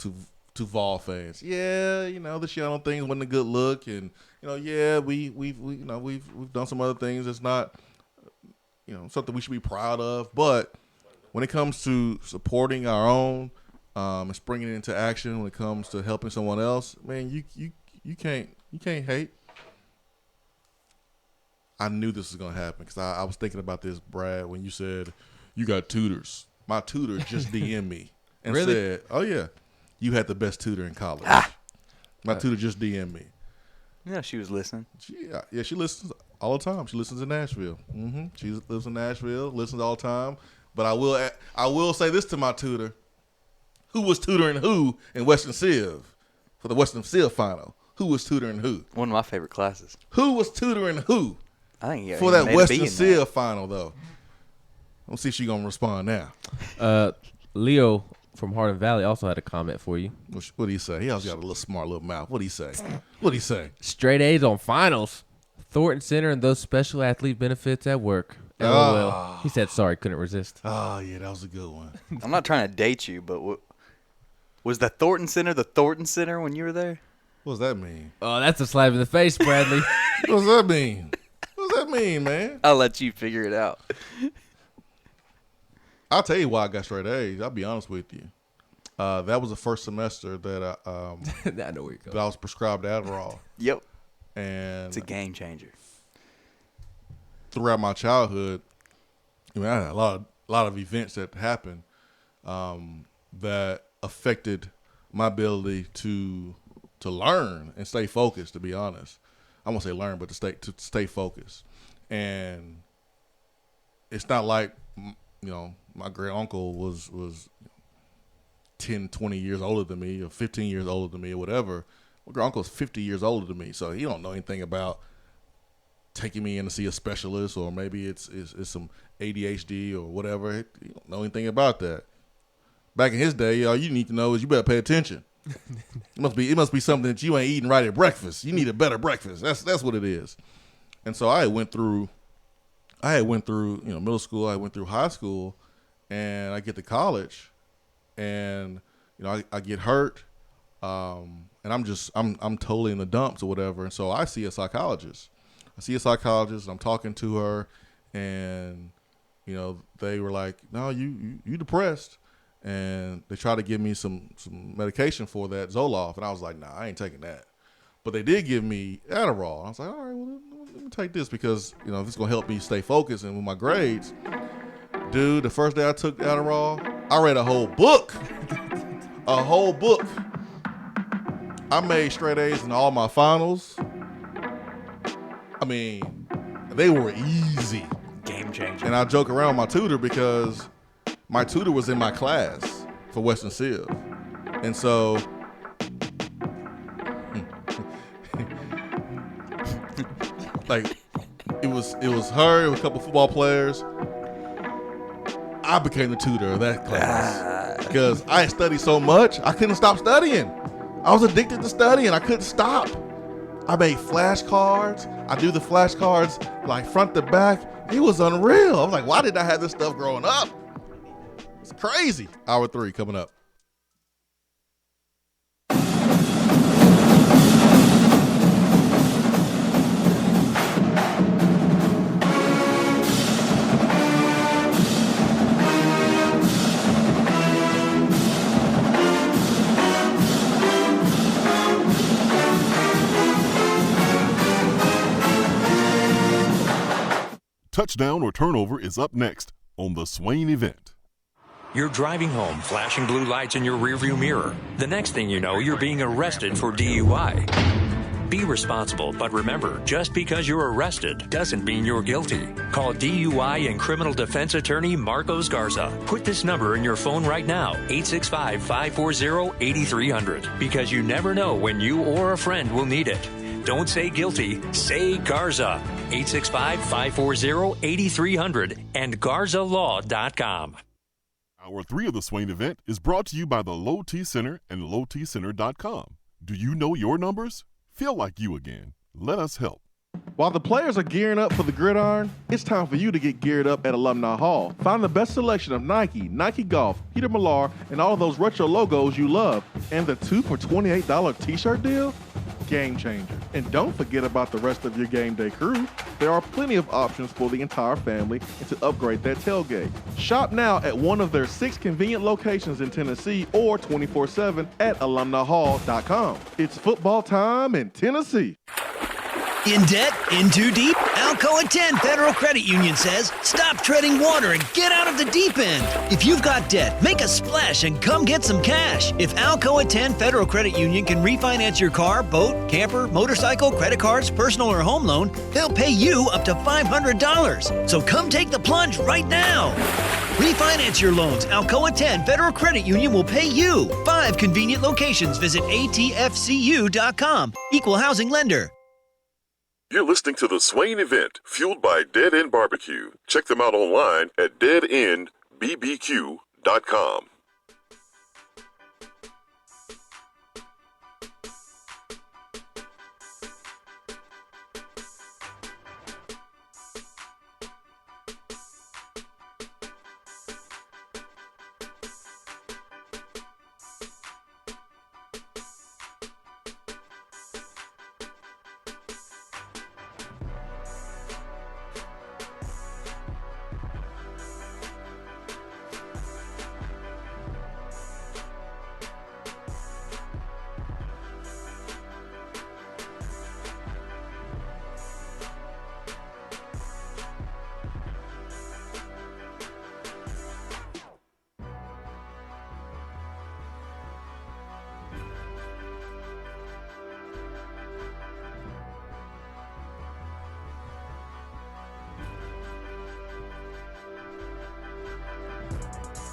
Vol fans. Yeah, the Shiano thing wasn't a good look, and we've done some other things that's not something we should be proud of. But when it comes to supporting our own and springing it into action, when it comes to helping someone else, man, you can't hate. I knew this was going to happen because I was thinking about this, Brad, when you said you got tutors. My tutor just DM'd me and said, oh, yeah, you had the best tutor in college. My tutor just DM'd me.
Yeah, she was listening.
Yeah, she listens all the time. She listens in Nashville. She lives in Nashville, listens all the time. But I will say this to my tutor. Who was tutoring who in Western Civ for the Western Civ final? Who was tutoring who?
One of my favorite classes.
Who was tutoring who?
I think
for that Western Civ final, though. Let's see if she's going to respond now.
Leo from Hardin Valley also had a comment for you.
What did he say? He always got a little smart little mouth. What did he say? What did he say?
Straight A's on finals. Thornton Center and those special athlete benefits at work. LOL. He said sorry, couldn't resist.
Oh, yeah, that was a good one.
I'm not trying to date you, but was the Thornton Center when you were there?
What does that mean?
Oh, that's a slap in the face, Bradley.
What does that mean? What does that mean, man?
I'll let you figure it out.
I'll tell you why I got straight A's. I'll be honest with you. That was the first semester that I
know where you're going.
That I was prescribed Adderall.
Yep.
And
it's a game changer.
Throughout my childhood, I had a lot of events that happened that affected my ability to learn and stay focused. To be honest, I won't say learn, but to stay focused. And it's not like my great uncle was 10, 20 years older than me, or 15 years older than me, or whatever. My great uncle's 50 years older than me, so he don't know anything about taking me in to see a specialist, or maybe it's some ADHD or whatever. He don't know anything about that. Back in his day, all you need to know is you better pay attention. It must be something that you ain't eating right at breakfast. You need a better breakfast. That's what it is. And so I went through middle school. I went through high school, and I get to college, and I get hurt, and I'm totally in the dumps or whatever. And so I see a psychologist. I'm talking to her, and they were like, "No, you depressed." And they tried to give me some medication for that, Zoloft, and I was like, "Nah, I ain't taking that." But they did give me Adderall. I was like, "All right, well, let me take this because if it's gonna help me stay focused and with my grades." Dude, the first day I took Adderall, I read a whole book. A whole book. I made straight A's in all my finals. I mean, they were easy.
Game changer.
And I joke around with my tutor because my tutor was in my class for Western Civ. And so like it was her, it was a couple football players. I became the tutor of that class because I had studied so much, I couldn't stop studying. I was addicted to studying. I couldn't stop. I made flashcards. I do the flashcards like front to back. It was unreal. I was like, why did I have this stuff growing up? It's crazy. Hour 3 coming up.
Touchdown or turnover is up next on the Swain event.
You're driving home, flashing blue lights in your rearview mirror. The next thing you know, you're being arrested for DUI. Be responsible, but remember, just because you're arrested doesn't mean you're guilty. Call DUI and criminal defense attorney Marcos Garza. Put this number in your phone right now, 865-540-8300, because you never know when you or a friend will need it. Don't say guilty, say Garza. 865-540-8300 and GarzaLaw.com.
Hour 3 of the Swain event is brought to you by the Low T Center and LowTCenter.com. Do you know your numbers? Feel like you again. Let us help.
While the players are gearing up for the gridiron, it's time for you to get geared up at Alumni Hall. Find the best selection of Nike, Nike Golf, Peter Millar, and all those retro logos you love. And the 2 for $28 t-shirt deal? Game changer. And don't forget about the rest of your game day crew. There are plenty of options for the entire family and to upgrade that tailgate. Shop now at one of their 6 convenient locations in Tennessee or 24/7 at alumnihall.com. It's football time in Tennessee.
In debt? In too deep? Alcoa 10 Federal Credit Union says, stop treading water and get out of the deep end. If you've got debt, make a splash and come get some cash. If Alcoa 10 Federal Credit Union can refinance your car, boat, camper, motorcycle, credit cards, personal or home loan, they'll pay you up to $500. So come take the plunge right now. Refinance your loans. Alcoa 10 Federal Credit Union will pay you. 5 convenient locations. Visit atfcu.com. Equal housing lender.
You're listening to the Swain event, fueled by Dead End Barbecue. Check them out online at deadendbbq.com.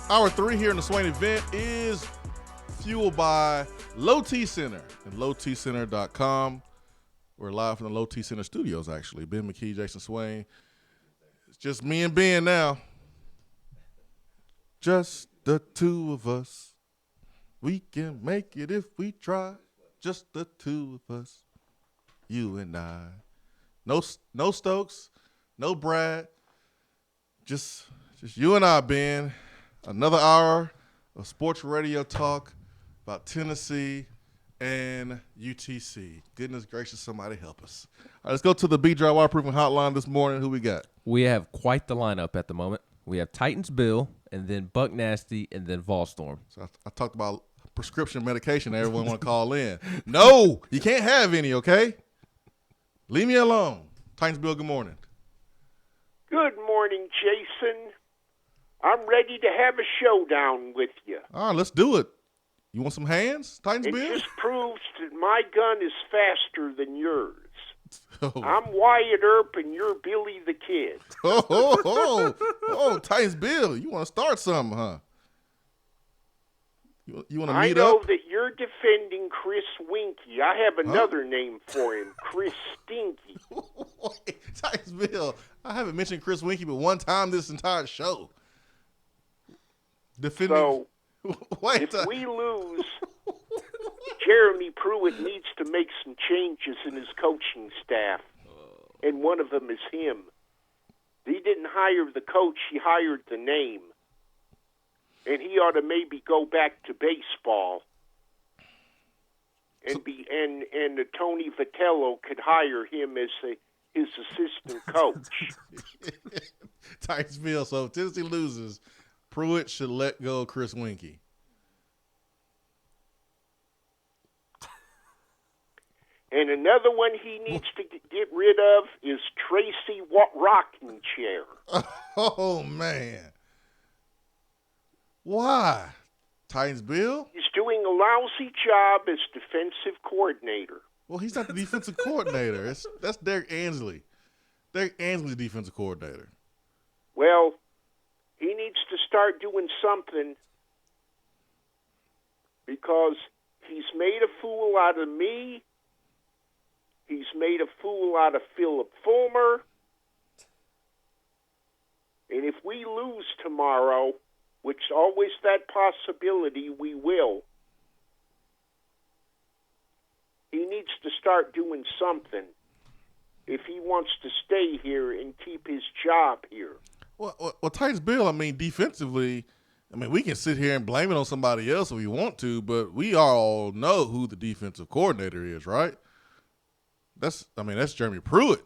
Hour 3 here in the Swain event is fueled by Low T Center and LowTCenter.com. We're live from the Low T Center studios, actually. Ben McKee, Jason Swain. It's just me and Ben now. Just the two of us. We can make it if we try. Just the two of us. You and I. No Stokes. No Brad. Just you and I, Ben. Another hour of sports radio talk about Tennessee and UTC. Goodness gracious, somebody help us. All right, let's go to the B-Dry Waterproofing Hotline this morning. Who we got?
We have quite the lineup at the moment. We have Titans Bill, and then Buck Nasty, and then Volstorm.
So I talked about prescription medication that everyone want to call in. No, you can't have any, okay? Leave me alone. Titans Bill, good morning.
Good morning, Jason. I'm ready to have a showdown with you.
All right, let's do it. You want some hands, Titans Bill?
It just proves that my gun is faster than yours.
Oh.
I'm Wyatt Earp and you're Billy the Kid.
Oh, Titans Bill, you want to start something, huh? You want to meet
up? I know
up?
that you're defending Chris Winky. I have another name for him, Chris Stinky.
Wait, Titans Bill, I haven't mentioned Chris Winky but one time this entire show.
So, if we lose, Jeremy Pruitt needs to make some changes in his coaching staff, and one of them is him. He didn't hire the coach, he hired the name. And he ought to maybe go back to baseball. And Tony Vitello could hire him as his assistant coach.
Titans Bill, so if Tennessee loses, Pruitt should let go of Chris Winky.
And another one he needs to get rid of is Tracy Rocking Chair.
Oh, man. Why? Titans Bill?
He's doing a lousy job as defensive coordinator.
Well, he's not the defensive coordinator. That's Derek Ansley. Derek Ansley's defensive coordinator.
Well, he needs to start doing something because he's made a fool out of me. He's made a fool out of Philip Fulmer. And if we lose tomorrow, which always that possibility we will, he needs to start doing something if he wants to stay here and keep his job here.
Well, Titans Bill, I mean, defensively, I mean, we can sit here and blame it on somebody else if we want to, but we all know who the defensive coordinator is, right? That's Jeremy Pruitt.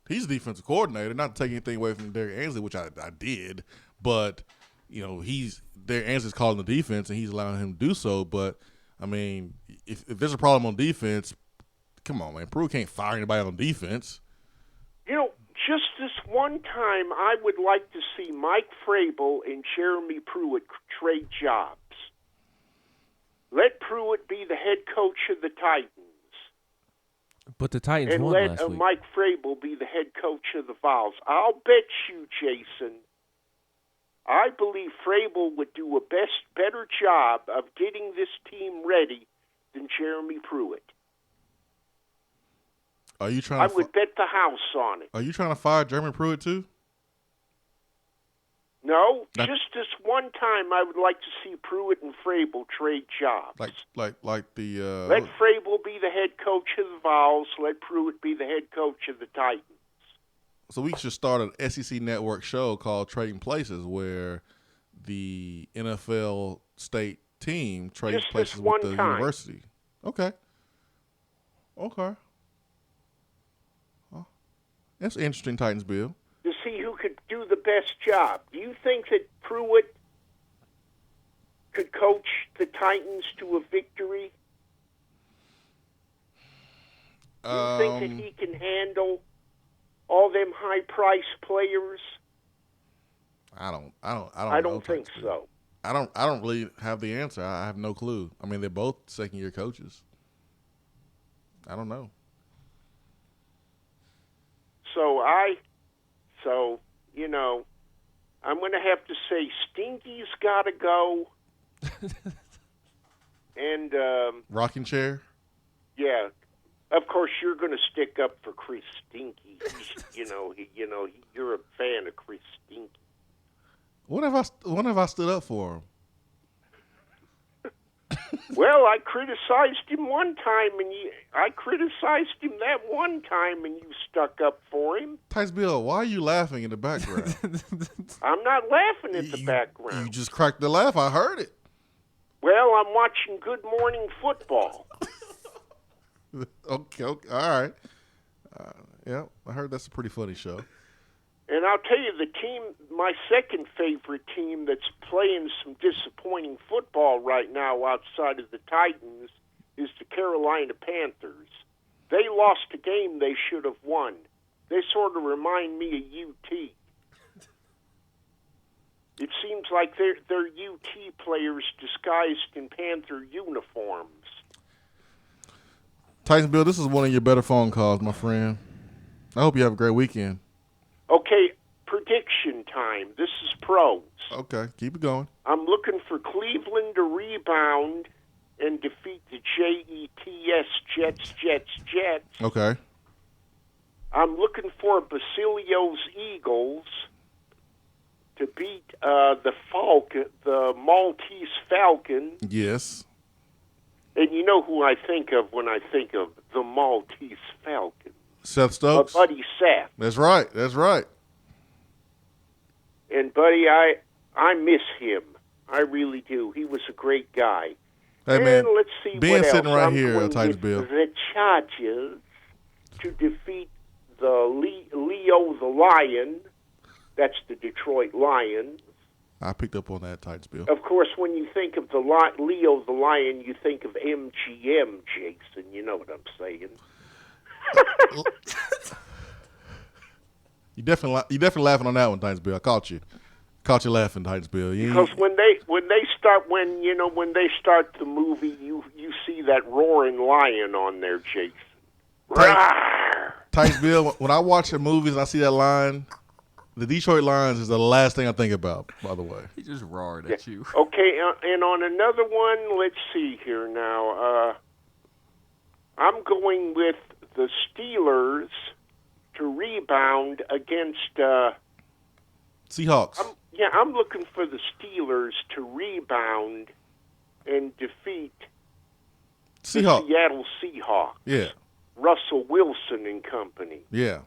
He's the defensive coordinator, not to take anything away from Derek Ansley, which I did, but, you know, Derek Ansley's calling the defense and he's allowing him to do so, but, I mean, if there's a problem on defense, come on, man, Pruitt can't fire anybody on defense.
You know, just this one time, I would like to see Mike Vrabel and Jeremy Pruitt trade jobs. Let Pruitt be the head coach of the Titans.
But the Titans
and
won
let
last week.
Mike Vrabel be the head coach of the Vols. I'll bet you, Jason, I believe Vrabel would do a better job of getting this team ready than Jeremy Pruitt.
Are you trying?
I would bet the house on it.
Are you trying to fire Jeremy Pruitt too?
No, just this one time, I would like to see Pruitt and Vrabel trade jobs.
Like the.
Let Vrabel be the head coach of the Vols. Let Pruitt be the head coach of the Titans.
So we should start an SEC network show called Trading Places, where the NFL state team trades
Just
places
this
with
one
the
time.
university. Okay. That's an interesting Titans bill.
To see who could do the best job. Do you think that Pruitt could coach the Titans to a victory? Do you think that he can handle all them high-priced players?
I don't know,
think so.
I don't really have the answer. I have no clue. I mean, they're both second-year coaches. I don't know.
So, you know, I'm going to have to say Stinky's got to go. And
rocking chair?
Yeah. Of course, you're going to stick up for Chris Stinky. You're a fan of Chris Stinky.
When have I stood up for him?
Well, I criticized him one time, I criticized him that one time, and you stuck up for him.
Tice Bill, why are you laughing in the background?
I'm not laughing at the background.
You just cracked the laugh. I heard it.
Well, I'm watching Good Morning Football.
Okay, all right. Yeah, I heard that's a pretty funny show.
And I'll tell you, the team, my second favorite team that's playing some disappointing football right now outside of the Titans is the Carolina Panthers. They lost a game they should have won. They sort of remind me of UT. It seems like they're UT players disguised in Panther uniforms.
Tyson Bill, this is one of your better phone calls, my friend. I hope you have a great weekend.
Okay, prediction time. This is pros.
Okay, keep it going.
I'm looking for Cleveland to rebound and defeat the Jets.
Okay.
I'm looking for Basilio's Eagles to beat the Maltese Falcon.
Yes.
And you know who I think of when I think of the Maltese Falcon?
Seth Stokes.
Buddy Seth.
That's right.
And Buddy, I miss him. I really do. He was a great guy.
Hey,
and
man,
let's see
Ben's
what else.
sitting right
I'm
here,
going
Titans
with
Bill.
The Chargers to defeat the Leo the Lion. That's the Detroit Lions.
I picked up on that, Titans Bill.
Of course, when you think of the Leo the Lion, you think of MGM, Jason. You know what I'm saying.
You definitely laughing on that one, Titans Bill. I caught you laughing, Titans Bill.
Because when they start the movie, you see that roaring lion on there, Jason.
Titans Bill, when I watch the movies and I see that line, the Detroit Lions is the last thing I think about, by the way.
He just roared at you.
Okay, and on another one, let's see here now. I'm going with the Steelers to rebound against
Seahawks.
I'm looking for the Steelers to rebound and defeat the Seattle Seahawks.
Yeah.
Russell Wilson and company.
Yeah.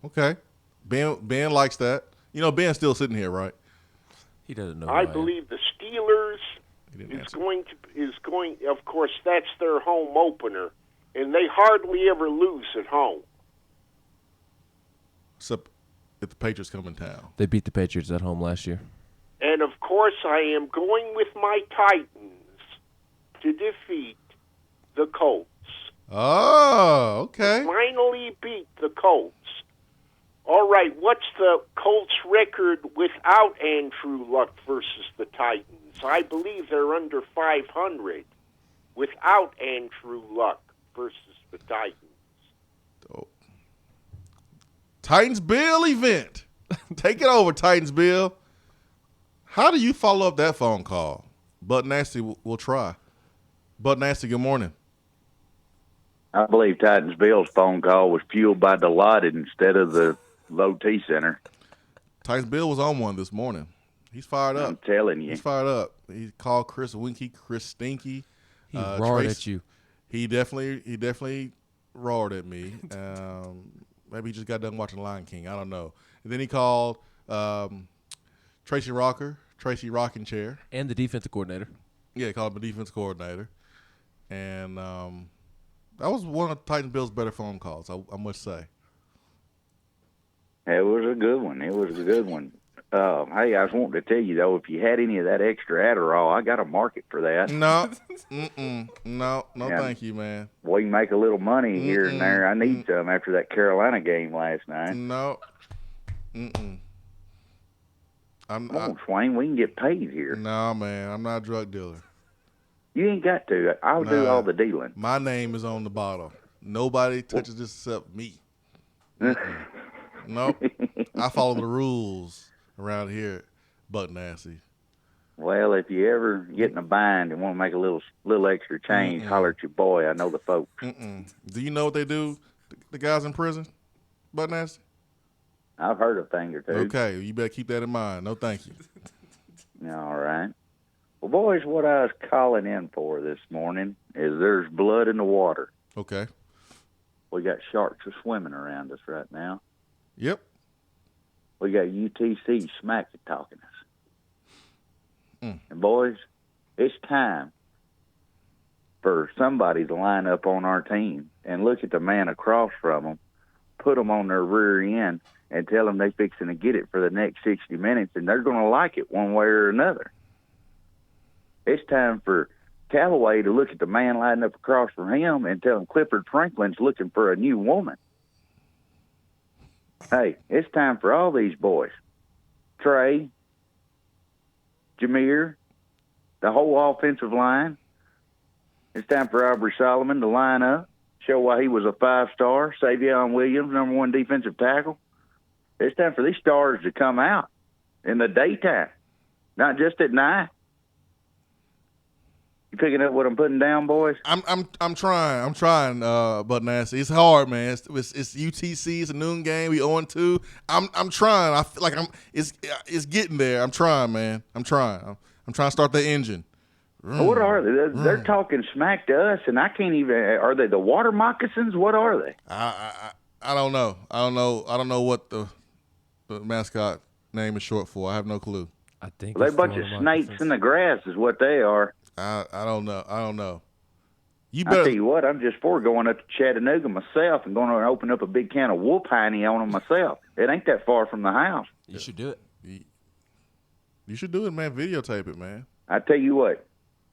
Okay. Ben likes that. You know, Ben's still sitting here, right?
He doesn't know.
I believe the Steelers is going. Of course, that's their home opener, and they hardly ever lose at home.
Except if the Patriots come in town.
They beat the Patriots at home last year.
And of course, I am going with my Titans to defeat the Colts.
Oh, okay.
Finally beat the Colts. All right, what's the Colts record without Andrew Luck versus the Titans? I believe they're under 500 without Andrew Luck versus the Titans.
Oh. Titans Bill event. Take it over, Titans Bill. How do you follow up that phone call? Butt Nasty will try. Butt Nasty, good morning.
I believe Titans Bill's phone call was fueled by Dilaudid instead of the Low T Center.
Titans Bill was on one this morning. He's fired up.
I'm telling you.
He's fired up. He called Chris Winky, Chris Stinky.
He roared at you.
He definitely roared at me. Maybe he just got done watching Lion King. I don't know. And then he called Tracy Rocking Chair.
And the defensive coordinator.
Yeah, he called him the defense coordinator. And that was one of Titans Bill's better phone calls, I must say.
It was a good one. Hey, I was wanting to tell you, though, if you had any of that extra Adderall, I got a market for that.
No. No, thank you, man.
We can make a little money here and there. I need some after that Carolina game last night.
No.
Come on, Swain, we can get paid here.
No, man, I'm not a drug dealer.
You ain't got to. I'll do all the dealing.
My name is on the bottle. Nobody touches this except me. Nope. I follow the rules around here, Butt Nasty.
Well, if you ever get in a bind and want to make a little extra change, holler at your boy. I know the folks.
Do you know what they do, the guys in prison, Butt Nasty?
I've heard a thing or two.
Okay, you better keep that in mind. No, thank you.
All right. Well, boys, what I was calling in for this morning is there's blood in the water.
Okay.
We got sharks swimming around us right now.
Yep.
We got UTC smack talking us. And, boys, it's time for somebody to line up on our team and look at the man across from them, put them on their rear end, and tell them they're fixing to get it for the next 60 minutes, and they're going to like it one way or another. It's time for Callaway to look at the man lining up across from him and tell him Clifford Franklin's looking for a new woman. Hey, it's time for all these boys, Trey, Jameer, the whole offensive line. It's time for Aubrey Solomon to line up, show why he was a 5-star, Savion Williams, number 1 defensive tackle. It's time for these stars to come out in the daytime, not just at night. You picking up what I'm putting down, boys?
I'm trying, Butt Nasty. It's hard, man. It's UTC. It's a noon game. We 0-2. I'm trying. I feel like it's getting there. I'm trying, man. I'm trying to start the engine.
What are they? They're talking smack to us, and I can't even. Are they the water moccasins? What are they?
I don't know. I don't know what the mascot name is short for. I have no clue.
I think
they're a bunch of snakes in the grass, is what they are.
I don't know.
I tell you what, I'm just for going up to Chattanooga myself and going to open up a big can of whoop hiney on them myself. It ain't that far from the house.
You should do it.
You should do it, man. Videotape it, man.
I tell you what,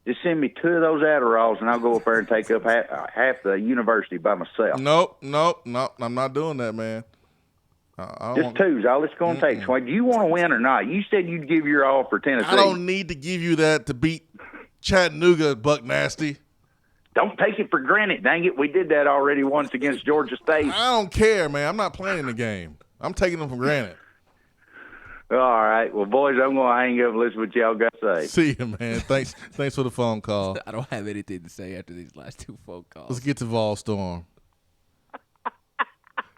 just send me 2 of those Adderalls and I'll go up there and take up half the university by myself.
Nope. I'm not doing that, man.
Just 2's all it's going to take. So, do you want to win or not? You said you'd give your all for Tennessee.
I don't need to give you that to beat Chattanooga, Buck Nasty.
Don't take it for granted. Dang it, we did that already once against Georgia State.
I don't care, man. I'm not playing the game. I'm taking them for granted.
All right. Well, boys, I'm going to hang up and listen to what y'all got to say.
See you, man. Thanks for the phone call.
I don't have anything to say after these last 2 phone calls.
Let's get to Vol Storm.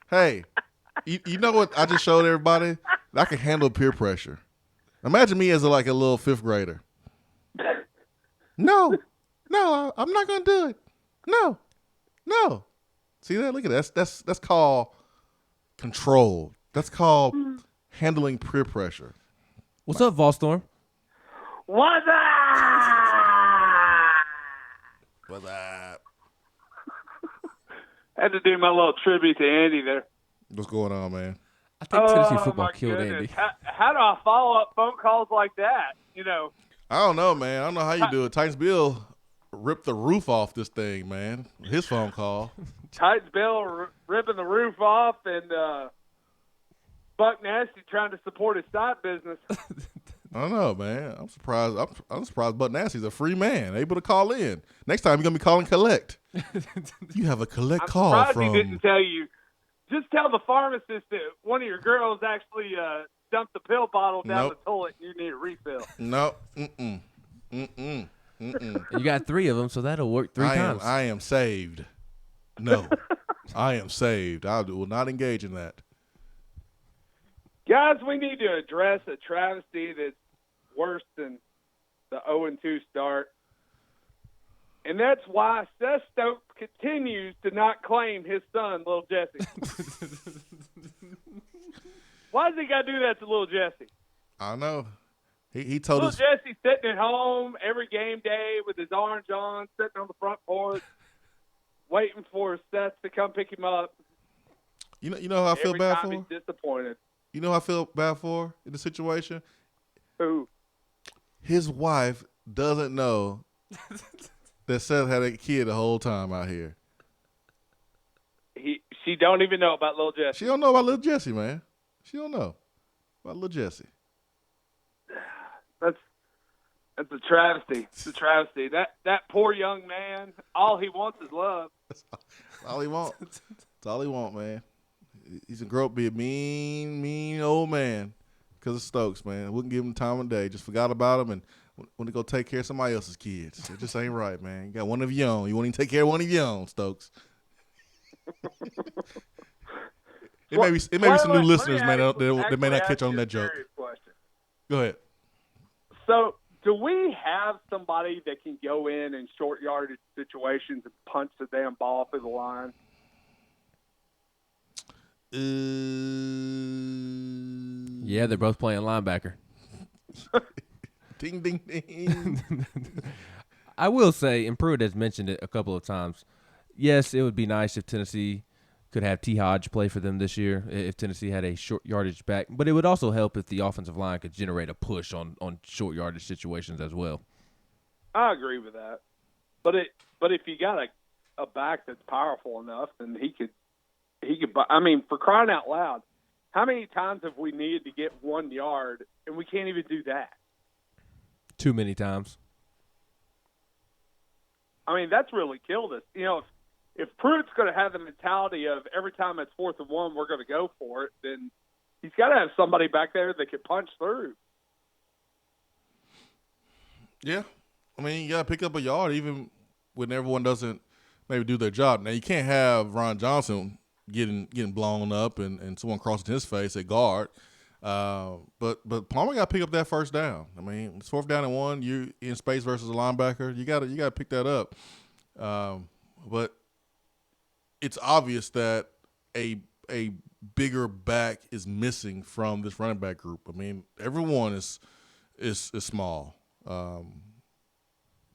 Hey, you know what I just showed everybody? I can handle peer pressure. Imagine me as a little 5th grader. No, I'm not going to do it. No. See that? Look at that. That's called control. That's called handling peer pressure.
What's up, Volstorm?
What's up?
What's up?
I had to do my little tribute to Andy there.
What's going on, man?
I think Tennessee football
my
killed
goodness.
Andy.
How do I follow up phone calls like that? You know,
I don't know, man. I don't know how you do it. Titans Bill ripped the roof off this thing, man. His phone call.
Titans Bill ripping the roof off and Buck Nasty trying to support his side business.
I don't know, man. I'm surprised. I'm surprised Buck Nasty's a free man, able to call in. Next time, you're going to be calling collect. You have a collect call
surprised
from.
he didn't tell you. Just tell the pharmacist that one of your girls actually dumped the pill bottle down
Nope.
the toilet and you need a refill.
No. Mm-mm.
You got 3 of them, so that'll work 3 times.
I am saved. No. I am saved. I will not engage in that.
Guys, we need to address a travesty that's worse than the 0-2 start. And that's why Seth Stokes continues to not claim his son, Little Jesse. Why does he got to do that to Little Jesse?
I know. He told
Little
us.
Jesse sitting at home every game day with his orange on, sitting on the front porch, waiting for Seth to come pick him up.
You know how I feel
Every
bad
time
for?
he's disappointed.
You know how I feel bad for in the situation?
Who?
His wife doesn't know that Seth had a kid the whole time out here.
She don't even know about Little Jesse.
She don't know about Little Jesse, man. She don't know about Little Jesse.
That's a travesty. It's a travesty. That poor young man, all he wants is love.
That's all he wants. That's all he wants, man. He's a grow up, be a mean old man because of Stokes, man. Wouldn't give him time of day. Just forgot about him and want to go take care of somebody else's kids. It just ain't right, man. You got one of your own. You want to take care of one of your own, Stokes. It may be some new listeners, man, that may not catch on that joke. Go ahead.
So, do we have somebody that can go in short yardage situations and punch the damn ball through the line?
Yeah, they're both playing linebacker.
Ding, ding, ding.
I will say, and Pruitt has mentioned it a couple of times, yes, it would be nice if Tennessee could have T. Hodge play for them this year, if Tennessee had a short yardage back. But it would also help if the offensive line could generate a push on short yardage situations as well.
I agree with that. But if you got a back that's powerful enough, then he could. I mean, for crying out loud, how many times have we needed to get 1 yard and we can't even do that?
Too many times.
I mean, that's really killed us. You know, if Pruitt's going to have the mentality of every time it's 4th and 1, we're going to go for it, then he's got to have somebody back there that can punch through.
Yeah. I mean, you got to pick up a yard even when everyone doesn't maybe do their job. Now, you can't have Ron Johnson getting blown up and someone crossing his face at guard. But Palmer got to pick up that first down. I mean, it's 4th down and 1. You in space versus a linebacker. You got to pick that up. But it's obvious that a bigger back is missing from this running back group. I mean, everyone is small.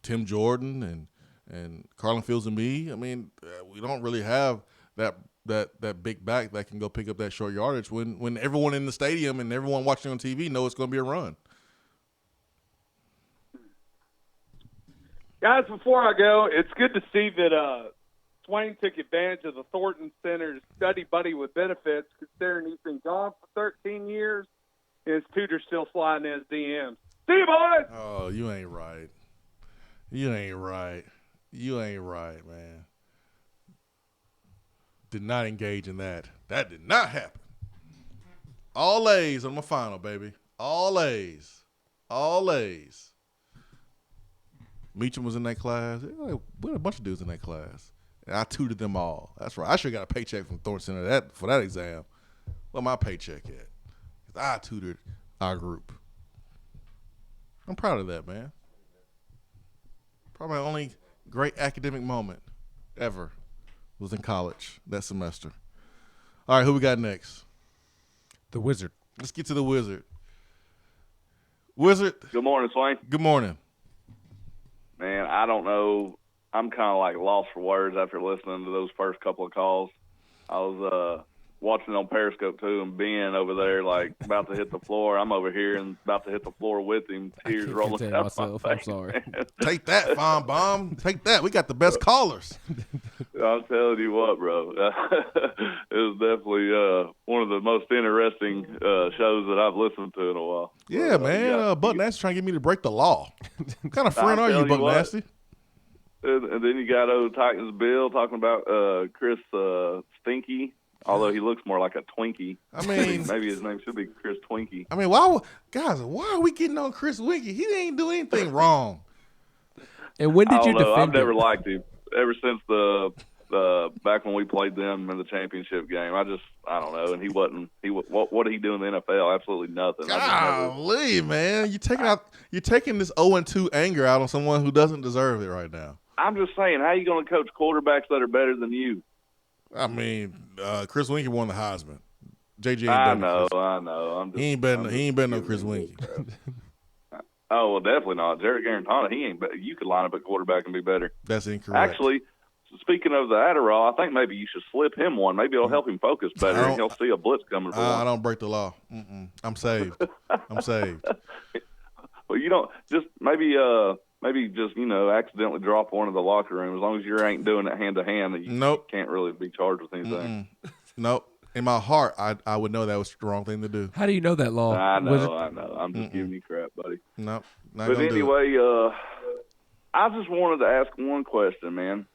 Tim Jordan and Carlin Fields and me. I mean, we don't really have that big back that can go pick up that short yardage when everyone in the stadium and everyone watching on TV know it's going to be a run.
Guys, before I go, it's good to see that Swain took advantage of the Thornton Center's study buddy with benefits, considering he's been gone for 13 years and his tutor's still sliding his DMs. See you, boys!
Oh, you ain't right. You ain't right. You ain't right, man. Did not engage in that. That did not happen. All A's on my final, baby. All A's. All A's. Meacham was in that class. We had a bunch of dudes in that class. And I tutored them all. That's right. I should have got a paycheck from Thornton Center for that exam. Where my paycheck at? 'Cause I tutored our group. I'm proud of that, man. Probably my only great academic moment ever was in college that semester. All right, who we got next?
The Wizard.
Let's get to the Wizard. Wizard.
Good morning, Swain.
Good morning.
Man, I don't know. I'm kind of like lost for words after listening to those first couple of calls. I was watching on Periscope too, and Ben over there like about to hit the floor. I'm over here and about to hit the floor with him, tears rolling down
myself.
my
I'm
face.
sorry.
Take that, Fine Bomb. Take that. We got the best callers.
I'm telling you what, bro. It was definitely one of the most interesting shows that I've listened to in a while.
Yeah, man. Buck Nasty trying to get me to break the law. What kind of friend are you, Buck Nasty?
And then you got old Titans Bill talking about Chris Stinky, although he looks more like a Twinkie.
I mean,
maybe his name should be Chris Twinkie.
I mean, why are we getting on Chris Winky? He ain't do anything wrong.
And when did you defend
I've never
him?
liked him ever since the back when we played them in the championship game. I don't know. And he wasn't. What did he do in the NFL? Absolutely nothing.
Golly, man, you're taking this 0-2 anger out on someone who doesn't deserve it right now.
I'm just saying, how are you going to coach quarterbacks that are better than you?
I mean, Chris Winky won the Heisman. JJ ain't
I
better
know.
than Chris. He ain't better than Chris Winky.
Oh, well, definitely not. Jared Garantano, he ain't. You could line up at quarterback and be better.
That's incorrect.
Actually, speaking of the Adderall, I think maybe you should slip him one. Maybe it'll help him focus better, and he'll see a blitz coming for him.
I don't break the law. I'm saved. I'm saved.
Well, you don't just maybe just accidentally drop one in the locker room. As long as you ain't doing it hand to hand, you can't really be charged with anything.
Nope. In my heart, I would know that was the wrong thing to do.
How do you know that law?
I know. I'm just giving you crap, buddy.
Nope.
But anyway, I just wanted to ask one question, man.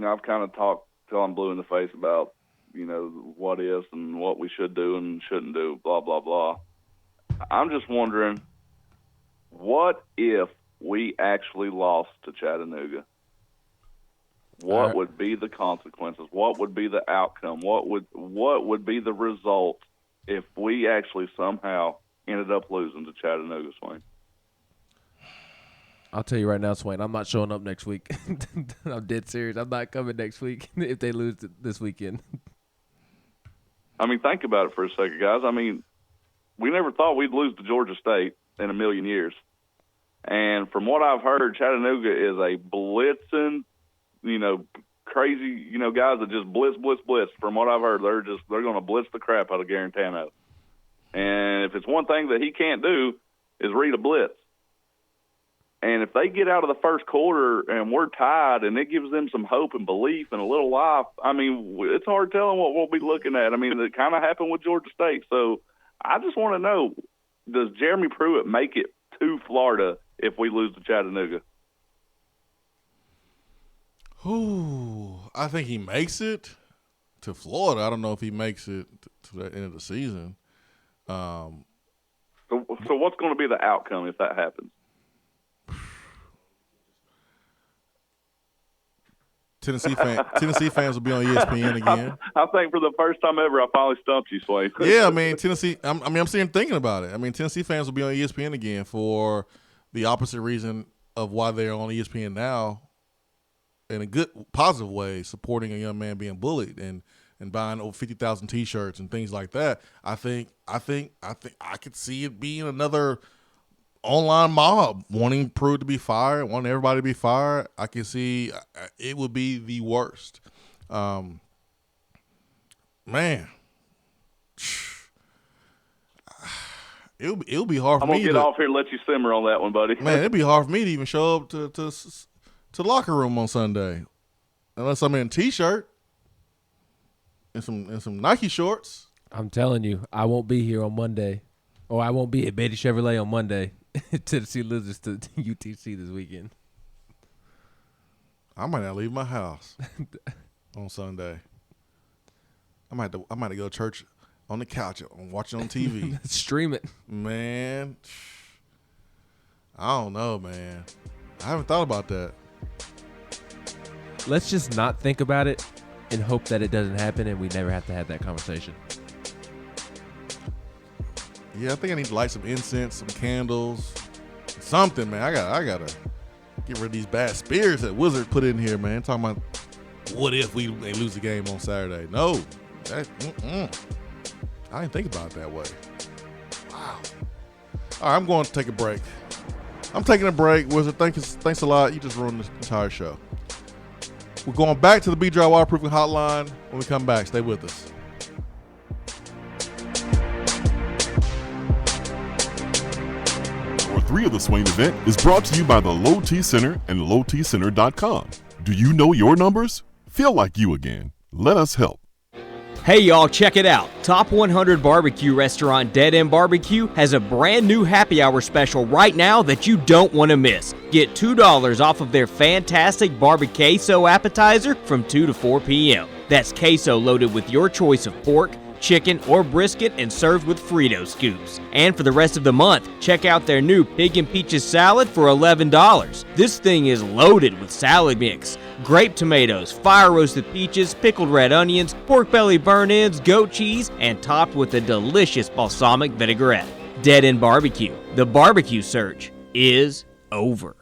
I've kind of talked till I'm blue in the face about, what is and what we should do and shouldn't do, blah, blah, blah. I'm just wondering, what if we actually lost to Chattanooga? What would be the consequences? What would be the outcome? What would be the result if we actually somehow ended up losing to Chattanooga, Swain?
I'll tell you right now, Swain, I'm not showing up next week. I'm dead serious. I'm not coming next week if they lose this weekend.
I mean, think about it for a second, guys. I mean, we never thought we'd lose to Georgia State in a million years. And from what I've heard, Chattanooga is a blitzing, crazy, guys that just blitz. From what I've heard, they're going to blitz the crap out of Garantano. And if it's one thing that he can't do is read a blitz. And if they get out of the first quarter and we're tied and it gives them some hope and belief and a little life, I mean, it's hard telling what we'll be looking at. I mean, it kind of happened with Georgia State. So I just want to know, does Jeremy Pruitt make it to Florida if we lose to Chattanooga?
I think he makes it to Florida. I don't know if he makes it to the end of the season.
So what's going to be the outcome if that happens?
Tennessee fans will be on ESPN again.
I think for the first time ever, I finally stumped you, Swain.
Yeah, I mean, Tennessee. I'm sitting thinking about it. I mean, Tennessee fans will be on ESPN again for the opposite reason of why they're on ESPN now, in a good, positive way, supporting a young man being bullied and buying over 50,000 T-shirts and things like that. I think I could see it being another online mob wanting Pruitt to be fired, wanting everybody to be fired. I can see it would be the worst. Man, it'll be hard for me.
I'm gonna get off here and let you simmer on that one, buddy.
Man, it'd be hard for me to even show up to the locker room on Sunday, unless I'm in a T-shirt and some Nike shorts.
I'm telling you, I won't be here on Monday, or I won't be at Beatty Chevrolet on Monday. Tennessee loses to UTC this weekend.
I might not leave my house on Sunday. I might have to go to church on the couch and watch it on TV.
Stream it.
Man, I don't know, man. I haven't thought about that.
Let's just not think about it and hope that it doesn't happen and we never have to have that conversation.
Yeah, I think I need to light some incense, some candles, something, man. I gotta get rid of these bad spirits that Wizard put in here, man. Talking about what if they lose the game on Saturday? No, I didn't think about it that way. Wow. All right, I'm going to take a break. I'm taking a break, Wizard. Thanks a lot. You just ruined this entire show. We're going back to the B-Dry Waterproofing Hotline. When we come back, stay with us.
Hour 3 of the Swain event is brought to you by the Low T Center and lowtcenter.com. Do you know your numbers? Feel like you again. Let us help.
Hey y'all, check it out. Top 100 barbecue restaurant Dead End Barbecue has a brand new happy hour special right now that you don't want to miss. Get $2 off of their fantastic barbecue queso appetizer from 2 to 4 p.m. That's queso loaded with your choice of pork, chicken, or brisket and served with Frito scoops. And for the rest of the month, check out their new Pig and Peaches salad for $11. This thing is loaded with salad mix, grape tomatoes, fire-roasted peaches, pickled red onions, pork belly burnt-ends, goat cheese, and topped with a delicious balsamic vinaigrette. Dead End Barbecue. The barbecue search is over.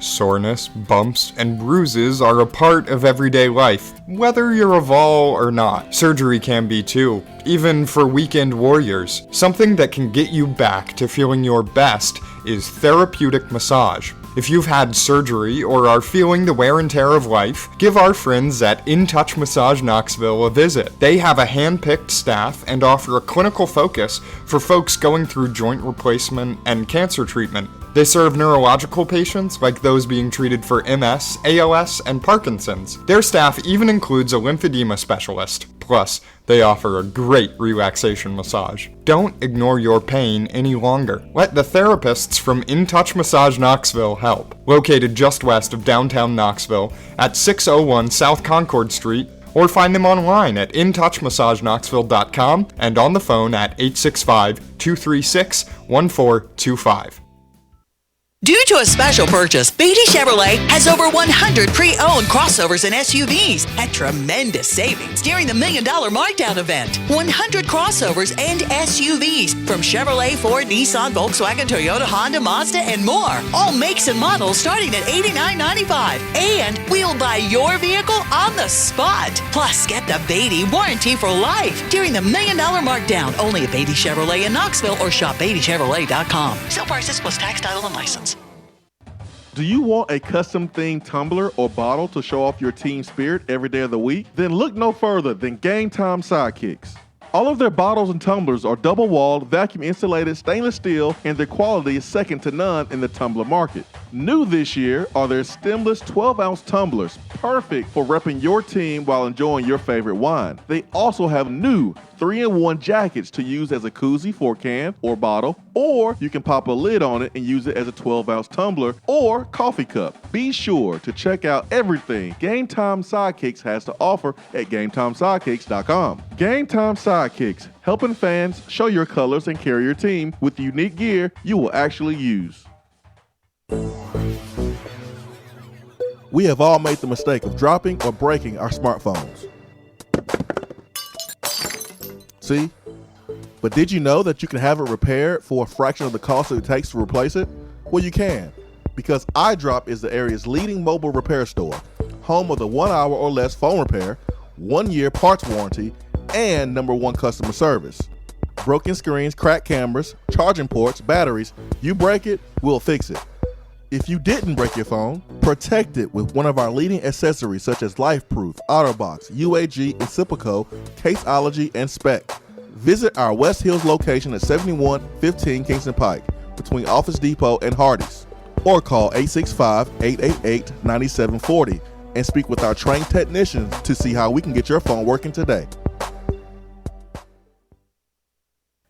Soreness, bumps, and bruises are a part of everyday life, whether you're a Vol or not. Surgery can be too, even for weekend warriors. Something that can get you back to feeling your best is therapeutic massage. If you've had surgery or are feeling the wear and tear of life, give our friends at In Touch Massage Knoxville a visit. They have a hand-picked staff and offer a clinical focus for folks going through joint replacement and cancer treatment. They serve neurological patients like those being treated for MS, ALS, and Parkinson's. Their staff even includes a lymphedema specialist. Plus, they offer a great relaxation massage. Don't ignore your pain any longer. Let the therapists from In Touch Massage Knoxville help. Located just west of downtown Knoxville at 601 South Concord Street, or find them online at intouchmassagenknoxville.com and on the phone at 865-236-1425.
Due to a special purchase, Beatty Chevrolet has over 100 pre-owned crossovers and SUVs at tremendous savings during the $1 Million Markdown event. 100 crossovers and SUVs from Chevrolet, Ford, Nissan, Volkswagen, Toyota, Honda, Mazda, and more. All makes and models starting at $89.95. And we'll buy your vehicle on the spot. Plus, get the Beatty warranty for life during the $1 Million Markdown. Only at Beatty Chevrolet in Knoxville or shop BeattyChevrolet.com. Sale prices plus tax, title, and license.
Do you want a custom themed tumbler or bottle to show off your team spirit every day of the week? Then look no further than Game Time Sidekicks. All of their bottles and tumblers are double-walled, vacuum-insulated stainless steel, and their quality is second to none in the tumbler market. New this year are their stemless 12-ounce tumblers, perfect for repping your team while enjoying your favorite wine. They also have new 3-in-1 jackets to use as a koozie for a can or bottle, or you can pop a lid on it and use it as a 12-ounce tumbler or coffee cup. Be sure to check out everything Game Time Sidekicks has to offer at GameTimeSidekicks.com. Game Time Sidekicks, helping fans show your colors and carry your team with unique gear you will actually use. We have all made the mistake of dropping or breaking our smartphones. See? But did you know that you can have it repaired for a fraction of the cost that it takes to replace it? Well, you can, because iDrop is the area's leading mobile repair store, home of the 1 hour or less phone repair, 1-year parts warranty, and #1 customer service. Broken screens, cracked cameras, charging ports, batteries, you break it, we'll fix it. If you didn't break your phone, protect it with one of our leading accessories such as LifeProof, OtterBox, UAG, Incipico, Caseology, and Spec. Visit our West Hills location at 7115 Kingston Pike between Office Depot and Hardee's, or call 865-888-9740 and speak with our trained technicians to see how we can get your phone working today.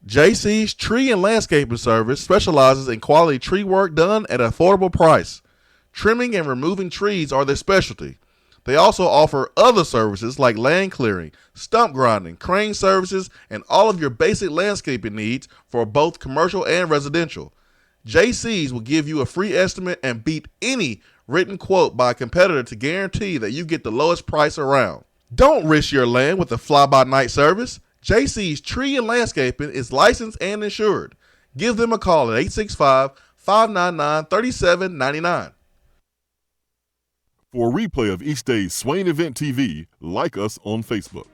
JC's Tree and Landscaping Service specializes in quality tree work done at an affordable price. Trimming and removing trees are their specialty. They also offer other services like land clearing, stump grinding, crane services, and all of your basic landscaping needs for both commercial and residential. JC's will give you a free estimate and beat any written quote by a competitor to guarantee that you get the lowest price around. Don't risk your land with a fly-by-night service. JC's Tree and Landscaping is licensed and insured. Give them a call at 865-599-3799.
For a replay of each day's Swain Event TV, like us on Facebook.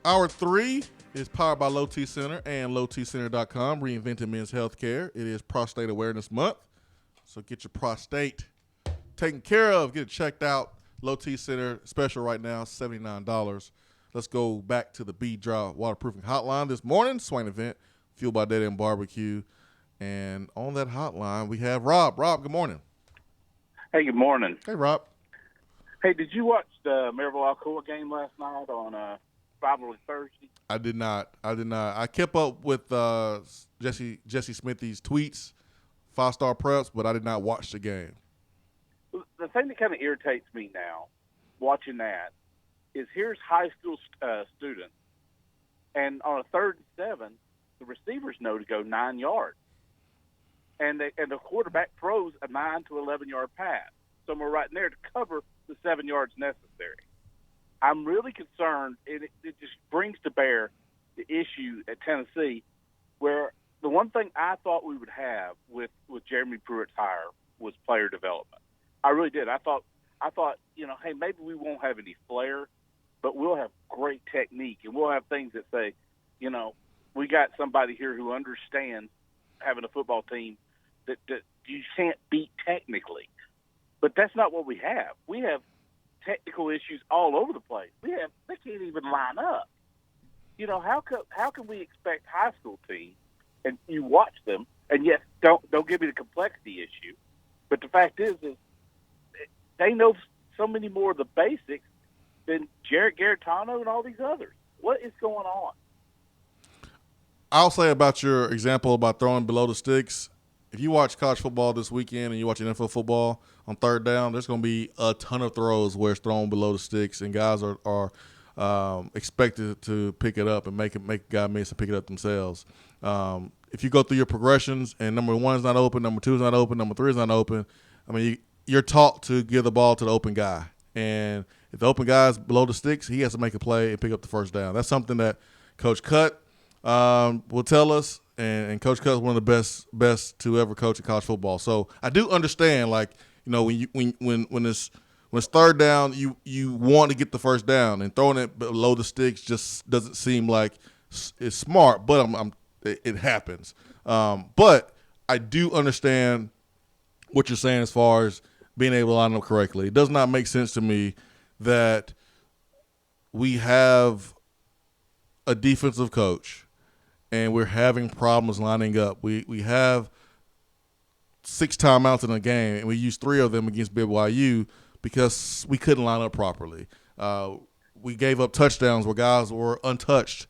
Hour 3 is powered by Low T Center and lowtcenter.com, reinventing men's healthcare. It is Prostate Awareness Month, so get your prostate taken care of. Get it checked out. Low T Center special right now, $79. Let's go back to the B-Dry Waterproofing Hotline this morning. Swain Event, fueled by Dead End Barbecue. And on that hotline, we have Rob. Rob, good morning.
Hey, good morning.
Hey, Rob.
Hey, did you watch the Maryville Alcoa game last night on probably Thursday?
I did not. I kept up with Jesse Smithy's tweets, 5-star preps, but I did not watch the game.
The thing that kind of irritates me now, watching that, is here's high school students, and on a 3rd and 7, the receivers know to go 9 yards, and the quarterback throws a 9 to 11-yard pass, somewhere right in there to cover the 7 yards necessary. I'm really concerned, and it just brings to bear the issue at Tennessee, where the one thing I thought we would have with Jeremy Pruitt's hire was player development. I really did. I thought, hey, maybe we won't have any flair, but we'll have great technique, and we'll have things that say, we got somebody here who understands having a football team that you can't beat technically. But that's not what we have. We have technical issues all over the place. They can't even line up. How can we expect high school teams, and you watch them, and yes, don't give me the complexity issue, but the fact is they know so many more of the basics than Jarrett Garetano and all these others. What is going on?
I'll say about your example about throwing below the sticks, if you watch college football this weekend and you watch NFL football on 3rd down, there's going to be a ton of throws where it's thrown below the sticks, and guys are expected to pick it up and make a guy miss and pick it up themselves. If you go through your progressions and number 1 is not open, number 2 is not open, number 3 is not open, I mean, you're taught to give the ball to the open guy. And if the open guy is below the sticks, he has to make a play and pick up the 1st down. That's something that Coach Cutt will tell us. And Coach Cutt is one of the best to ever coach in college football. So I do understand, when it's 3rd down, you want to get the 1st down, and throwing it below the sticks just doesn't seem like it's smart. But it happens. But I do understand what you're saying as far as being able to line up correctly. It does not make sense to me that we have a defensive coach and we're having problems lining up. We have 6 timeouts in a game, and we used 3 of them against BYU because we couldn't line up properly. We gave up touchdowns where guys were untouched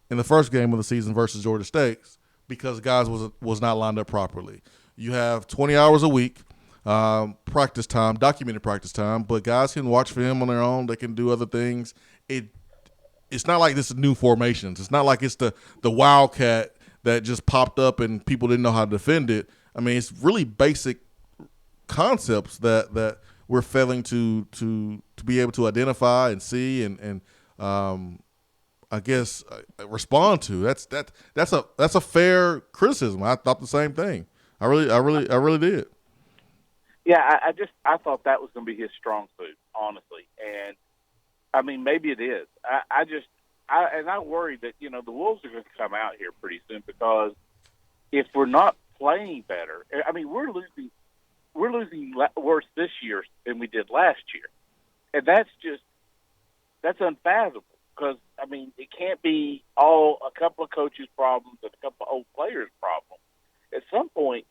in the first game of the season versus Georgia State because guys was not lined up properly. You have 20 hours a week, practice time, documented practice time, but guys can watch film on their own. They can do other things. It's not like this is new formations. It's not like it's the Wildcat that just popped up and people didn't know how to defend it. I mean, it's really basic concepts that we're failing to be able to identify and see and I guess respond to. That's a fair criticism. I thought the same thing. I really did.
Yeah, I thought that was going to be his strong suit, honestly, and I mean, maybe it is. I worry that, the Wolves are going to come out here pretty soon because if we're not playing better, I mean, we're losing worse this year than we did last year. And that's unfathomable because, I mean, it can't be all a couple of coaches' problems and a couple of old players' problems. At some point,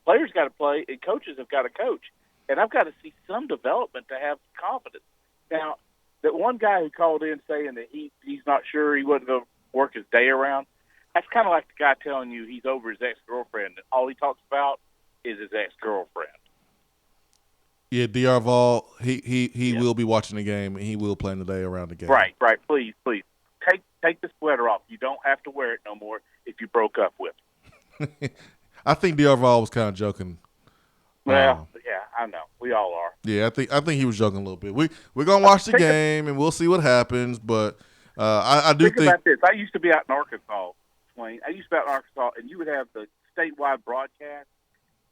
Players got to play, and coaches have got to coach. And I've got to see some development to have confidence. Now, that one guy who called in saying that he's not sure he wasn't going to work his day around, that's kind of like the guy telling you he's over his ex-girlfriend, and all he talks about is his ex-girlfriend.
Yeah, Dr. Vol, he will be watching the game, and he will plan the day around the game.
Right. Please. Take the sweater off. You don't have to wear it no more if you broke up with him.
I think Dr. Vol was kind of joking.
Well, yeah, I know. We all are.
Yeah, I think he was joking a little bit. We're gonna watch the game and we'll see what happens. But I do think
about this. I used to be out in Arkansas, Swain. I used to be out in Arkansas, and you would have the statewide broadcast,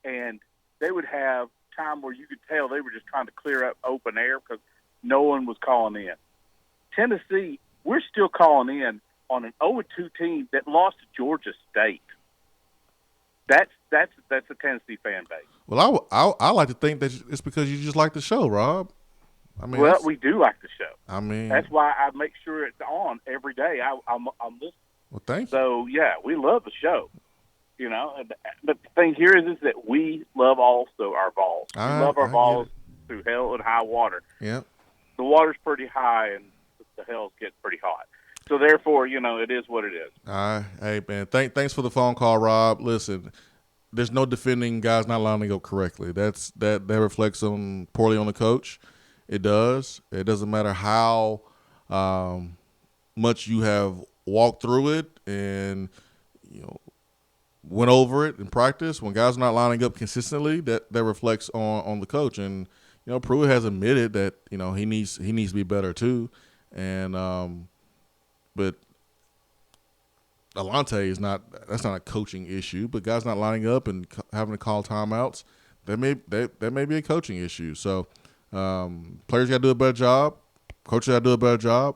and they would have time where you could tell they were just trying to clear up open air because no one was calling in. Tennessee, we're still calling in on an 0-2 team that lost to Georgia State. That's a Tennessee fan base.
Well, I like to think that it's because you just like the show, Rob. I mean,
well, we do like the show.
I mean,
that's why I make sure it's on every day. I'm listening.
Well, thank you.
So yeah, we love the show. You know, but the thing here is that we love also our balls. We love our balls through hell and high water.
Yeah.
The water's pretty high and the hell's getting pretty hot. So therefore, it is what it is.
Hey man, thanks for the phone call, Rob. Listen, there's no defending guys not lining up correctly. That reflects poorly on the coach. It does. It doesn't matter how much you have walked through it and went over it in practice. When guys are not lining up consistently, that reflects on the coach. And Pruitt has admitted that he needs to be better too. And but Alante that's not a coaching issue. But guys not lining up and having to call timeouts, that may be a coaching issue. So players got to do a better job. Coaches got to do a better job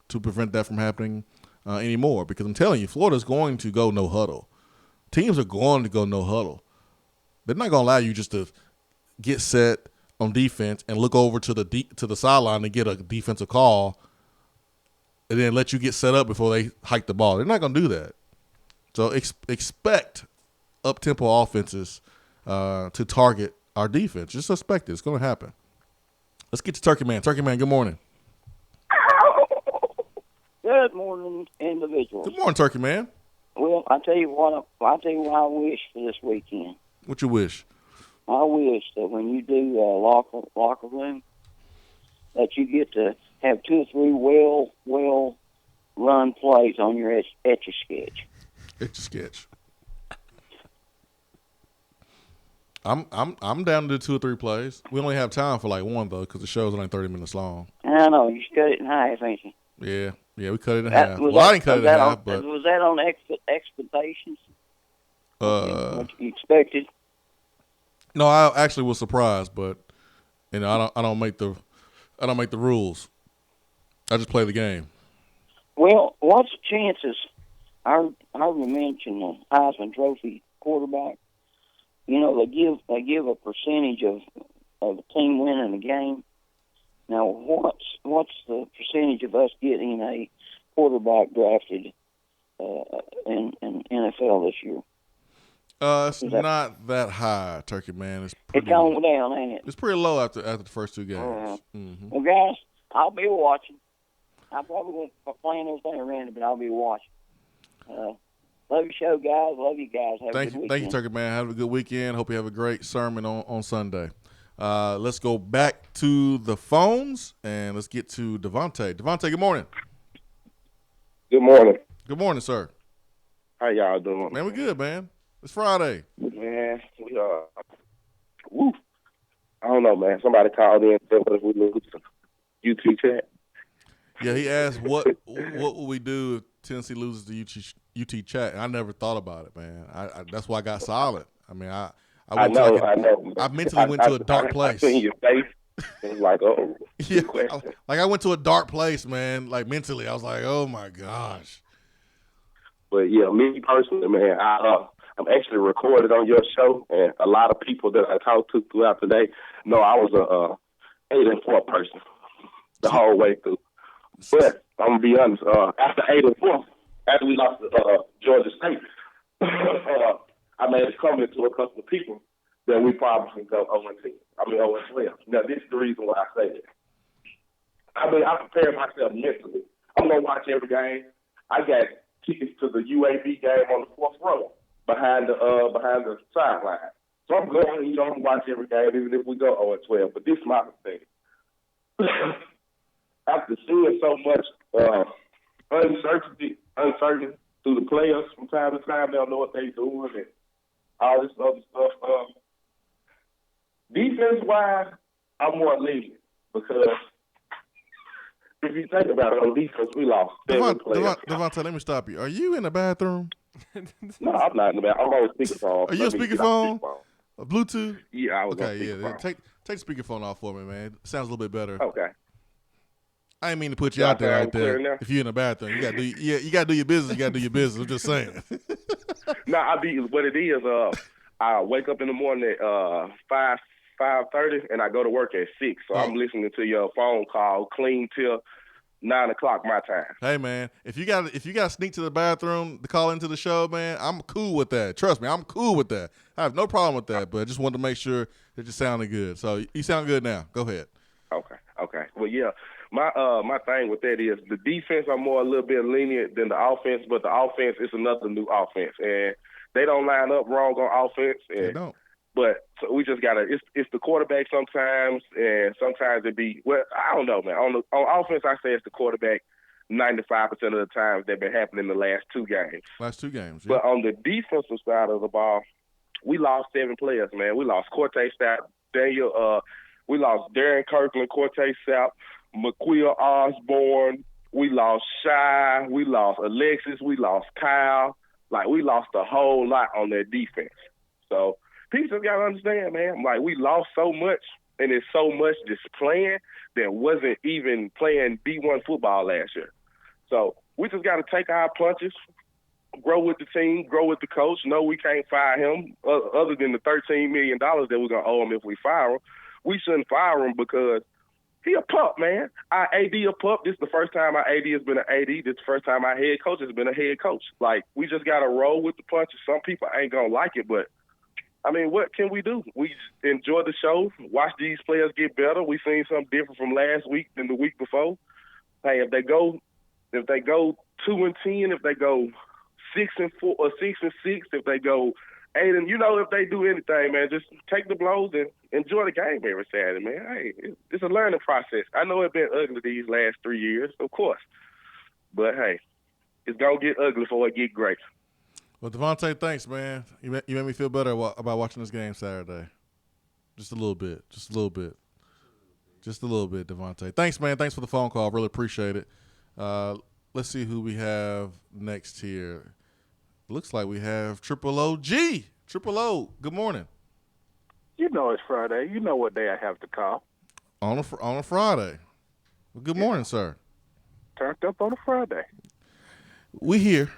to prevent that from happening anymore. Because I'm telling you, Florida's going to go no huddle. Teams are going to go no huddle. They're not going to allow you just to get set on defense and look over to the sideline and get a defensive call and then let you get set up before they hike the ball. They're not going to do that. So expect up-tempo offenses to target our defense. Just expect it. It's going to happen. Let's get to Turkey Man. Turkey Man, good morning.
Good morning, individuals.
Good morning, Turkey Man.
Well, I tell you what I wish for this weekend.
What you wish?
I wish that when you do locker room, that you get to have 2 or 3 well run plays on your Etch-a-Sketch.
Etch-a-Sketch. I'm down to do 2 or 3 plays. We only have time for like one though, because the show's only 30 minutes long.
I know you cut it in half, ain't you?
Yeah, we cut it in half. I didn't cut it in half, but
was that on expectations? What you expected?
No, I actually was surprised, but I don't make the rules. I just play the game.
Well, what's the chances? I mentioned the Heisman Trophy quarterback. They give a percentage of the team winning the game. Now, what's the percentage of us getting a quarterback drafted in NFL this year?
It's not that high, Turkey Man.
It's going down, ain't it?
It's pretty low after the first 2 games.
Mm-hmm. Well, guys, I'll be watching. I probably won't be playing everything around it, but I'll be watching. Love your show, guys. Love you guys. Have a good weekend.
Thank you, Turkey Man. Have a good weekend. Hope you have a great sermon on Sunday. Let's go back to the phones, and let's get to Devontae. Devontae, good morning.
Good morning.
Good morning, sir.
How y'all doing?
Man, we good, man. It's Friday.
Man, we are. Woo. I don't know, man. Somebody called in and said, what if we lose to UT Chat?
Yeah, he asked what will we do if Tennessee loses to UT Chat, and I never thought about it, man. That's why I got silent. I mean, I know. I mentally went to a dark place.
I seen your face. It was like, oh.
Yeah, I went to a dark place, man. Like mentally, I was like, oh my gosh.
But yeah, me personally, man, I'm actually recorded on your show, and a lot of people that I talked to throughout the day know I was a 8-4 person the whole way through. But I'm gonna be honest, after 8-4, after we lost to Georgia State, I made a coming into a couple of people, then we probably can go 0-10. 0-12. Now, this is the reason why I say that. I prepare myself mentally. I'm going to watch every game. I got tickets to the UAB game on the 4th row behind the sideline. So I'm going, I'm watch every game, even if we go 0-12. But this is my thing. After seeing so much uncertainty through the players from time to time, they don't know what they're doing and all this other stuff. Defense-wise, I'm more lenient because if you think about it, on defense, we lost 7 players.
Devontae, let me stop you. Are you in the bathroom?
No, I'm not in the bathroom. I'm on speakerphone.
Are you on speakerphone? A Bluetooth?
Yeah, I was on
speakerphone.
Okay,
take speakerphone off for me, man. It sounds a little bit better.
Okay.
I didn't mean to put you out there like that. If you're in the bathroom, you gotta do your business. You gotta do your business. I'm just saying.
No, what it is. I wake up in the morning at 5:30, and I go to work at 6. So I'm listening to your phone call clean till 9 o'clock my time.
Hey man, if you got to sneak to the bathroom to call into the show, man, I'm cool with that. Trust me, I'm cool with that. I have no problem with that. But I just wanted to make sure that you're sounding good. So you sound good now. Go ahead.
Okay. Well, yeah. My thing with that is the defense, I'm more a little bit lenient than the offense, but the offense is another new offense, and they don't line up wrong on offense. And,
they don't.
But so we just gotta. It's the quarterback sometimes, and sometimes it be. Well, I don't know, man. On offense, I say it's the quarterback 95% of the times that been happening in the last 2 games.
Yeah.
But on the defensive side of the ball, we lost 7 players, man. We lost Cortez Stout, we lost Darren Kirkland, Cortez Stout, McQueel Osborne, we lost Shy, we lost Alexis, we lost Kyle. Like, we lost a whole lot on their defense. So people just got to understand, man, like, we lost so much, and it's so much just playing that wasn't even playing D1 football last year. So we just got to take our punches, grow with the team, grow with the coach. No, we can't fire him other than the $13 million that we're going to owe him if we fire him. We shouldn't fire him because he a pup, man. Our AD a pup. This is the first time our AD has been an AD. This is the first time our head coach has been a head coach. Like, we just got to roll with the punches. Some people ain't going to like it, but, I mean, what can we do? We enjoy the show, watch these players get better. We seen something different from last week than the week before. Hey, if they go 2-10, if they go 6-4 or 6-6, if they go 8, and if they do anything, man, just take the blows and enjoy the game every Saturday, man. Hey, it's a learning process. I know it's been ugly these last 3 years, of course, but hey, it's gonna get ugly before it get great.
Well, Devontae, thanks, man. You made me feel better about watching this game Saturday. Just a little bit, Devontae. Thanks, man. Thanks for the phone call. Really appreciate it. Let's see who we have next here. Looks like we have Triple OG. Triple O, good morning.
You know it's Friday. You know what day I have to call.
On a Friday. Well, good morning, sir.
Turned up on a Friday.
We here.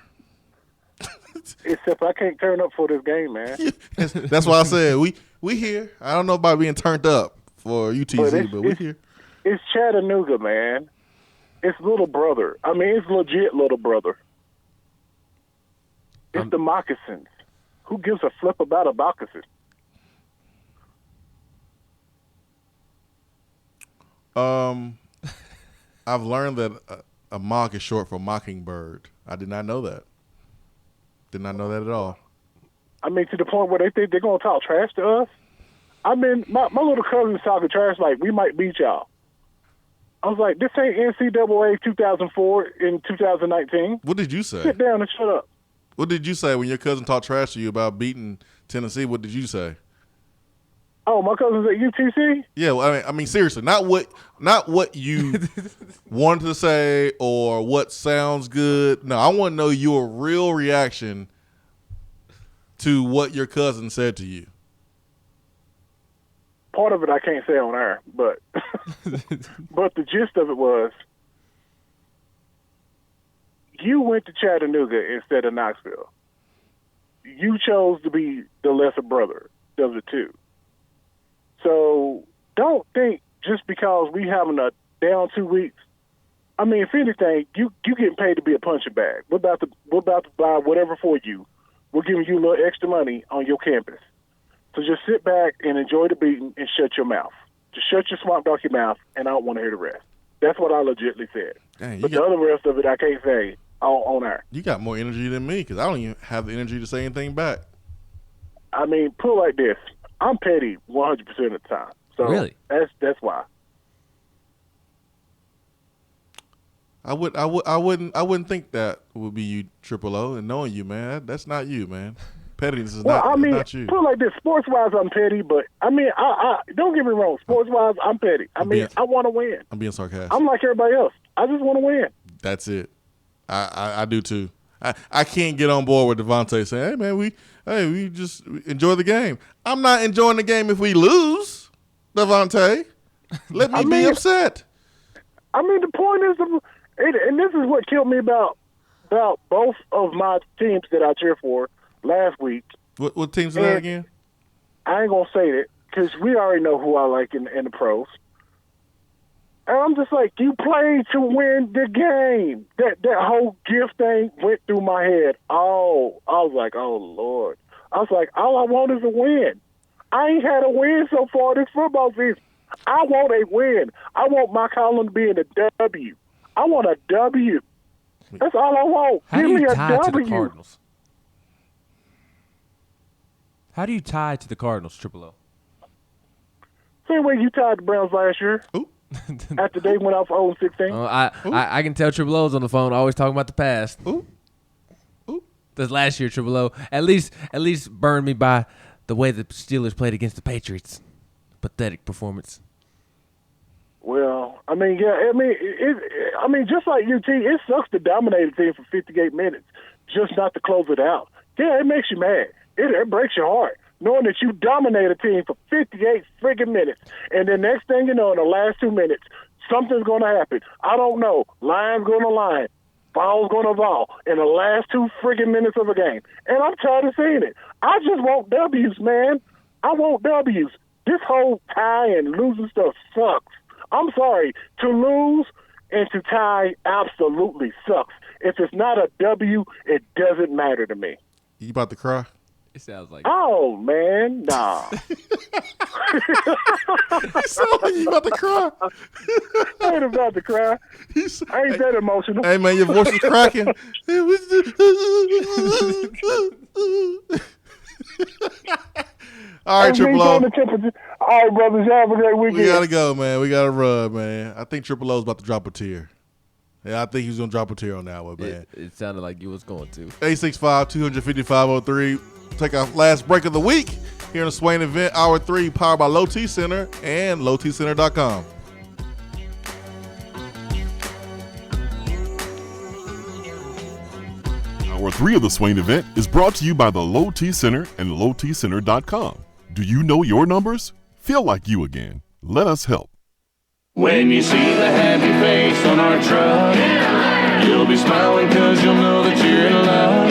Except I can't turn up for this game, man.
That's why I said we here. I don't know about being turned up for UTC, but we here.
It's Chattanooga, man. It's little brother. I mean, it's legit little brother. It's the moccasins. Who gives a flip about a moccasin?
I've learned that a mock is short for mockingbird. I did not know that. Did not know that at all.
I mean, to the point where they think they're going to talk trash to us. I mean, my little cousin's talking trash like, we might beat y'all. I was like, this ain't NCAA 2004 in 2019.
What did you say?
Sit down and shut up.
What did you say when your cousin talked trash to you about beating Tennessee? What did you say?
Oh, my cousin's at UTC?
Yeah, well, I mean, seriously, not what you wanted to say or what sounds good. No, I want to know your real reaction to what your cousin said to you.
Part of it I can't say on air, but but the gist of it was, you went to Chattanooga instead of Knoxville. You chose to be the lesser brother of the two. So don't think just because we having a down 2 weeks. I mean, if anything, you getting paid to be a punching bag. We're about to buy whatever for you we're giving you a little extra money on your campus. So just sit back and enjoy the beating and shut your mouth. Just shut your swamp donkey mouth, and I don't want to hear the rest. That's what I legitimately said.
Dang,
but the other rest of it, I can't say on air.
You got more energy than me because I don't even have the energy to say anything back.
I mean, put it like this: I'm petty 100% of the time. So
really,
that's why.
I wouldn't think that would be you, Triple O, and knowing you, man, that's not you, man. Pettiness is not you.
Put it like this: sports-wise, I'm petty, but I mean, I don't get me wrong. Sports-wise, I'm petty. I want to win.
I'm being sarcastic.
I'm like everybody else. I just want to win.
That's it. I do too. I can't get on board with Devontae saying, "Hey man, we just enjoy the game." I'm not enjoying the game if we lose, Devontae. Let me be upset.
I mean, the point is, and this is what killed me about both of my teams that I cheer for last week.
What teams are that again?
I ain't gonna say it because we already know who I like in the pros. And I'm just like, you played to win the game. That whole gift thing went through my head. Oh, I was like, oh Lord. I was like, all I want is a win. I ain't had a win so far this football season. I want a win. I want my column to be in a W. I want a W. That's all I want.
How
Give
do
me
you
a
tie
W.
to the Cardinals? How do you tie to the Cardinals, Triple O?
Same way you tied the Browns last year.
Ooh.
After they went off 0-16.
I can tell Triple O's on the phone, always talking about the past.
Ooh.
This last year, Triple O at least burned me by the way the Steelers played against the Patriots. Pathetic performance.
Well, I mean, yeah, I mean, just like UT, it sucks to dominate a team for 58 minutes, just not to close it out. Yeah, it makes you mad. It breaks your heart, knowing that you dominate a team for 58 friggin' minutes, and the next thing you know, in the last 2 minutes, something's going to happen. I don't know. Line's going to line. Ball's going to ball in the last 2 friggin' minutes of a game. And I'm tired of seeing it. I just want W's, man. I want W's. This whole tie and losing stuff sucks. I'm sorry. To lose and to tie absolutely sucks. If it's not a W, it doesn't matter to me.
You about to cry?
It sounds like.
Oh, man, nah.
You sound like you about to cry.
I ain't about to cry. I ain't that emotional.
Hey, man, your voice is cracking. All right, Triple O.
All right, brothers. Y'all have a great weekend.
We got to go, man. We got to run, man. I think Triple O's about to drop a tear. Yeah, I think he's going to drop a tear on that one, man.
It sounded like you was going to.
865-250-503. Take our last break of the week here in the Swain event, Hour 3, powered by Low T Center and lowtcenter.com.
Hour 3 of the Swain event is brought to you by the Low T Center and lowtcenter.com. Do you know your numbers? Feel like you again. Let us help.
When you see the happy face on our truck, you'll be smiling because you'll know that you're in love.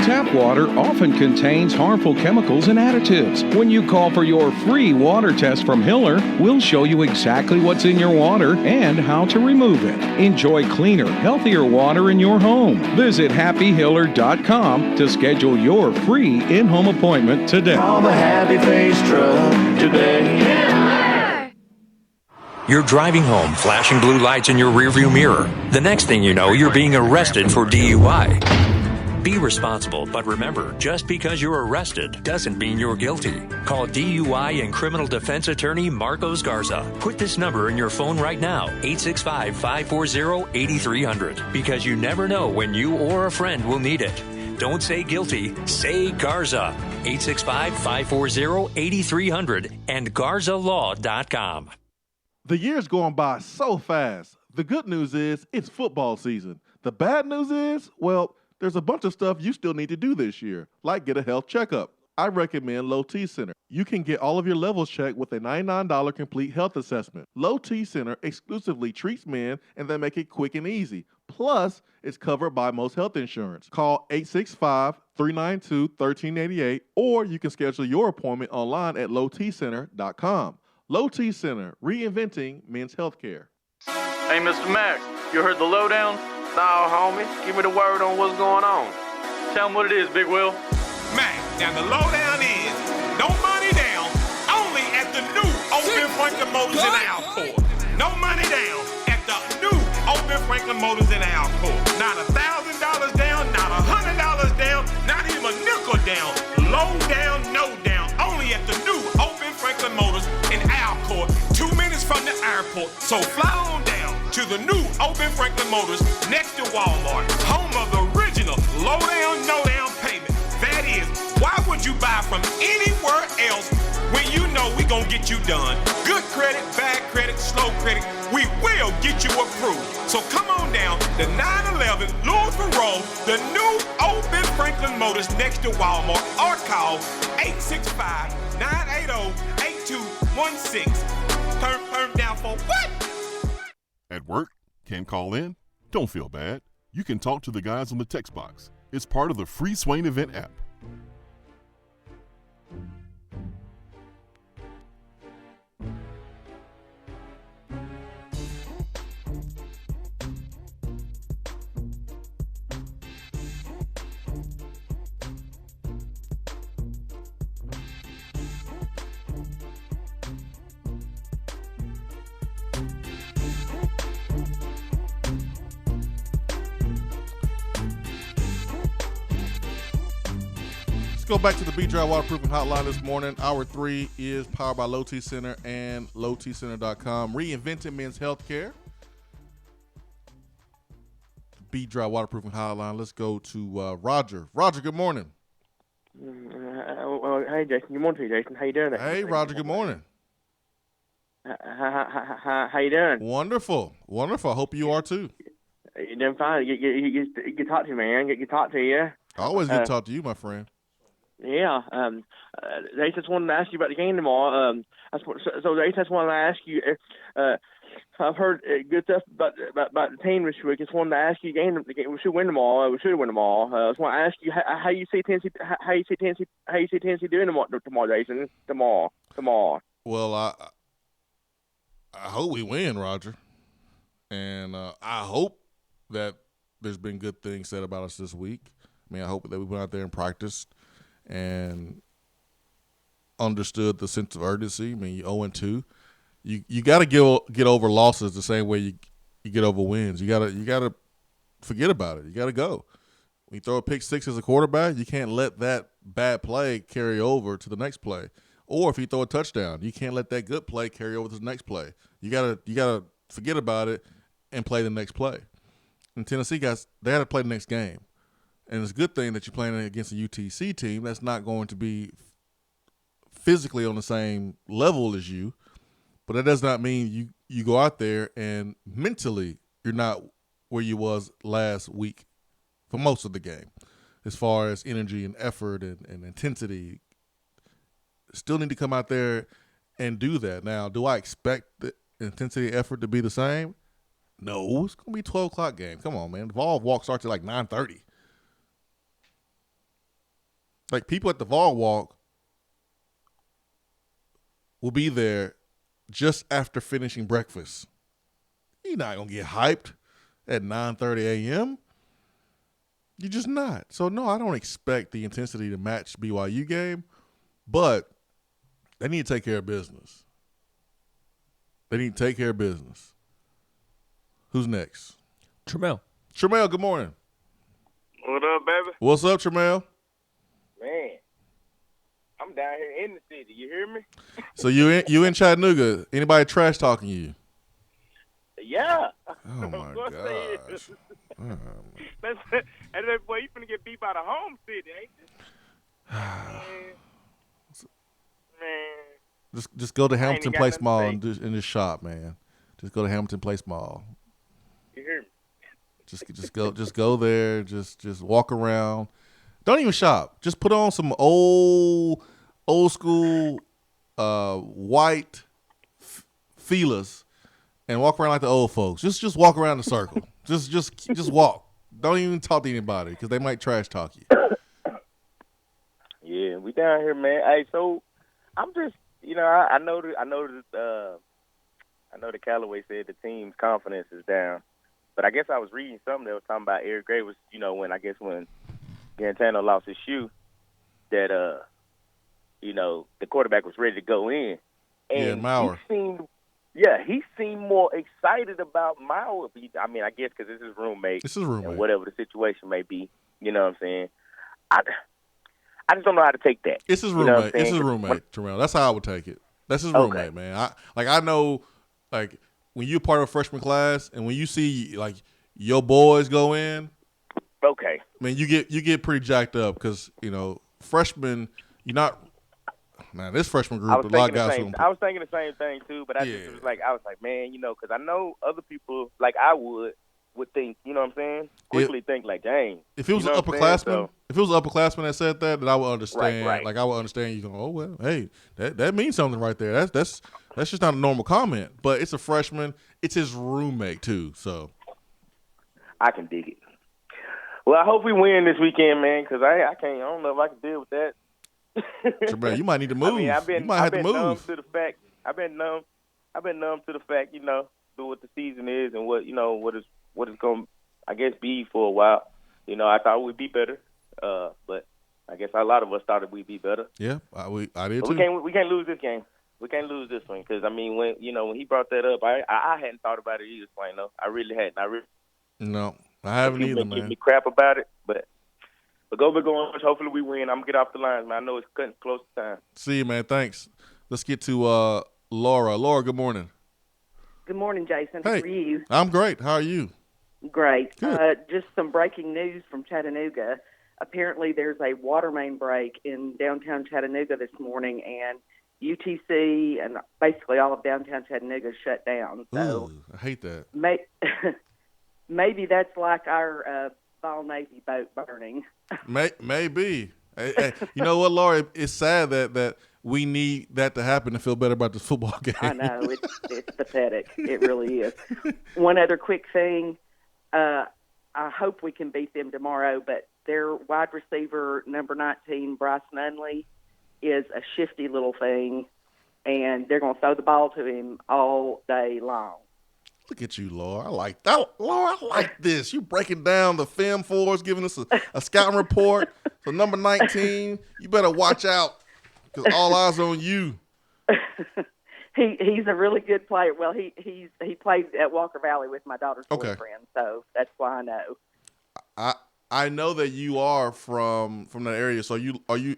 Tap water often contains harmful chemicals and additives. When you call for your free water test from Hiller, we'll show you exactly what's in your water and how to remove it. Enjoy cleaner, healthier water in your home. Visit happyhiller.com to schedule your free in-home appointment today.
Call the happy face truck today.
You're driving home, flashing blue lights in your rearview mirror. The next thing you know, you're being arrested for DUI. Be responsible, but remember, just because you're arrested doesn't mean you're guilty. Call DUI and criminal defense attorney Marcos Garza. Put this number in your phone right now, 865-540-8300, because you never know when you or a friend will need it. Don't say guilty, say Garza. 865-540-8300 and GarzaLaw.com.
The year's going by so fast. The good news is it's football season. The bad news is, well, there's a bunch of stuff you still need to do this year, like get a health checkup. I recommend Low T Center. You can get all of your levels checked with a $99 complete health assessment. Low T Center exclusively treats men, and they make it quick and easy. Plus, it's covered by most health insurance. Call 865-392-1388, or you can schedule your appointment online at lowtcenter.com. Low T Center, reinventing men's healthcare.
Hey, Mr. Mack, you heard the lowdown? Nah, homie, give me the word on what's going on. Tell them what it is, Big Will.
Mac, now the lowdown is no money down, only at the new Open Franklin Motors in Alcoa. No money down at the new Open Franklin Motors in Alcoa. Not $1,000 down, not $100 down, not even a nickel down. Low down, no down, only at the new Open Franklin Motors in Alcoa. 2 minutes from the airport, so fly on down to the new Open Franklin Motors next to Walmart, home of the original low down, no down payment. That is, why would you buy from anywhere else when you know we gonna get you done? Good credit, bad credit, slow credit, we will get you approved. So come on down to 911 Louisville Road, the new Open Franklin Motors next to Walmart, or call 865-980-8216. Turn down for what?
At work? Can't call in? Don't feel bad. You can talk to the guys on the text box. It's part of the free Swain Event app.
Go back to the B-Dry Waterproofing Hotline this morning. Hour 3 is powered by Low T Center and lowtcenter.com. Reinventing men's healthcare. B-Dry Waterproofing Hotline. Let's go to Roger. Roger, good morning.
Hey, Jason. Good morning to you, Jason. How you doing?
Hey, Roger. Good morning.
How you doing?
Wonderful. Wonderful. I hope you are too.
You doing fine. Get talk to you, man. Get talk to you.
I always get to talk to you, my friend.
Yeah. They just wanted to ask you about the game tomorrow. So they just wanted to ask you. I've heard good stuff about the team this week. Just wanted to ask you the game. We should win tomorrow. We should win tomorrow. I just want to ask you how you see Tennessee. How you see Tennessee doing tomorrow, Jason. Tomorrow.
Well, I hope we win, Roger, and I hope that there's been good things said about us this week. I mean, I hope that we went out there and practiced and understood the sense of urgency. I mean, you 0-2. You got to get over losses the same way you get over wins. You gotta forget about it. You got to go. When you throw a pick six as a quarterback, you can't let that bad play carry over to the next play. Or if you throw a touchdown, you can't let that good play carry over to the next play. You gotta forget about it and play the next play. And Tennessee guys, they had to play the next game. And it's a good thing that you're playing against a UTC team that's not going to be physically on the same level as you, but that does not mean you go out there and mentally you're not where you was last week for most of the game as far as energy and effort and intensity. Still need to come out there and do that. Now, do I expect the intensity effort to be the same? No, it's going to be a 12 o'clock game. Come on, man. The Vol Walk starts at like 9:30. Like, people at the Vol Walk will be there just after finishing breakfast. You're not going to get hyped at 9:30 a.m. You're just not. So, no, I don't expect the intensity to match BYU game, but they need to take care of business. They need to take care of business. Who's next?
Tramel.
Tramel, good morning.
What up, baby?
What's up, Tramel?
Man, I'm down here in the city. You hear me?
So you in Chattanooga. Anybody trash talking you?
Yeah.
Oh, my gosh.
That boy, you finna get beat by the home city, ain't you? Man.
Just go to Hamilton Place Mall and just shop, man. Just go to Hamilton Place Mall.
You hear me?
Just go there. Just walk around. Don't even shop. Just put on some old school white feelers and walk around like the old folks. Just walk around the circle. just walk. Don't even talk to anybody because they might trash talk you.
Yeah, we down here, man. Hey, so I'm just, I know that Callaway said the team's confidence is down, but I guess I was reading something that was talking about Eric Gray was, when Garantano lost his shoe, that the quarterback was ready to go in, and
Maurer.
he seemed more excited about Maurer. I mean, I guess because it's his roommate.
It's his roommate.
And whatever the situation may be, you know what I'm saying? I just don't know how to take that.
It's his roommate.
You know what I'm saying?
It's his roommate, Terrell. That's how I would take it. That's his roommate, man. I know, like, when you're part of a freshman class and when you see, like, your boys go in,
okay,
man, you get pretty jacked up because, freshmen, you're not – man, this freshman group,
I was thinking the same thing, too, but I was like, man, because I know other people, like I would think, you know what I'm saying, quickly think like, dang.
If it was an upperclassman, that said that, then I would understand.
Right.
Like, I would understand you going, oh, well, hey, that means something right there. That's just not a normal comment. But it's a freshman. It's his roommate, too, so.
I can dig it. Well, I hope we win this weekend, man, because I can't. I don't know if I can deal with that.
Tremaine, you might need to move.
I mean,
you might have to move.
Numb to the fact. I've been numb to the fact, what the season is and what it's going to, I guess, be for a while. I thought we'd be better, but I guess a lot of us thought we'd be better.
Yeah, I did
but
too.
We can't lose this game. We can't lose this one because I mean, when he brought that up, I hadn't thought about it either, Swain. No, I really hadn't.
No, I haven't either, man.
Give me crap about it, but go big Orange. Hopefully we win. I'm gonna get off the lines, man. I know it's cutting close to time.
See you, man. Thanks. Let's get to Laura. Laura, good morning.
Good morning, Jason. How
Hey,
are you?
I'm great. How are you?
Great.
Good.
Just some breaking news from Chattanooga. Apparently there's a water main break in downtown Chattanooga this morning, and UTC and basically all of downtown Chattanooga shut down. So
Ooh, I hate that.
Maybe that's like our Fall Navy boat burning.
Maybe. Hey, you know what, Laura? It's sad that we need that to happen to feel better about this football game.
I know. It's pathetic. It really is. One other quick thing. I hope we can beat them tomorrow, but their wide receiver, number 19, Bryce Nunley, is a shifty little thing, and they're going to throw the ball to him all day long.
Look at you, Laura. I like that. Laura, I like this. You breaking down the film for us, giving us a scouting report. So number 19, you better watch out because all eyes on you.
He's a really good player. Well, he played at Walker Valley with my daughter's boyfriend, so that's why I know.
I know that you are from that area. So are you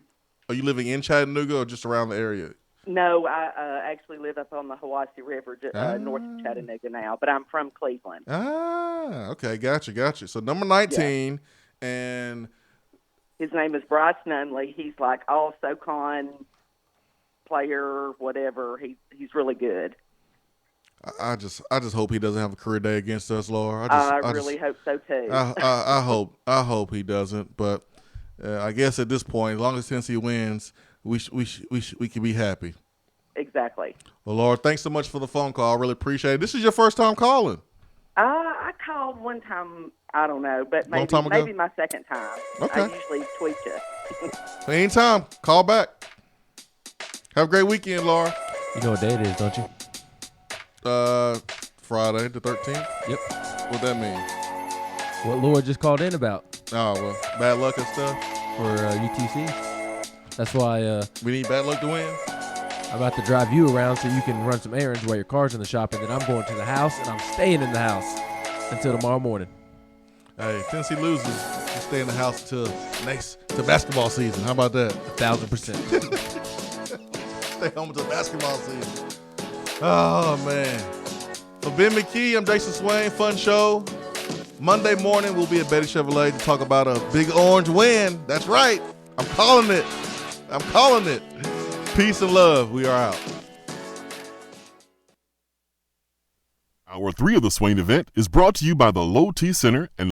living in Chattanooga or just around the area?
No, I actually live up on the Hiwassee River, north of Chattanooga now, but I'm from Cleveland.
Ah, okay, gotcha. So number 19, and
his name is Bryce Nunley. He's like all SoCon player, whatever. He's really good.
I just hope he doesn't have a career day against us, Laura.
I really hope so too.
I hope he doesn't, but I guess at this point, as long as Tennessee wins, we can be happy.
Exactly.
Well, Laura, thanks so much for the phone call. I really appreciate it. This is your first time calling.
I called one time, I don't know, but maybe my second time.
Okay.
I usually tweet you.
Anytime, call back. Have a great weekend, Laura.
You know what day it is, don't you?
Friday the 13th.
Yep.
What that mean?
What Laura just called in about.
Oh, well, bad luck and stuff.
For UTC. That's why
we need bad luck to win.
I'm about to drive you around so you can run some errands while your car's in the shop, and then I'm going to the house, and I'm staying in the house until tomorrow morning.
Hey, Tennessee loses, you stay in the house till basketball season. How about that?
1,000%.
Stay home until basketball season. Oh, man. For Ben McKee, I'm Jason Swain. Fun show. Monday morning, we'll be at Betty Chevrolet to talk about a big orange win. That's right. I'm calling it. Peace and love. We are out.
Hour 3 of the Swain event is brought to you by the Low T Center and